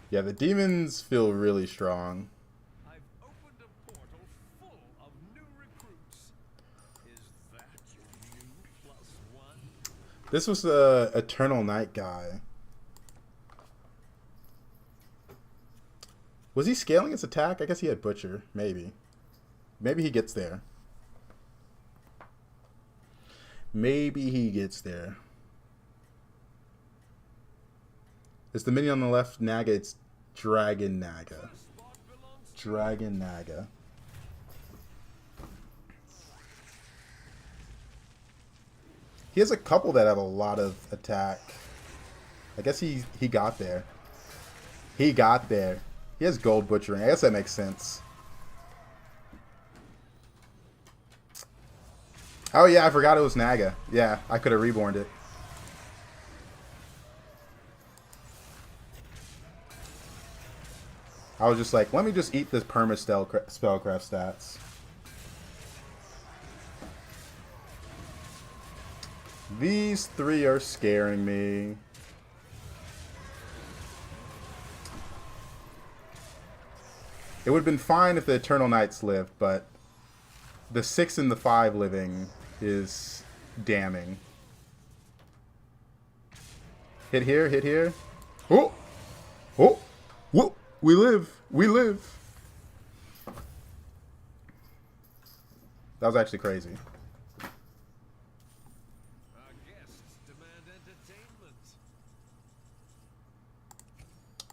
Yeah, the demons feel really strong. I've opened a portal full of new recruits. Is that your new +1? This was the Eternal Night guy. Was he scaling his attack? I guess he had Butcher. Maybe. Maybe he gets there. Maybe he gets there. Is the minion on the left Naga? It's Dragon Naga. Spot belongs to Dragon Naga. He has a couple that have a lot of attack. I guess he got there. He got there. He has gold butchering. I guess that makes sense. Oh yeah, I forgot it was Naga. Yeah, I could have reborned it. I was just like, let me just eat this perma spellcraft stats. These 3 are scaring me. It would have been fine if the Eternal Knights lived, but the 6 and the 5 living is damning. Hit here, hit here. Oh! Oh! Whoa! We live! We live! That was actually crazy. our guests demand entertainment.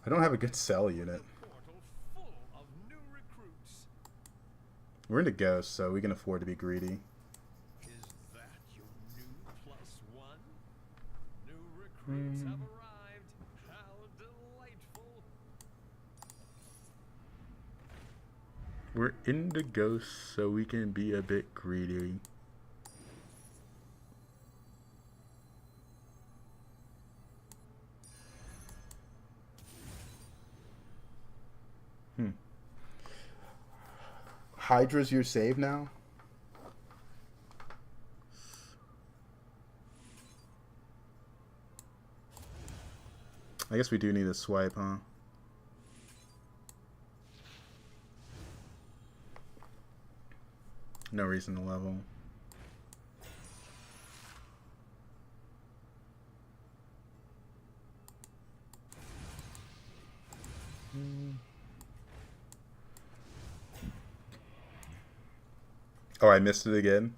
I don't have a good sell unit. Portal full of new recruits. We're into Ghost, so we can afford to be greedy. Is that your new +1? New recruits have arrived. How delightful. We're into Ghost, so we can be a bit greedy. Hydra's your save now? I guess we do need a swipe, huh? No reason to level. Oh, I missed it again.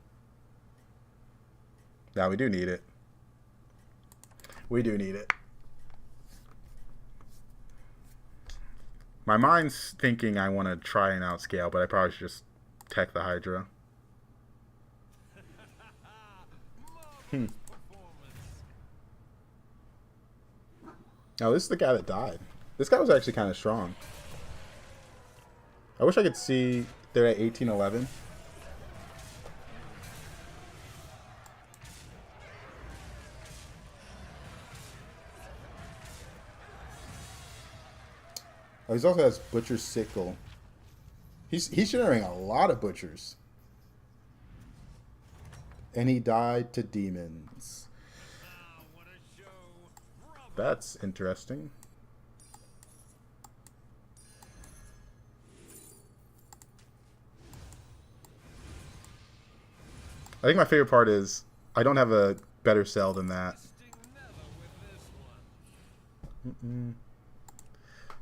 Now we do need it. We do need it. My mind's thinking I want to try and outscale, but I probably should just tech the Hydra. Performance. Now this is the guy that died. This guy was actually kind of strong. I wish I could see they're at 1811. Oh, he also has Butcher's Sickle. He's generating a lot of Butchers. And he died to demons. Ah, what a show. Bravo. That's interesting. I think my favorite part is I don't have a better sell than that. Sting never with this one.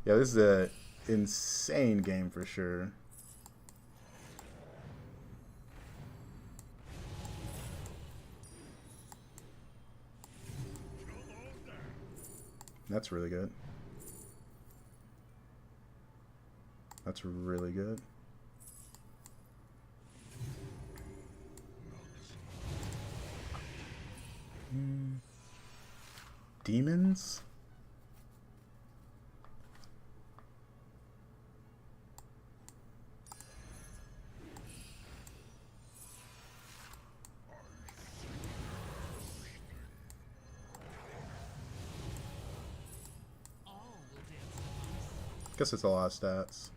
Yeah, this is a insane game for sure. That's really good. That's really good. demons? All will dance to my song. Guess it's a lot of stats.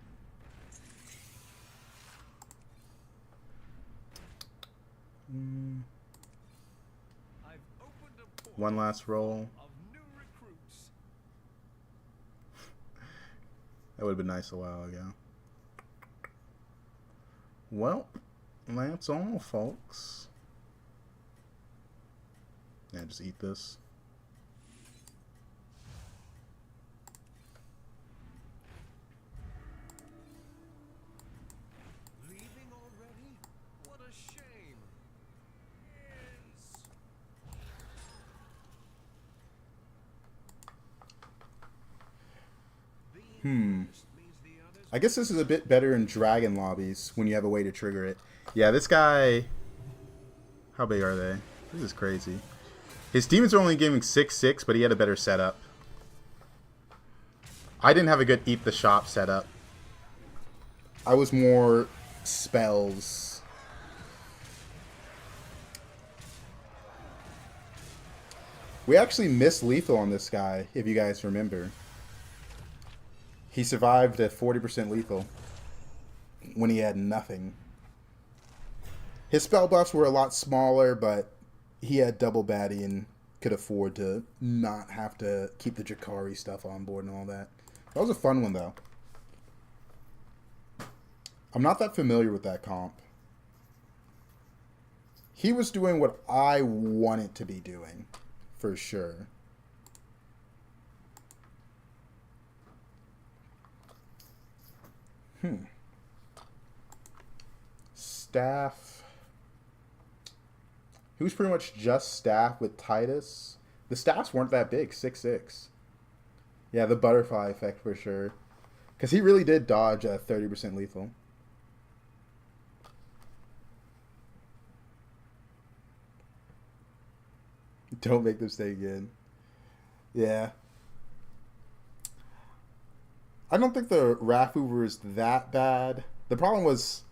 I've opened a portal One last roll. of new recruits. That would have been nice a while ago. Well, that's all, folks. Yeah, just eat this. Leaving already? What a shame. Yes. Being first means the others I guess this is a bit better in dragon lobbies when you have a way to trigger it. Yeah, this guy... How big are they? This is crazy. His demons are only giving 6/6, but he had a better setup. I didn't have a good eat the shop setup. I was more spells. We actually missed lethal on this guy, if you guys remember. He survived at 40% lethal when he had nothing. His spell buffs were a lot smaller, but he had double baddie and could afford to not have to keep the Drakari stuff on board and all that. That was a fun one, though. I'm not that familiar with that comp. He was doing what I wanted to be doing, for sure. Staff. He was pretty much just staff with Titus. The staffs weren't that big, 6/6. Yeah, the butterfly effect for sure. Because he really did dodge at 30% lethal. Don't make them stay again. Yeah. I don't think the Wrath Mover is that bad. The problem was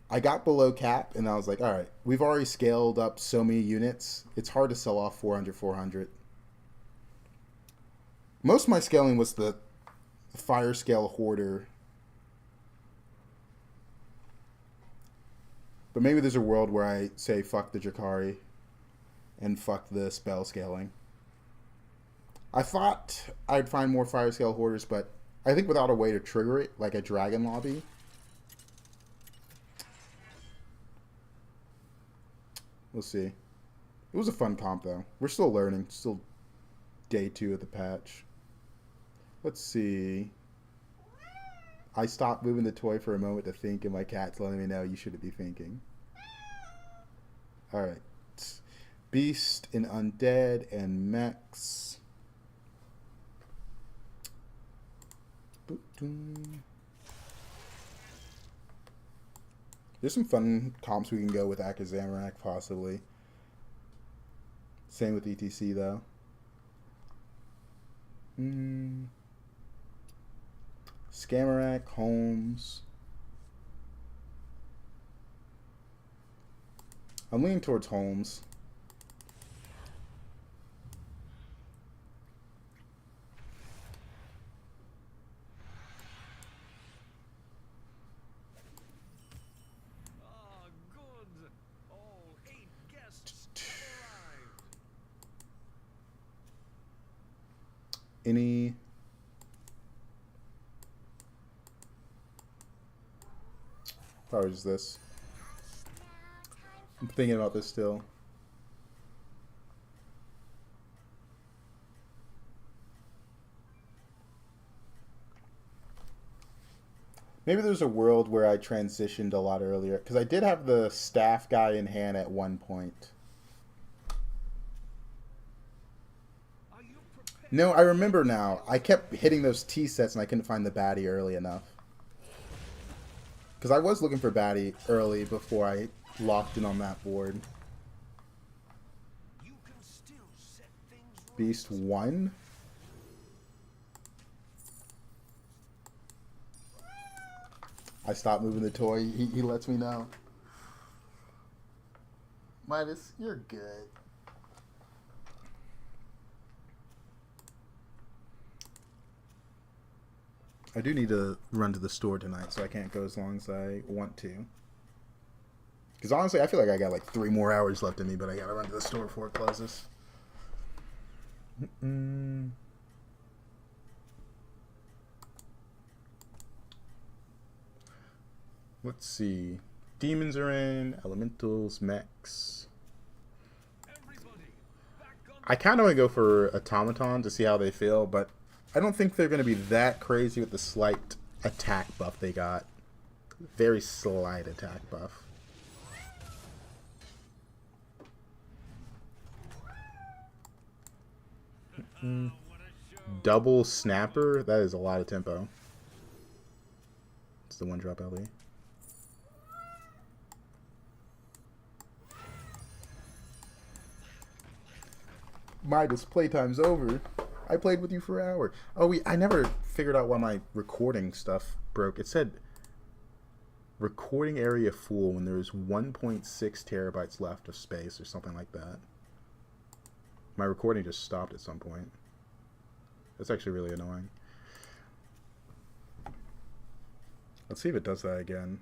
I got below cap and I was like, all right, we've already scaled up so many units. It's hard to sell off 400. Most of my scaling was the fire scale hoarder. But maybe there's a world where I say fuck the Drakari and fuck the spell scaling. I thought I'd find more fire scale hoarders, but I think without a way to trigger it, like a dragon lobby. We'll see. It was a fun comp, though. We're still learning. Still day 2 of the patch. Let's see. I stopped moving the toy for a moment to think, and my cat's letting me know you shouldn't be thinking. Alright. Beast and Undead and Mechs. There's some fun comps we can go with Akazarak, possibly. Same with ETC, though. Scamarak, Holmes. I'm leaning towards Holmes. Ah, good. All 8 guests arrived. Any... Probably just this. I'm thinking about this still. Maybe there's a world where I transitioned a lot earlier. Because I did have the staff guy in hand at one point. Are you prepared? No, I remember now. I kept hitting those T sets and I couldn't find the baddie early enough. Because I was looking for baddie early before I locked in on that board. You can still set things Beast 1. I stopped moving the toy. He lets me know. Midas, you're good. I do need to run to the store tonight, so I can't go as long as I want to. Because honestly, I feel like I got like 3 more hours left in me, but I gotta run to the store before it closes. Let's see. Demons are in, elementals, mechs. I kind of want to go for automaton to see how they feel, but I don't think they're going to be that crazy with the slight attack buff they got. Very slight attack buff. Double snapper? That is a lot of tempo. It's the 1-drop LE. Midas, playtime's over. I played with you for an hour. Oh, I never figured out why my recording stuff broke. It said recording area full when there was 1.6 terabytes left of space or something like that. My recording just stopped at some point. That's actually really annoying. Let's see if it does that again.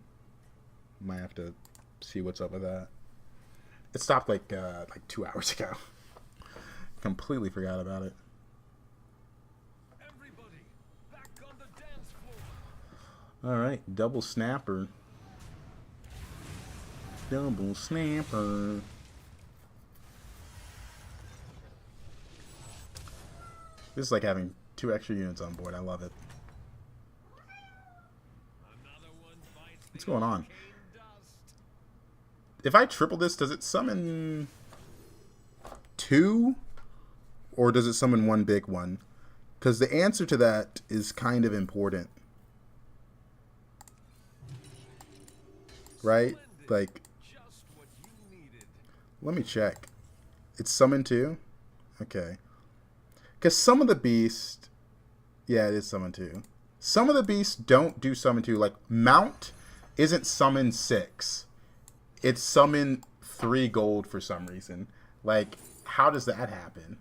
Might have to see what's up with that. It stopped like 2 hours ago. Completely forgot about it. Everybody, back on the dance floor. All right, double snapper. Double snapper. This is like having 2 extra units on board. I love it. What's going on? If I triple this, does it summon 2? Or does it summon 1 big one? Because the answer to that is kind of important. Right? Like, let me check. It's summoned 2? Okay. Because some of the beasts... Yeah, it is summoned 2. Some of the beasts don't do summon 2. Like, Mount isn't summon 6. It's summon 3 gold for some reason. Like, how does that happen?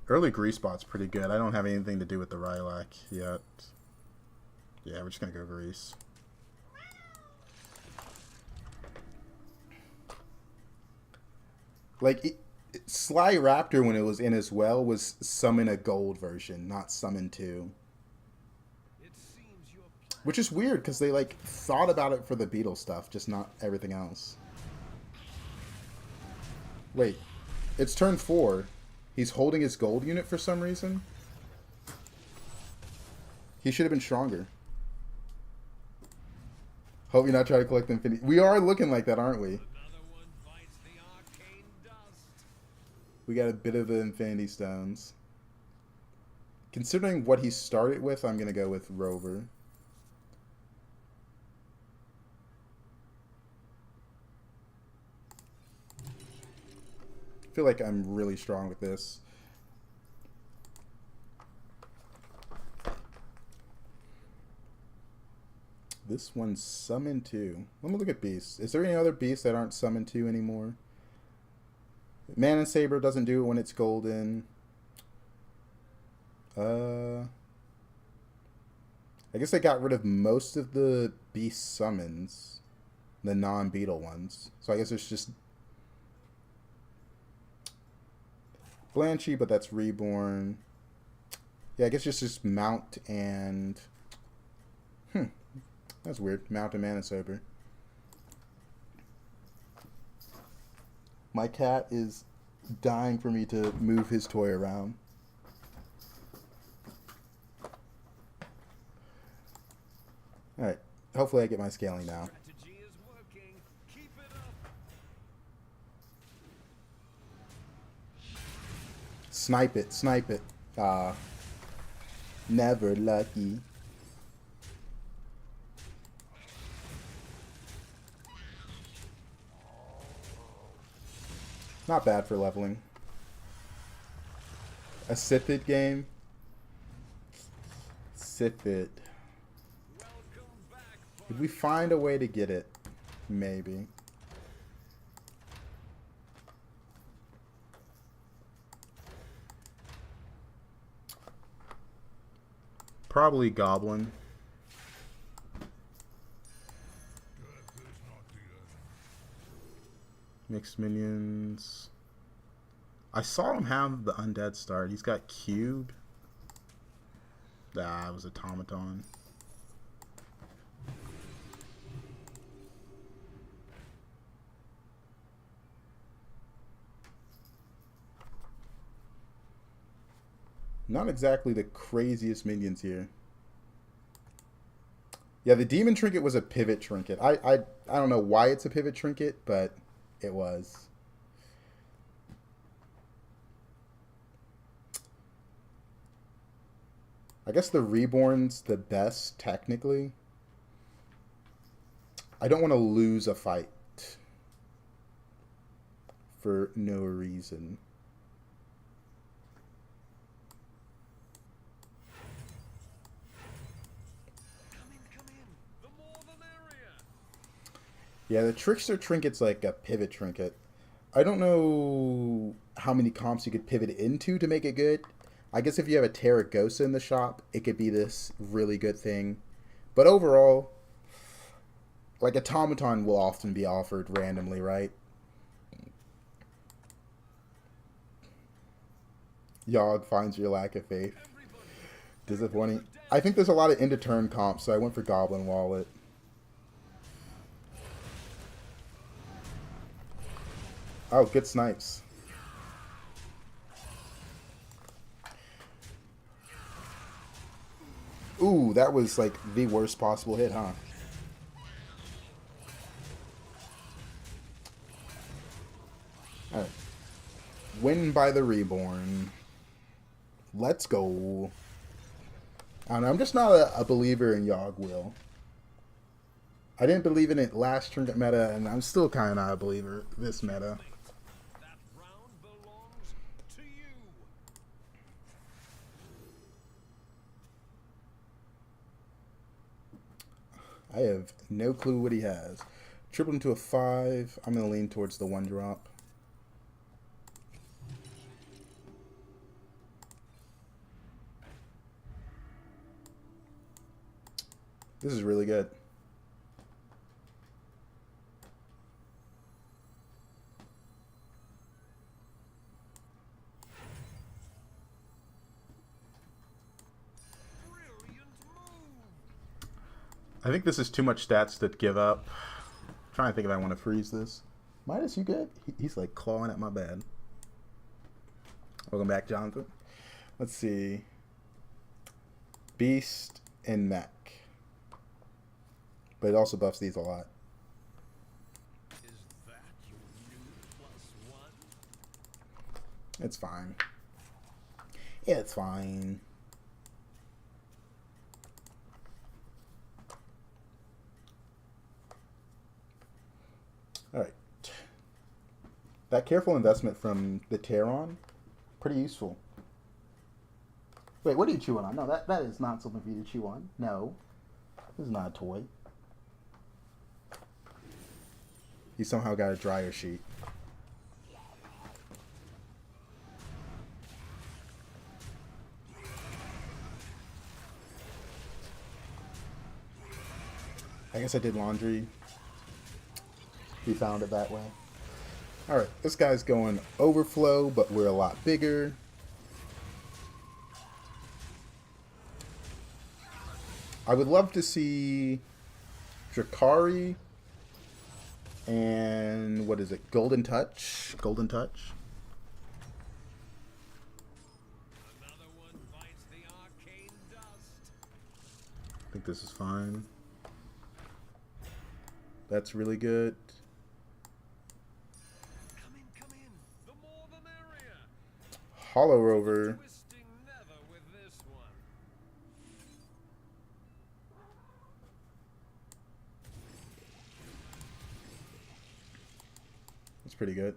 Early grease spot's pretty good. I don't have anything to do with the Rylak yet. Yeah, we're just going to go grease. Like, Sly Raptor, when it was in as well, was summon a gold version, not summon 2. Which is weird, because they, like, thought about it for the beetle stuff, just not everything else. Wait, it's turn 4. He's holding his gold unit for some reason. He should have been stronger. Hope you're not trying to collect infinity. We are looking like that, aren't we? We got a bit of the infinity stones. Considering what he started with, I'm going to go with Rover. I feel like I'm really strong with this. This one's summoned 2. Let me look at beasts. Is there any other beasts that aren't summoned 2 anymore? Man and Saber doesn't do it when it's golden. I guess they got rid of most of the beast summons. The non-beetle ones. So I guess it's just Blanchy, but that's Reborn. Yeah, I guess it's just Mount and... That's weird. Mount and Man and Sober. My cat is dying for me to move his toy around. Alright. Hopefully I get my scaling now. Snipe it, snipe it. Never lucky. Not bad for leveling. A Sithid game. Sithid. Could we find a way to get it? Maybe. Probably Goblin. Mixed minions. I saw him have the undead start. He's got cube. Ah, it was automaton. Not exactly the craziest minions here. Yeah, the demon trinket was a pivot trinket. I don't know why it's a pivot trinket, but it was. I guess the Reborn's the best, technically. I don't want to lose a fight for no reason. Yeah, the Trickster Trinket's like a pivot trinket. I don't know how many comps you could pivot into to make it good. I guess if you have a Terragosa in the shop, it could be this really good thing. But overall, like Automaton will often be offered randomly, right? Yogg finds your lack of faith. Disappointing. I think there's a lot of end-of-turn comps, so I went for Goblin Wallet. Oh, good snipes. Ooh, that was like the worst possible hit, huh? Alright. Win by the Reborn. Let's go. I don't know, I'm just not a believer in Yogg Will. I didn't believe in it last trinket meta, and I'm still kind of not a believer this meta. I have no clue what he has. Triple into a 5. I'm going to lean towards the 1-drop. This is really good. I think this is too much stats to give up. I'm trying to think if I want to freeze this. Midas, you good? He's like clawing at my bed. Welcome back, Jonathan. Let's see. Beast and Mech. But it also buffs these a lot. Is that your new +1? It's fine. Yeah, it's fine. Alright. That careful investment from the Terron, pretty useful. Wait, what are you chewing on? No, that is not something for you to chew on. No. This is not a toy. He somehow got a dryer sheet. I guess I did laundry. He found it that way. Alright, this guy's going overflow, but we're a lot bigger. I would love to see Drakari and what is it? Golden Touch? Golden Touch? Another one bites the arcane dust. I think this is fine. That's really good. Come in. The more the merrier. Hollow Rover. Twisting never with this one. That's pretty good.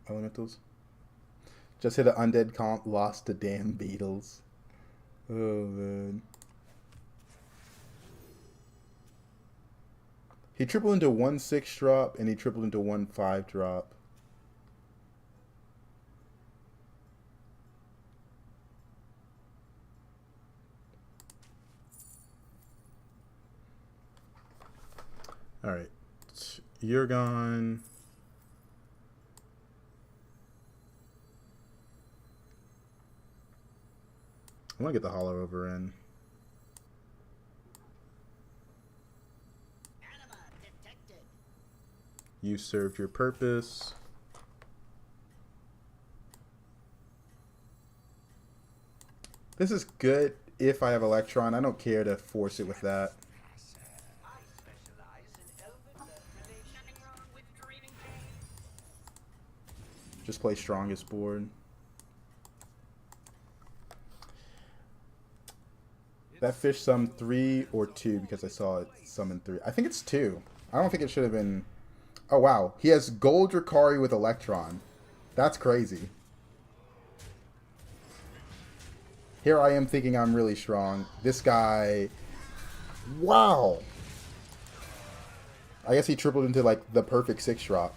Elementals. Just hit an undead comp, lost to damn beetles. Oh, man. He tripled into 1/6 drop, and he tripled into 1/5 drop. Alright. You're gone. I want to get the hollow over in. You served your purpose. This is good if I have Electron. I don't care to force it with that. Just play strongest board. That fish summoned 3 or 2 because I saw it summon 3. I think it's 2. I don't think it should have been... Oh, wow. He has Gold Drakari with Electron. That's crazy. Here I am thinking I'm really strong. This guy... Wow. I guess he tripled into, like, the perfect 6-drop.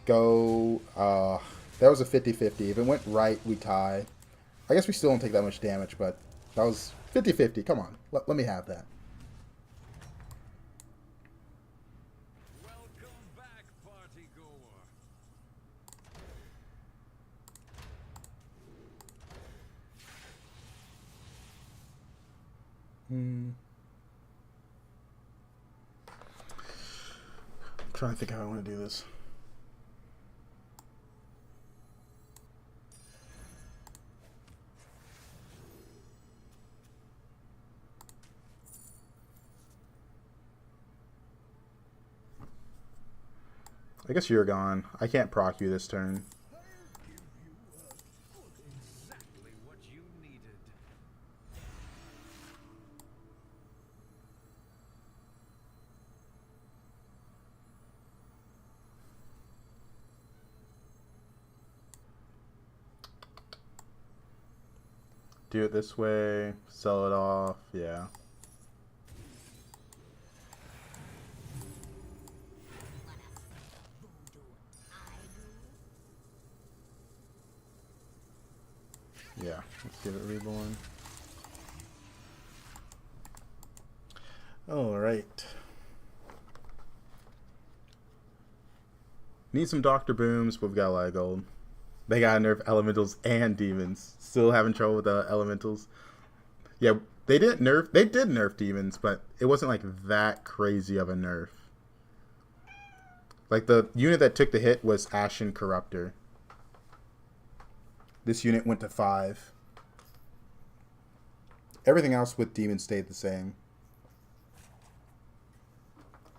Go... that was a 50-50. If it went right, we tie. I guess we still don't take that much damage, but... That was 50-50. Come on. Let me have that. Welcome back, party goer. I'm trying to think how I want to do this. I guess you're gone. I can't proc you this turn. Exactly what you needed. Do it this way. Sell it off. Yeah. Yeah, let's give it reborn. Alright. Need some Dr. Booms, but we've got a lot of gold. They gotta nerf elementals and demons. Still having trouble with the elementals. Yeah, they did nerf demons, but it wasn't like that crazy of a nerf. Like the unit that took the hit was Ashen Corruptor. This unit went to 5. Everything else with demons stayed the same.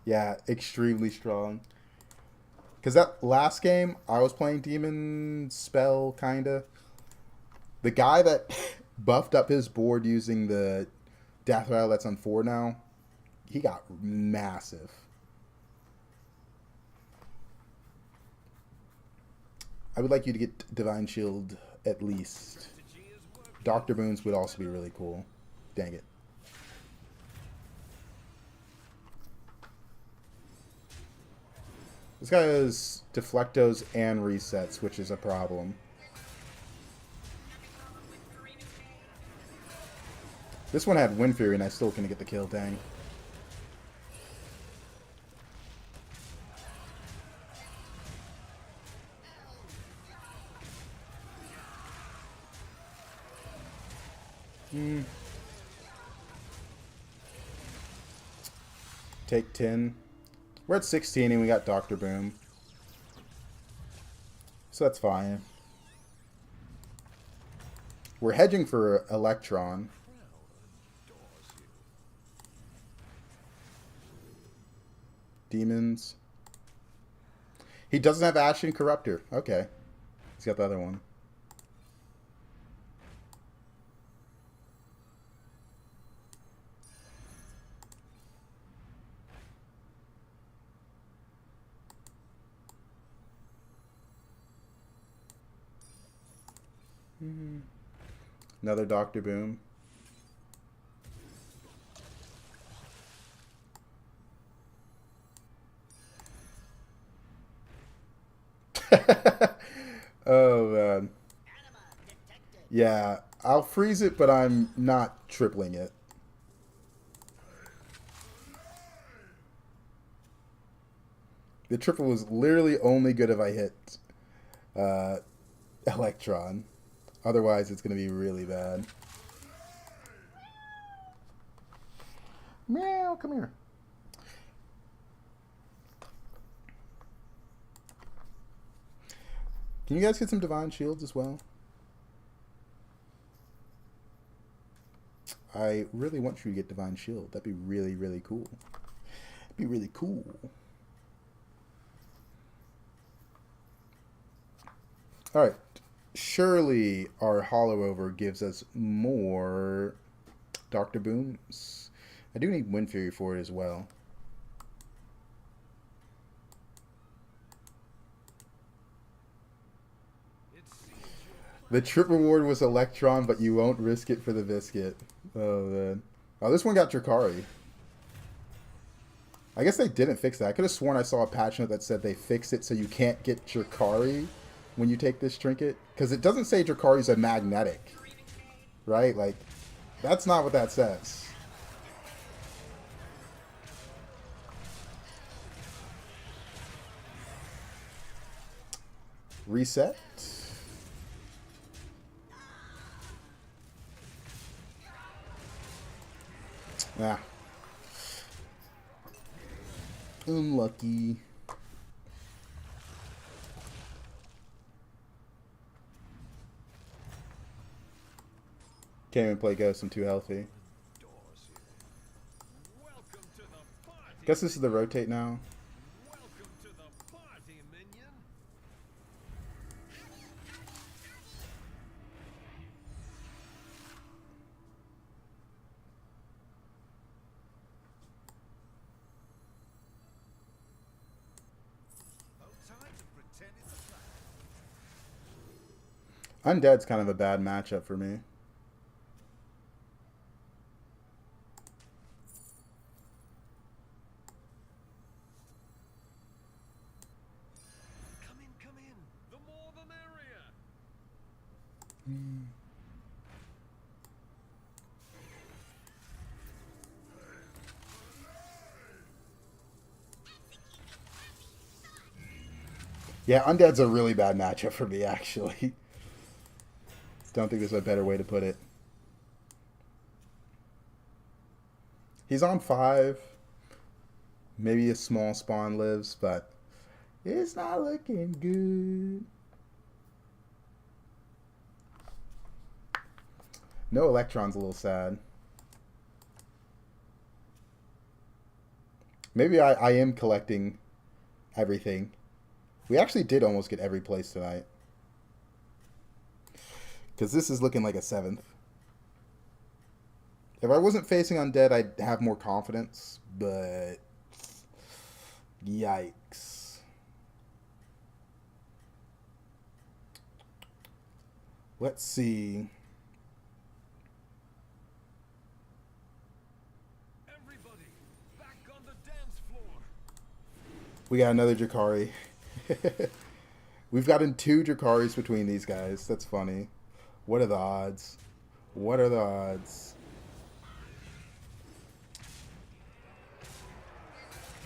Yeah, extremely strong. Because that last game, I was playing demon spell, kinda. The guy that buffed up his board using the Death Rattle that's on 4 now, he got massive. I would like you to get Divine Shield at least. Dr. Boons would also be really cool. Dang it. This guy has Deflectos and resets, which is a problem. This one had Wind Fury and I still couldn't get the kill, dang. Take 10. We're at 16 and we got Dr. Boom. So that's fine. We're hedging for Electron. Demons. He doesn't have Ashen Corruptor. Okay. He's got the other one. Another Dr. Boom. Oh, man. Yeah, I'll freeze it, but I'm not tripling it. The triple was literally only good if I hit Electron. Otherwise, it's going to be really bad. Meow, come here. Can you guys get some Divine Shields as well? I really want you to get Divine Shield. That'd be really, really cool. It'd be really cool. Alright. Surely our Hollow Over gives us more Dr. Booms. I do need Wind Fury for it as well. The trip reward was Electron, but you won't risk it for the biscuit. Oh, man. Oh, this one got Drakari. I guess they didn't fix that. I could have sworn I saw a patch note that said they fixed it so you can't get Drakari when you take this trinket. Because it doesn't say Drakari's a magnetic. Right? Like, that's not what that says. Reset. Ah. Unlucky. Can't even play Ghost, I'm too healthy. Guess this is the rotate now. Welcome to the party, minion. No time to pretend it's a plan. Undead's kind of a bad matchup for me. Come in. The more the merrier. Yeah, Undead's a really bad matchup for me, actually. Don't think there's a better way to put it. He's on 5. Maybe a small spawn lives, but it's not looking good. No Electron's a little sad. Maybe I am collecting everything. We actually did almost get every place tonight. Because this is looking like a 7th. If I wasn't facing Undead, I'd have more confidence. But yikes. Let's see. Everybody, back on the dance floor. We got another Drakari. We've gotten 2 Drakaris between these guys. That's funny. What are the odds? What are the odds?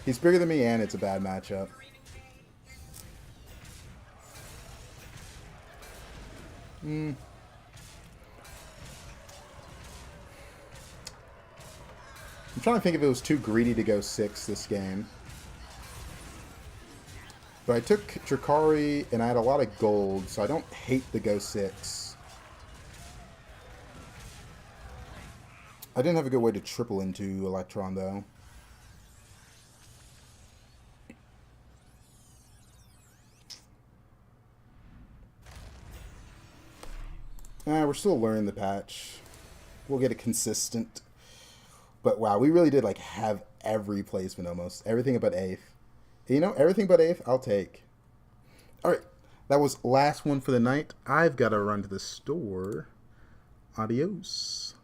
He's bigger than me, and it's a bad matchup. I'm trying to think if it was too greedy to go 6 this game. But I took Drakari, and I had a lot of gold, so I don't hate the go 6. I didn't have a good way to triple into Electron, though. We're still learning the patch. We'll get it consistent. But wow, we really did like have every placement almost. Everything but 8th. You know, everything but 8th, I'll take. Alright, That was last one for the night. I've got to run to the store. Adios.